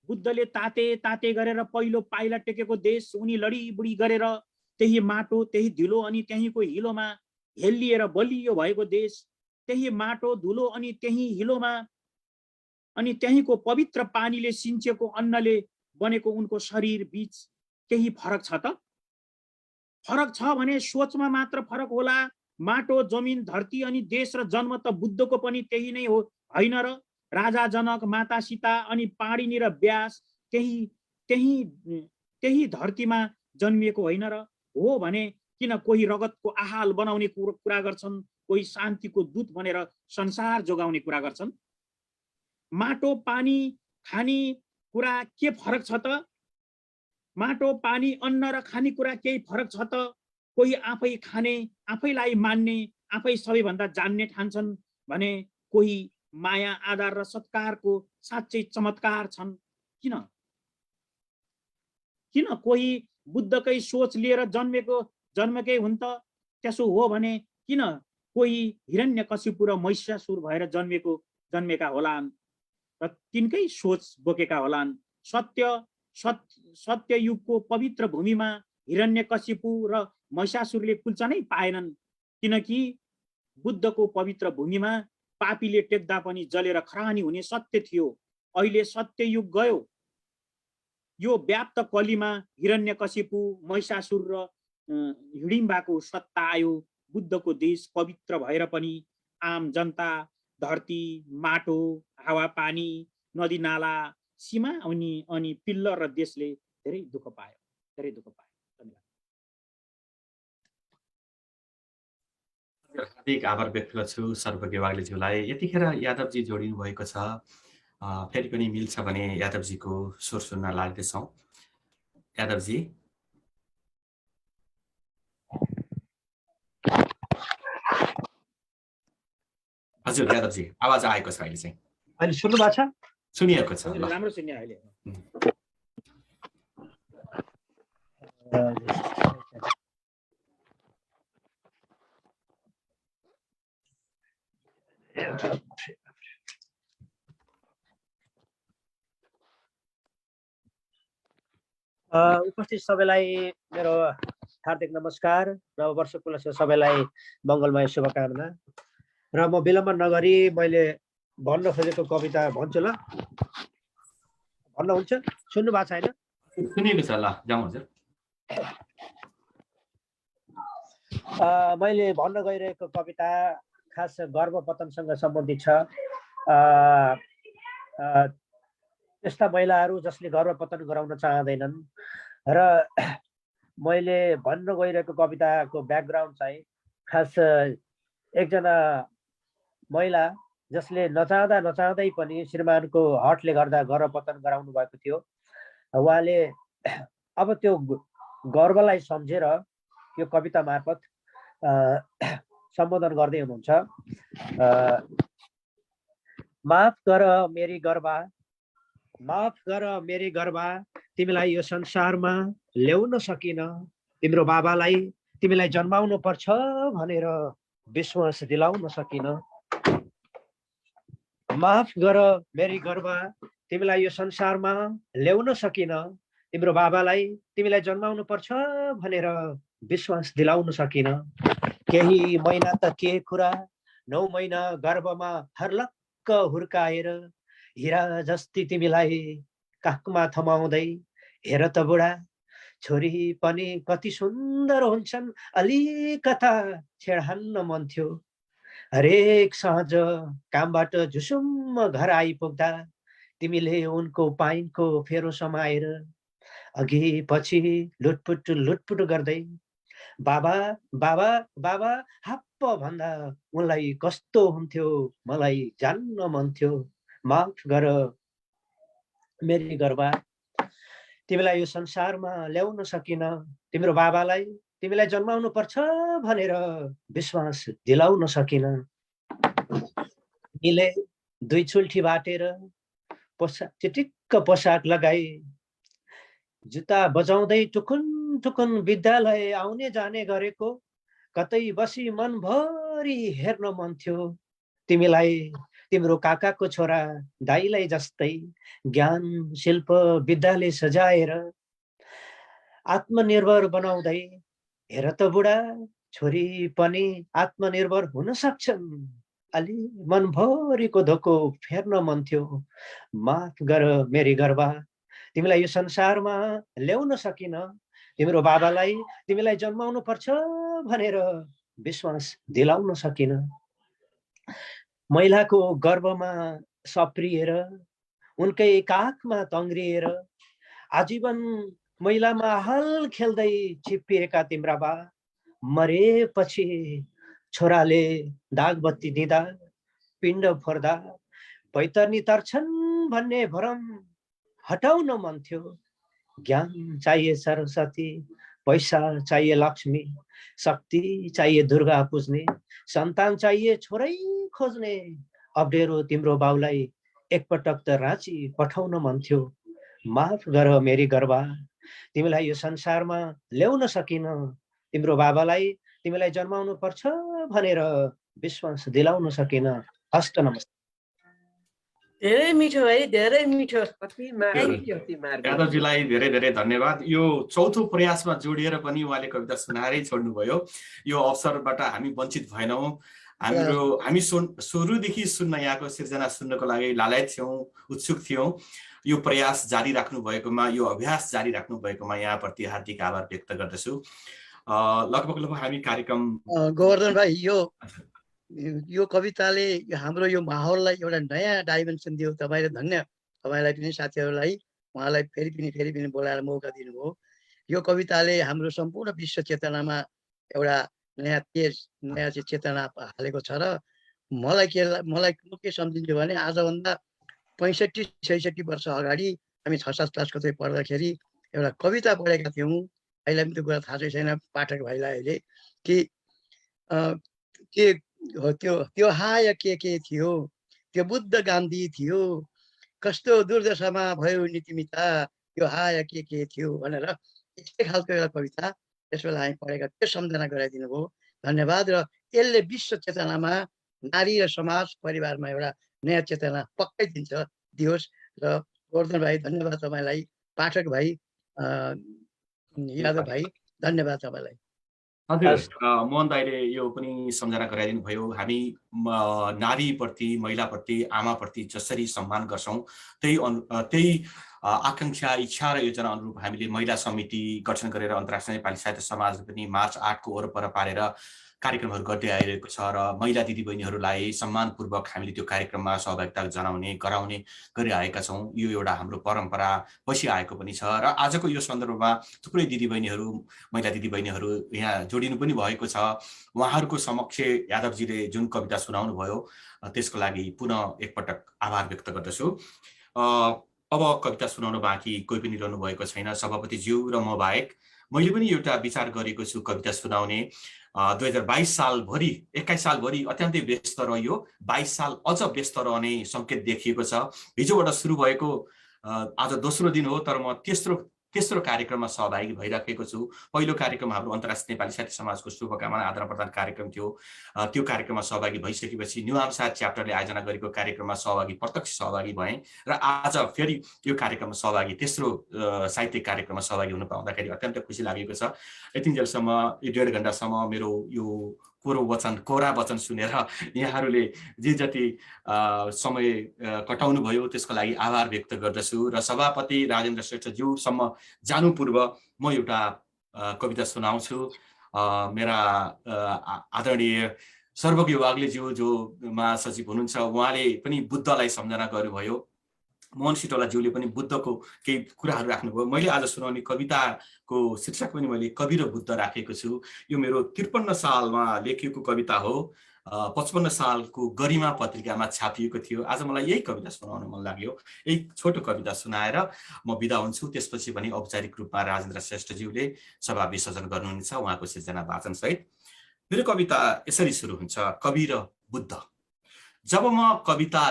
बुद्धले ताते ताते गरेर पहिलो पाइला टेकेको देश, उनी लडीबुडी गरेर त्यही माटो त्यही धुलो अनि त्यहीँको हिलोमा हेलिएर बलियो भएको देश, त्यही माटो धुलो अनि त्यही हिलोमा अनि त्यहीँको पवित्र पानीले सिन्चेको अन्नले बनेको उनको शरीर बीच केही फरक छ त? फरक छ भने सोचमा मात्र फरक होला। माटो, जमिन, धरती अनि देश र जन्म त बुद्धको पनि त्यही नै हो होइन र? राजा जनक, माता सीता अनि पाणिनि र व्यास त्यही धरतीमा जन्मिएको होइन र? हो भने किन कोही रगतको आहाल बनाउने कुरा गर्छन्, कोही शान्तिको दूत बनेर संसार जोगाउने कुरा गर्छन्? माटो पानी खाने कुरा के फरक छ त? माटो पानी अन्न र खानेकुरा केही फरक छ त? कोही आफै खाने, आफैलाई मान्ने, आफै सबैभन्दा जान्ने ठान्छन् भने कोही माया, आदर र सत्कारको साँच्चै चमत्कार छन्। किन कोही बुद्धकै सोच लिएर जन्मेकै हुन् त? त्यसो हो भने किन कोही हिरण्यकशिपु र महिषासुर भएर जन्मेका होलान् र तिनकै सोच बोकेका होलान्? सत्य युगको पवित्र भूमिमा हिरण्यकशिपु र महिषासुरले कुल्चनै पाएनन्, किनकि बुद्धको पवित्र भूमिमा पापीले टेक्दा पनि जलेर खरानी हुने सत्य थियो। अहिले सत्य युग गयो, यो व्याप्त कलीमा हिरण्यकशिपु, महिषासुर र हिडिम्बाको सत्ता आयो। बुद्धको देश पवित्र भएर पनि आम जनता, धरती, माटो, हावापानी, नदी नाला, सीमा अनि पिल्लर र देशले धेरै दुःख पायो। धन्यवाद। हार्दिक आभार व्यक्त गर्छु सर्वज्ञ वाग्लेज्यूलाई। यतिखेर यादवजी जोडिनु भएको छ, फेरि पनि मिल्छ भने यादवजीको स्वर सुन्न लाग्दैछौँ। यादवजी, हजुर यादवजी आवाज आएको छ अहिले चाहिँ? अहिले सुन्नु भएको छ? सुनिएको छ, राम्रो सुन्यो अहिले। उपस्थित सबैलाई मेरो हार्दिक नमस्कार। नववर्षको उपलक्ष्यमा सबैलाई मङ्गलमय शुभकामना। र म विलम्ब नगरी मैले भन्न खोजेको कविता भन्छु ल। भन्नुहुन्छ? सुन्नु भएको छैन? सुनिएको छ, ल जाउँ हजुर। मैले भन्न गइरहेको कविता खास गर्भपतनसँग सम्बन्धित छ। यस्ता महिलाहरू जसले गर्भपतन गराउन चाहँदैनन् र मैले भन्न गइरहेको कविताको ब्याकग्राउन्ड चाहिँ खास एकजना महिला जसले नचाहँदै पनि श्रीमानको हटले गर्दा गर्भपतन गराउनु भएको थियो। उहाँले अब त्यो गर्वलाई सम्झेर यो कविता मार्फत सम्बोधन गर्दै हुनुहुन्छ। माफ गर मेरी गर्भा, माफ गर मेरी गर्भा, तिमीलाई यो संसारमा ल्याउन सकिन। तिम्रो बाबालाई तिमीलाई जन्माउनु पर्छ भनेर विश्वास दिलाउन सकिन। माफ गर मेरी गर्भा, तिमीलाई यो संसारमा ल्याउन सकिन। तिम्रो बाबालाई तिमीलाई जन्माउनु पर्छ भनेर विश्वास दिलाउन सकिन। केही महिना त के कुरा, 9 महिना गर्भमा हर्लक्क हुर्काएर हिरा जस्ती तिमीलाई काखमा थमाउँदै, हेर त बुढा छोरी पनि कति सुन्दर हुन्छन्, अलिकता छेडहान्न मन थियो। हरेक साँझ कामबाट झुसुम्म घर आइपुग्दा तिमीले उनको पाइनको फेरो समाएर अघि पछि लुटपुट गर्दै बाबा बाबा बाबा हाप्प भन्दा उनलाई कस्तो हुन्थ्यो मलाई जान्न मन थियो। माफ गर मेरी घरबा, तिमीलाई यो संसारमा ल्याउन सकिन। तिम्रो बाबालाई तिमीलाई जन्माउनु पर्छ भनेर विश्वास दिलाउन सकिन। मिले दुई चुल्ठी बाटेर चिटिक्क पोसाक लगाई, जुत्ता बजाउँदै टुकुन टुकुन विद्यालय आउने जाने गरेको। कतै बसी मनभरि हेर्न मन थियो तिमीलाई, तिम्रो काकाको छोरा दाइलाई जस्तै। ज्ञान शिल्प विद्याले सजाएर आत्मनिर्भर बनाउँदै, हेर त बुढा छोरी पनि आत्मनिर्भर हुन सक्छन्। अलि मनभरिको धोको फेर्न मन थियो। माफ गर मेरी घरबा, तिमीलाई यो संसारमा ल्याउन सकिन। तिम्रो बाबालाई तिमीलाई जन्माउनु पर्छ भनेर विश्वास दिलाउन सकिन। महिलाको गर्भमा सप्रिएर, उनकै काखमा तङ्ग्रिएर, आजीवन महिलामा हल खेल्दै चिप्पिएका तिम्रा बा, मरेपछि छोराले दागबत्ती दिँदा, पिण्ड फोर्दा पैतर्नी तर्छन् भन्ने भरम हटाउन मन थियो। ज्ञान चाहिए सरस्वती, पैसा चाहिए लक्ष्मी, शक्ति चाहिए दुर्गा पुज्ने, सन्तान चाहिए छोरै खोज्ने। अप्ठ्यारो तिम्रो बाउलाई एकपटक त राँची पठाउन मन थियो। माफ गर मेरी घरबा, तिमीलाई यो संसारमा ल्याउन सकिन। तिम्रो बाबालाई तिमीलाई जन्माउनु पर्छ भनेर विश्वास दिलाउन सकिन। हस्त नमस्ते। धेरै मिठो है, धेरै मिठो। यादवजीलाई धेरै धेरै धन्यवाद। यो चौथो प्रयासमा जोडिएर पनि उहाँले कविता सुनाएरै छोड्नुभयो। यो अवसरबाट हामी वञ्चित भएनौँ। हामी सुरुदेखि सुन्न, यहाँको सिर्जना सुन्नको लागि लालायत थियौँ, उत्सुक थियौँ। यो प्रयास जारी राख्नु भएकोमा, यो अभ्यास जारी राख्नु भएकोमा यहाँप्रति हार्दिक आभार व्यक्त गर्दछु। लगभग हामी कार्यक्रम गोवर्धन भाइ, यो कविताले हाम्रो यो माहौललाई एउटा नयाँ डाइमेन्सन दियो। तपाईँले धन्य, तपाईँलाई पनि साथीहरूलाई, उहाँलाई फेरि पनि बोलाएर मौका दिनुभयो। यो कविताले हाम्रो सम्पूर्ण विश्व चेतनामा एउटा नयाँ तेज, नयाँ चेतना हालेको छ। र मलाई के सम्झिन्छु भने, आजभन्दा 65-66 वर्ष अगाडि हामी 6-7 क्लासको चाहिँ पढ्दाखेरि एउटा कविता पढेका थियौँ। अहिले पनि त्यो कुरा थाहा छैन पाठक भाइलाई अहिले, कि हो त्यो हाय के थियो, त्यो बुद्ध गान्धी थियो, कस्तो दुर्दशामा भयो नि तिमी त, त्यो हाय के थियो भनेर यस्तै खालको एउटा कविता त्यसबेला हामी पढेका, त्यो सम्झना गराइदिनु भयो। धन्यवाद। र यसले विश्व चेतनामा नारी र समाज परिवारमा एउटा नयाँ चेतना पक्कै दियोस्। र गोवर्धन भाइ धन्यवाद तपाईँलाई, पाठक भाइ यादव भाइ धन्यवाद तपाईँलाई। हजुर, मोहन दाइले यो पनि सम्झना गराइदिनु भयो। हामी नारीप्रति, महिलाप्रति, आमाप्रति जसरी सम्मान गर्छौँ, त्यही आकांक्षा, इच्छा र योजना अनुरूप हामीले महिला समिति गठन गरेर अन्तर्राष्ट्रिय नेपाली साहित्य समाज पनि मार्च 8 को वरपर पारेर कार्यक्रमहरू गर्दै आइरहेको छ। र महिला दिदीबहिनीहरूलाई सम्मानपूर्वक हामीले त्यो कार्यक्रममा सहभागिता गराउने गरिआएका छौँ। यो एउटा हाम्रो परम्परा पछि आएको पनि छ। र आजको यो सन्दर्भमा थुप्रै दिदीबहिनीहरू, महिला दिदीबहिनीहरू यहाँ जोडिनु पनि भएको छ। उहाँहरूको समक्ष यादवजीले जुन कविता सुनाउनु भयो त्यसको लागि पुनः एकपटक आभार व्यक्त गर्दछु। अब कविता सुनाउनु बाँकी कोही पनि रहनु भएको छैन, सभापतिज्यू र म बाहेक। मैले पनि एउटा विचार गरेको छु कविता सुनाउने। 2022 सालभरि, 21 सालभरि अत्यन्तै व्यस्त रह्यो, 22 साल अझ व्यस्त रहने सङ्केत देखिएको छ। हिजोबाट सुरु भएको आज दोस्रो दिन हो, तर म तेस्रो कार्यक्रममा सहभागी भइराखेको छु। पहिलो कार्यक्रम हाम्रो अन्तर्राष्ट्रिय नेपाली साहित्य समाजको शुभकामना आदान प्रदान कार्यक्रम थियो। त्यो कार्यक्रममा सहभागी भइसकेपछि न्यू आमसा च्याप्टरले आयोजना गरेको कार्यक्रममा प्रत्यक्ष सहभागी भएँ। र आज फेरि यो कार्यक्रममा सहभागी, तेस्रो साहित्यिक कार्यक्रममा सहभागी हुन पाउँदाखेरि अत्यन्त खुसी लागेको छ। यतिन्जेलसम्म, 1.5 घण्टासम्म मेरो यो कोरा वचन सुनेर यहाँहरूले जे जति समय कटाउनु भयो त्यसको लागि आभार व्यक्त गर्दछु। र सभापति राजेन्द्र श्रेष्ठज्यूसम्म जानु पूर्व म एउटा कविता सुनाउँछु। मेरा आदरणीय सर्वज्ञ वाग्लेज्यू जो महासचिव हुनुहुन्छ, उहाँले पनि बुद्धलाई सम्झना गर्नुभयो। मोहन सिटौलाज्यूले पनि बुद्धको केही कुराहरू राख्नुभयो। मैले आज सुनाउने कविताको शीर्षक पनि मैले कवि र बुद्ध राखेको छु। यो मेरो 53 सालमा लेखिएको कविता हो। 55 सालको गरिमा पत्रिकामा छापिएको थियो। आज मलाई यही कविता सुनाउन मन लाग्यो। यही छोटो कविता सुनाएर म बिदा हुन्छु। त्यसपछि पनि औपचारिक रूपमा राजेन्द्र श्रेष्ठज्यूले सभा विसर्जन गर्नुहुनेछ उहाँको सिर्जना वाचन सहित। मेरो कविता यसरी सुरु हुन्छ। कवि र बुद्ध। जब म कविता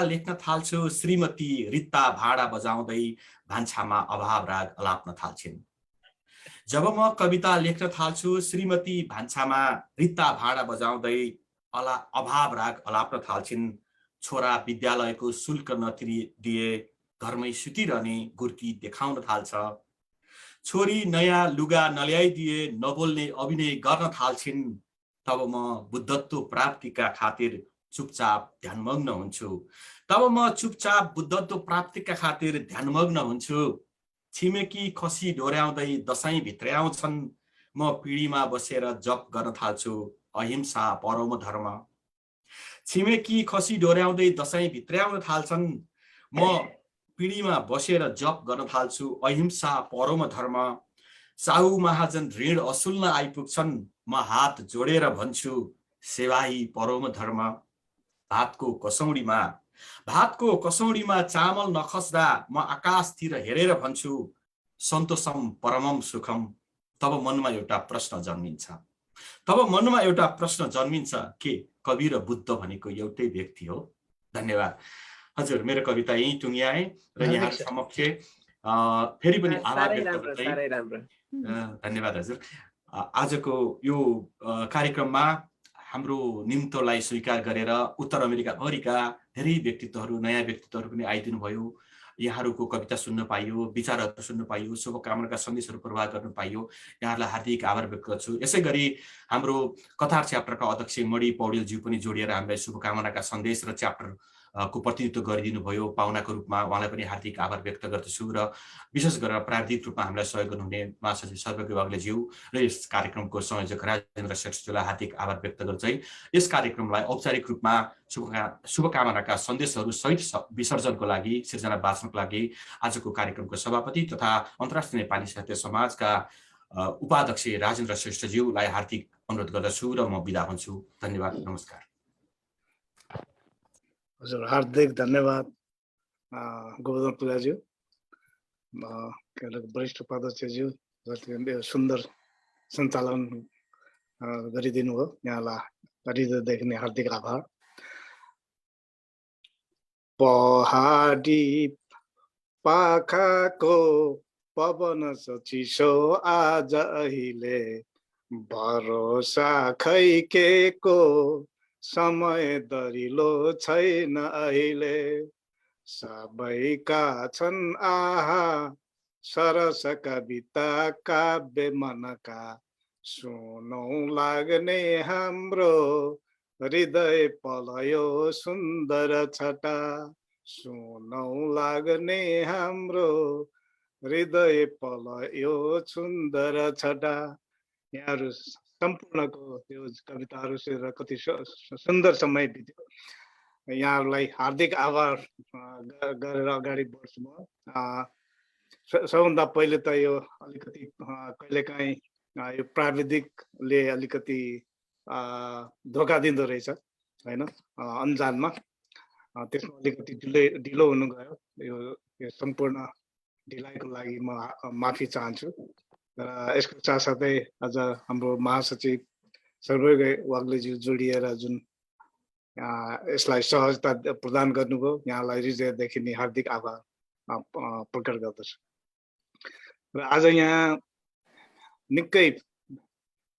लेख्न थाल्छु श्रीमती रित्ता भाडा बजाउँदै भान्सामा अभाव राग अलाप्न थाल्छिन्। जब म कविता लेख्न थाल्छु श्रीमती भान्सामा रित्ता भाडा बजाउँदै अभाव राग अलाप्न थाल्छिन्। छोरा विद्यालयको शुल्क नतिरिदिए घरमै सुतिरहने गुर्की देखाउन थाल्छ। छोरी नयाँ लुगा नल्याइदिए नबोल्ने अभिनय गर्न थाल्छिन्। तब म बुद्धत्व प्राप्तिका खातिर चुपचाप ध्यानमग्न हुन्छु। छिमेकी खसी डोर्याउँदै दशैं भित्र्याउँछन्। म पिँढीमा बसेर जप गर्न थाल्छु अहिंसा परम धर्म। छिमेकी खसी डोर्याउँदै दशैं भित्र्याउन थाल्छन्। म पिँढीमा बसेर जप गर्न थाल्छु अहिंसा परम धर्म। साहु महाजन ऋण असुल्न आइपुग्छन्। म हात जोडेर भन्छु सेवाही परम धर्म। भातको कसौडीमा चामल नखस्दा म आकाशतिर हेरेर भन्छु सन्तोषम परमम सुखम। तब मनमा एउटा प्रश्न जन्मिन्छ के कवि र बुद्ध भनेको एउटै व्यक्ति हो? धन्यवाद हजुर। मेरो कविता यही टुङ्ग्याए र यहाँहरू समक्ष फेरि पनि आभार व्यक्त गर्दै धन्यवाद हजुर। आजको यो कार्यक्रममा हाम्रो निम्तोलाई स्वीकार गरेर उत्तर अमेरिका भरिका धेरै व्यक्तित्वहरू नयाँ व्यक्तित्वहरू पनि आइदिनु भयो। यहाँहरूको कविता सुन्न पाइयो, विचारहरू सुन्न पाइयो, शुभकामनाका सन्देशहरू प्रवाह गर्न पाइयो। यहाँहरूलाई हार्दिक आभार व्यक्त गर्छु। यसै गरी हाम्रो कथार च्याप्टरका अध्यक्ष मणि पौडेलज्यू पनि जोडिएर हामीलाई शुभकामनाका सन्देश र च्याप्टर को प्रतिनिधित्व गरिदिनु भयो पाहुनाको रूपमा। उहाँलाई पनि हार्दिक आभार व्यक्त गर्दछु र विशेष गरेर प्राविधिक रूपमा हामीलाई सहयोग गर्नुहुने महासचिव सर्वज्ञ वाग्लेज्यू र यस कार्यक्रमको संयोजक राजेन्द्र श्रेष्ठज्यूलाई हार्दिक आभार व्यक्त गर्दै यस कार्यक्रमलाई औपचारिक रूपमा शुभकामनाका सन्देशहरू सहित विसर्जनको लागि सिर्जना वाचनको लागि आजको कार्यक्रमको सभापति तथा अन्तर्राष्ट्रिय नेपाली साहित्य समाजका उपाध्यक्ष राजेन्द्र श्रेष्ठज्यूलाई हार्दिक अनुरोध गर्दछु र म बिदा हुन्छु। धन्यवाद, नमस्कार। हजुर हार्दिक धन्यवाद गोवर्धन पूजाज्यू, वरिष्ठ उपाध्यक्षज्यू, जतिले सुन्दर सञ्चालन गरिदिनु हो। यहाँलाई हृदयदेखि नै हार्दिक आभार। पहाडी पाखाको पवन चिसो आज अहिले भरोसा खै के को समय दरिलो छैन अहिले। सबैका छन् आहा सरस कविता काव्य मनका सुनौ लाग्ने हाम्रो हृदय पलयो सुन्दर छटा। सुनौ लाग्ने हाम्रो हृदय पलयो सुन्दर छटा। यहाँहरू सम्पूर्णको त्यो कविताहरू र कति सुन्दर समय बित्यो। यहाँहरूलाई हार्दिक आभार गरेर अगाडि बढ्छु म। सबभन्दा पहिले त यो अलिकति कहिलेकाहीँ यो प्राविधिकले अलिकति धोका दिँदो रहेछ होइन, अन्जानमा। त्यसमा अलिकति ढिलो हुनु गयो। यो सम्पूर्ण ढिलाइको लागि म माफी चाहन्छु। र यसको साथसाथै आज हाम्रो महासचिव सर्वज्ञ वाग्लेज्यू जोडिएर जुन यसलाई सहजता प्रदान गर्नुभयो, यहाँलाई हृदयदेखि नै हार्दिक आभार प्रकट गर्दछु। र आज यहाँ निकै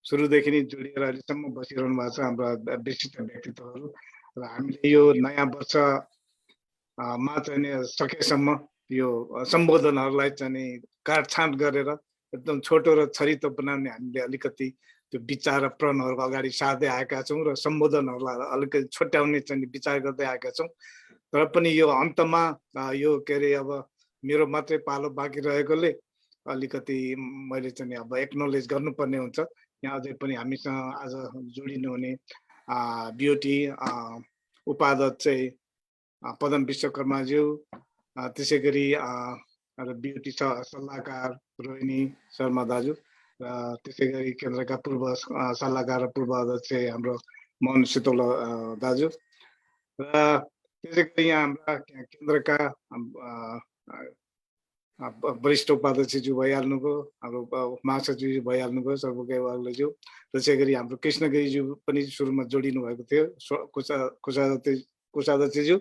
सुरुदेखि नै जोडिएर अहिलेसम्म बसिरहनु भएको छ हाम्रा विशिष्ट व्यक्तित्वहरू। र हामीले यो नयाँ वर्षमा चाहिँ सकेसम्म यो सम्बोधनहरूलाई चाहिँ काटछाँट गरेर एकदम छोटो र छरितो बनाउने हामीले अलिकति त्यो विचार र प्रणहरूको अगाडि सार्दै आएका छौँ र सम्बोधनहरूलाई अलिकति छुट्याउने चाहिँ विचार गर्दै आएका छौँ। तर पनि यो अन्तमा यो के अरे अब मेरो मात्रै पालो बाँकी रहेकोले अलिकति मैले चाहिँ अब एक्नोलेज गर्नुपर्ने हुन्छ। यहाँ अझै पनि हामीसँग आज जोडिनु हुने बिओटी उपाध्यक्ष पदम विश्वकर्माज्यू, त्यसै गरी ब्युटी सल्लाहकार रोहिणी शर्मा दाजु, र त्यसै गरी केन्द्रका पूर्व सल्लाहकार र पूर्व अध्यक्ष हाम्रो मोहन सितौला दाजु, र त्यसै गरी यहाँ हाम्रा केन्द्रका वरिष्ठ उपाध्यक्षज्यू भइहाल्नुभयो, हाम्रो महासचिवज्यू भइहाल्नुभयो सर्वोदय वाग्लेज्यू, त्यसै गरी हाम्रो कृष्णगिरीज्यू पनि सुरुमा जोडिनु भएको थियो, कोषाध्यक्षज्यू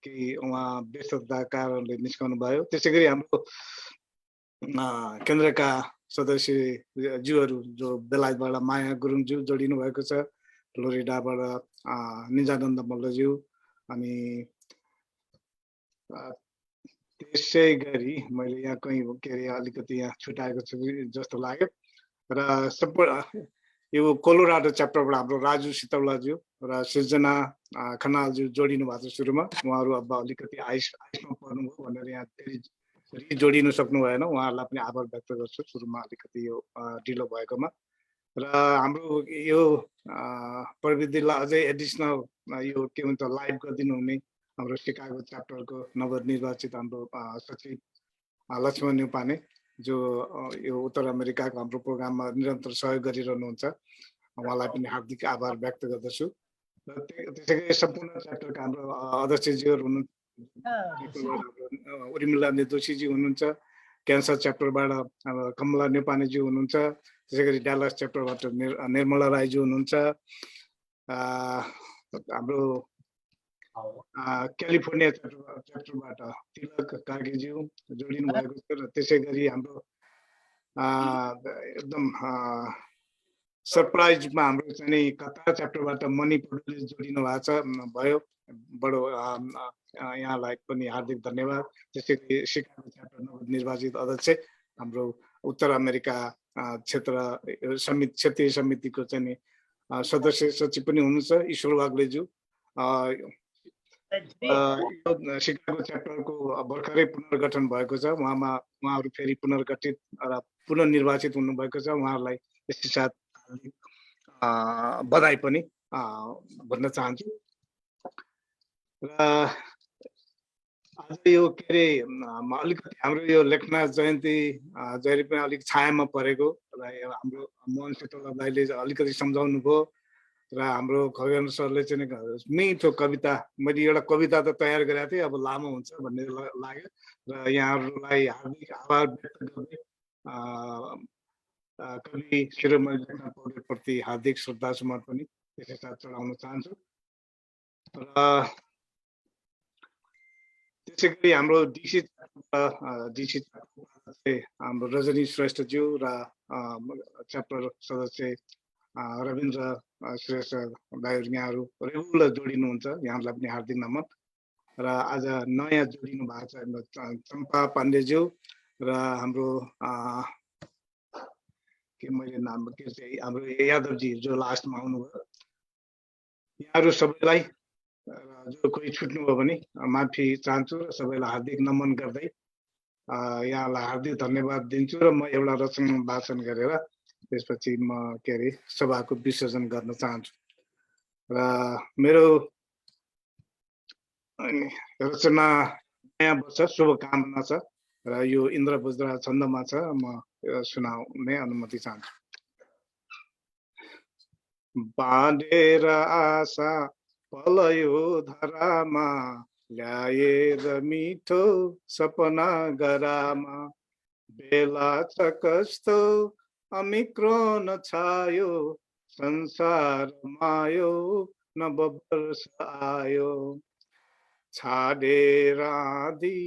केही उहाँ व्यस्तता कारणले निस्कनु भयो। त्यसै गरी हाम्रो केन्द्रका सदस्यज्यूहरू जो बेलायतबाट माया गुरुङज्यू जोडिनु भएको छ, फ्लोरिडाबाट निजानन्द मल्लज्यू, अनि त्यसै गरी मैले यहाँ कहीँ के अरे अलिकति यहाँ छुटाएको छु जस्तो लाग्यो। र सम्पूर्ण यो कोलोराडो च्याप्टरबाट हाम्रो राजु सितौलाज्यू र सृजना खनालज्यू जोडिनु भएको छ सुरुमा, उहाँहरू अब अलिकति आइसमा पर्नुभयो भनेर यहाँ फेरि जोडिनु सक्नु भएन, उहाँहरूलाई पनि आभार व्यक्त गर्छु सुरुमा अलिकति यो ढिलो भएकोमा। र हाम्रो यो प्रविधिलाई अझै एडिसनल यो के भन्छ लाइभ गरिदिनु हुने हाम्रो सिकागो च्याप्टरको नवनिर्वाचित हाम्रो सचिव लक्ष्मण न्युपाने, जो यो उत्तर अमेरिकाको हाम्रो प्रोग्राममा निरन्तर सहयोग गरिरहनुहुन्छ, उहाँलाई पनि हार्दिक आभार व्यक्त गर्दछु। र त्यसै गरी सम्पूर्ण च्याप्टरका हाम्रो अध्यक्षज्यूहरू हुनुहुन्छ, उर्मिला निर्दोषीजी हुनुहुन्छ, क्यान्सर च्याप्टरबाट कमला नेपानेज्यू हुनुहुन्छ, त्यसै गरी डालास च्याप्टरबाट निर्मला राईज्यू हुनुहुन्छ, हाम्रो क्यालिफोर्निया च्याप्टरबाट तिलक कार्कीज्यू जोडिनु भएको छ, र त्यसै गरी हाम्रो एकदम सरप्राइजमा हाम्रो चाहिँ कतार च्याप्टरबाट मणि पौडेलले जोडिनु भएको छ भयो, बडो यहाँलाई पनि हार्दिक धन्यवाद। त्यसै गरी सिकागो च्याप्टर नवनिर्वाचित अध्यक्ष हाम्रो उत्तर अमेरिका क्षेत्रीय समितिको चाहिँ सदस्य सचिव पनि हुनुहुन्छ ईश्वर वाग्लेज्यू। सिकागो च्याप्टरको भर्खरै पुनर्गठन भएको छ, उहाँहरू फेरि पुनर्गठित र पुनर्निर्वाचित हुनुभएको छ, उहाँहरूलाई यसै साथ बधाई पनि भन्न चाहन्छु। र आज यो के अरे अलिकति हाम्रो यो लेखनाथ जयन्ती जहिले पनि अलिक छायामा परेको र हाम्रो मोहन सितौला दाइले अलिकति सम्झाउनु भयो, र हाम्रो खगेन्द्र सरले चाहिँ मिठो कविता, मैले एउटा कविता त तयार गरेको थिएँ, अब लामो हुन्छ भन्ने लाग्यो, र यहाँहरूलाई हार्दिक आभार व्यक्त गर्दै कवि शिरोमणि लेखनाथ पौडेलप्रति हार्दिक श्रद्धा सुमन पनि त्यसै साथ चढाउन चाहन्छु। र त्यसै गरी हाम्रो डिसी हाम्रो रजनी श्रेष्ठज्यू र च्याप्टर सदस्य रविन्द्र श्रेष्ठ दाइहरू यहाँहरू रेगुलर जोडिनुहुन्छ, यहाँहरूलाई पनि हार्दिक नमन। र आज नयाँ जोडिनु भएको छ चम्पा पाण्डेज्यू र हाम्रो के मैले नाम के चाहिँ हाम्रो यादवजी जो लास्टमा आउनुभयो, यहाँहरू सबैलाई जो कोही छुट्नुभयो भने माफी चाहन्छु र सबैलाई हार्दिक नमन गर्दै यहाँलाई हार्दिक धन्यवाद दिन्छु। र म एउटा रचना वाचन गरेर त्यसपछि म के अरे सभाको विसर्जन गर्न चाहन्छु। र मेरो रचना नयाँ वर्ष शुभकामना छ, र यो इन्द्र बुज्रा छन्दमा छ, म सुनाउने अनुमति चाहन्छु। बाँडेर आशा पलयो धरामा, ल्याएर मिठो सपना गरामा, बेला छ कस्तो अमिक्रोन छायो, संसारमा यो नववर्ष आयो, छाडेर आँधी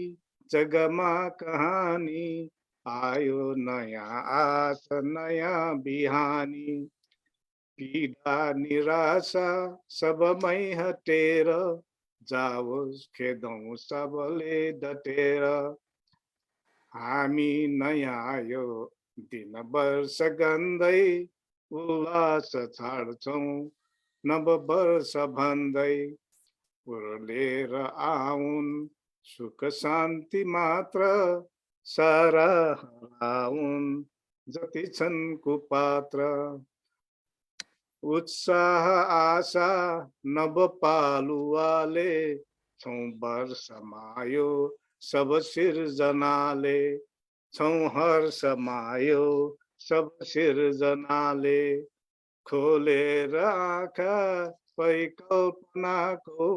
जगमा कहानी, आयो नयाँ आश नयाँ बिहानी, पीडा निराशा सबमै हटेर, जाओस् खेदौँ सबले डटेर, हामी नयाँ यो दिन वर्ष गन्दै, उल्लास छाड्छौँ नव वर्ष भन्दै, उर्लेर आउन् सुख शान्ति मात्र, सारा हराउन् जति छन् कुपात्र, उत्साह आशा नव पालुवाले छौँ वर्षमायो सब सिर्जनाले छौँ हर्षमायो सब सिर्जनाले खोलेर आँखा परिकल्पनाको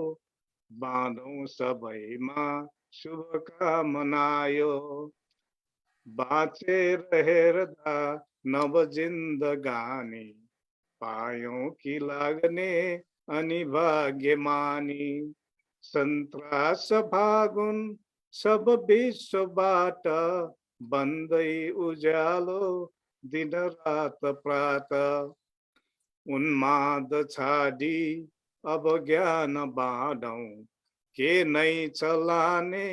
बाँधौँ सबैमा शुभकामनायो बाँचेर हेर्दा नव जिन्दगानी पायौँ कि लाग्ने अनि भाग्यमानी सन्त्रास फागुन सब विश्वबाट बन्दै उज्यालो दिन रात प्रात उन्माद छाडी अब ज्ञान बाँडौँ के नै चलाने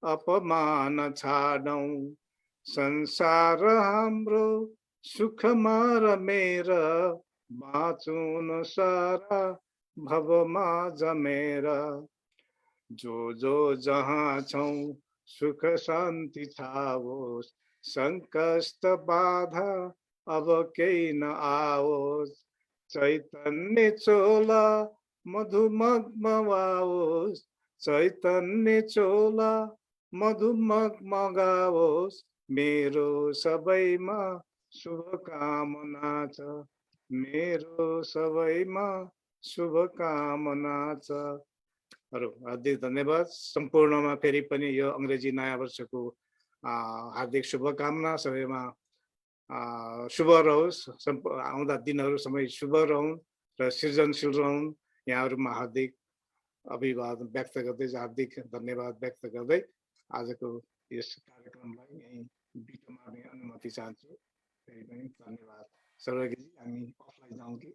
अपमान छाडौँ संसार हाम्रो सुखमा रमेर बाँचुन सारा भवमा जमेर जो जहाँ छौँ सुख शान्ति छाओस् सङ्कष्ट बाधा अब केही न आओस् चैतन्य चोला मधुमगमगाओस् चैतन्य चोला मधुमगमगाओस् मेरो सबैमा शुभकामना छ मेरो सबैमा शुभकामना छ। हार्दिक धन्यवाद। सम्पूर्णमा फेरि पनि यो अङ्ग्रेजी नयाँ वर्षको हार्दिक शुभकामना सबैमा शुभ रहोस् आउँदा दिनहरू समय शुभ रहन् र सृजनशील रहन्। यहाँहरूमा हार्दिक अभिवादन व्यक्त गर्दै हार्दिक धन्यवाद व्यक्त गर्दै आजको यस कार्यक्रमलाई यही बिटो मार्ने अनुमति चाहन्छु। फेरि पनि धन्यवाद। सर्वगिरी हामी अफलाइन जाउँ कि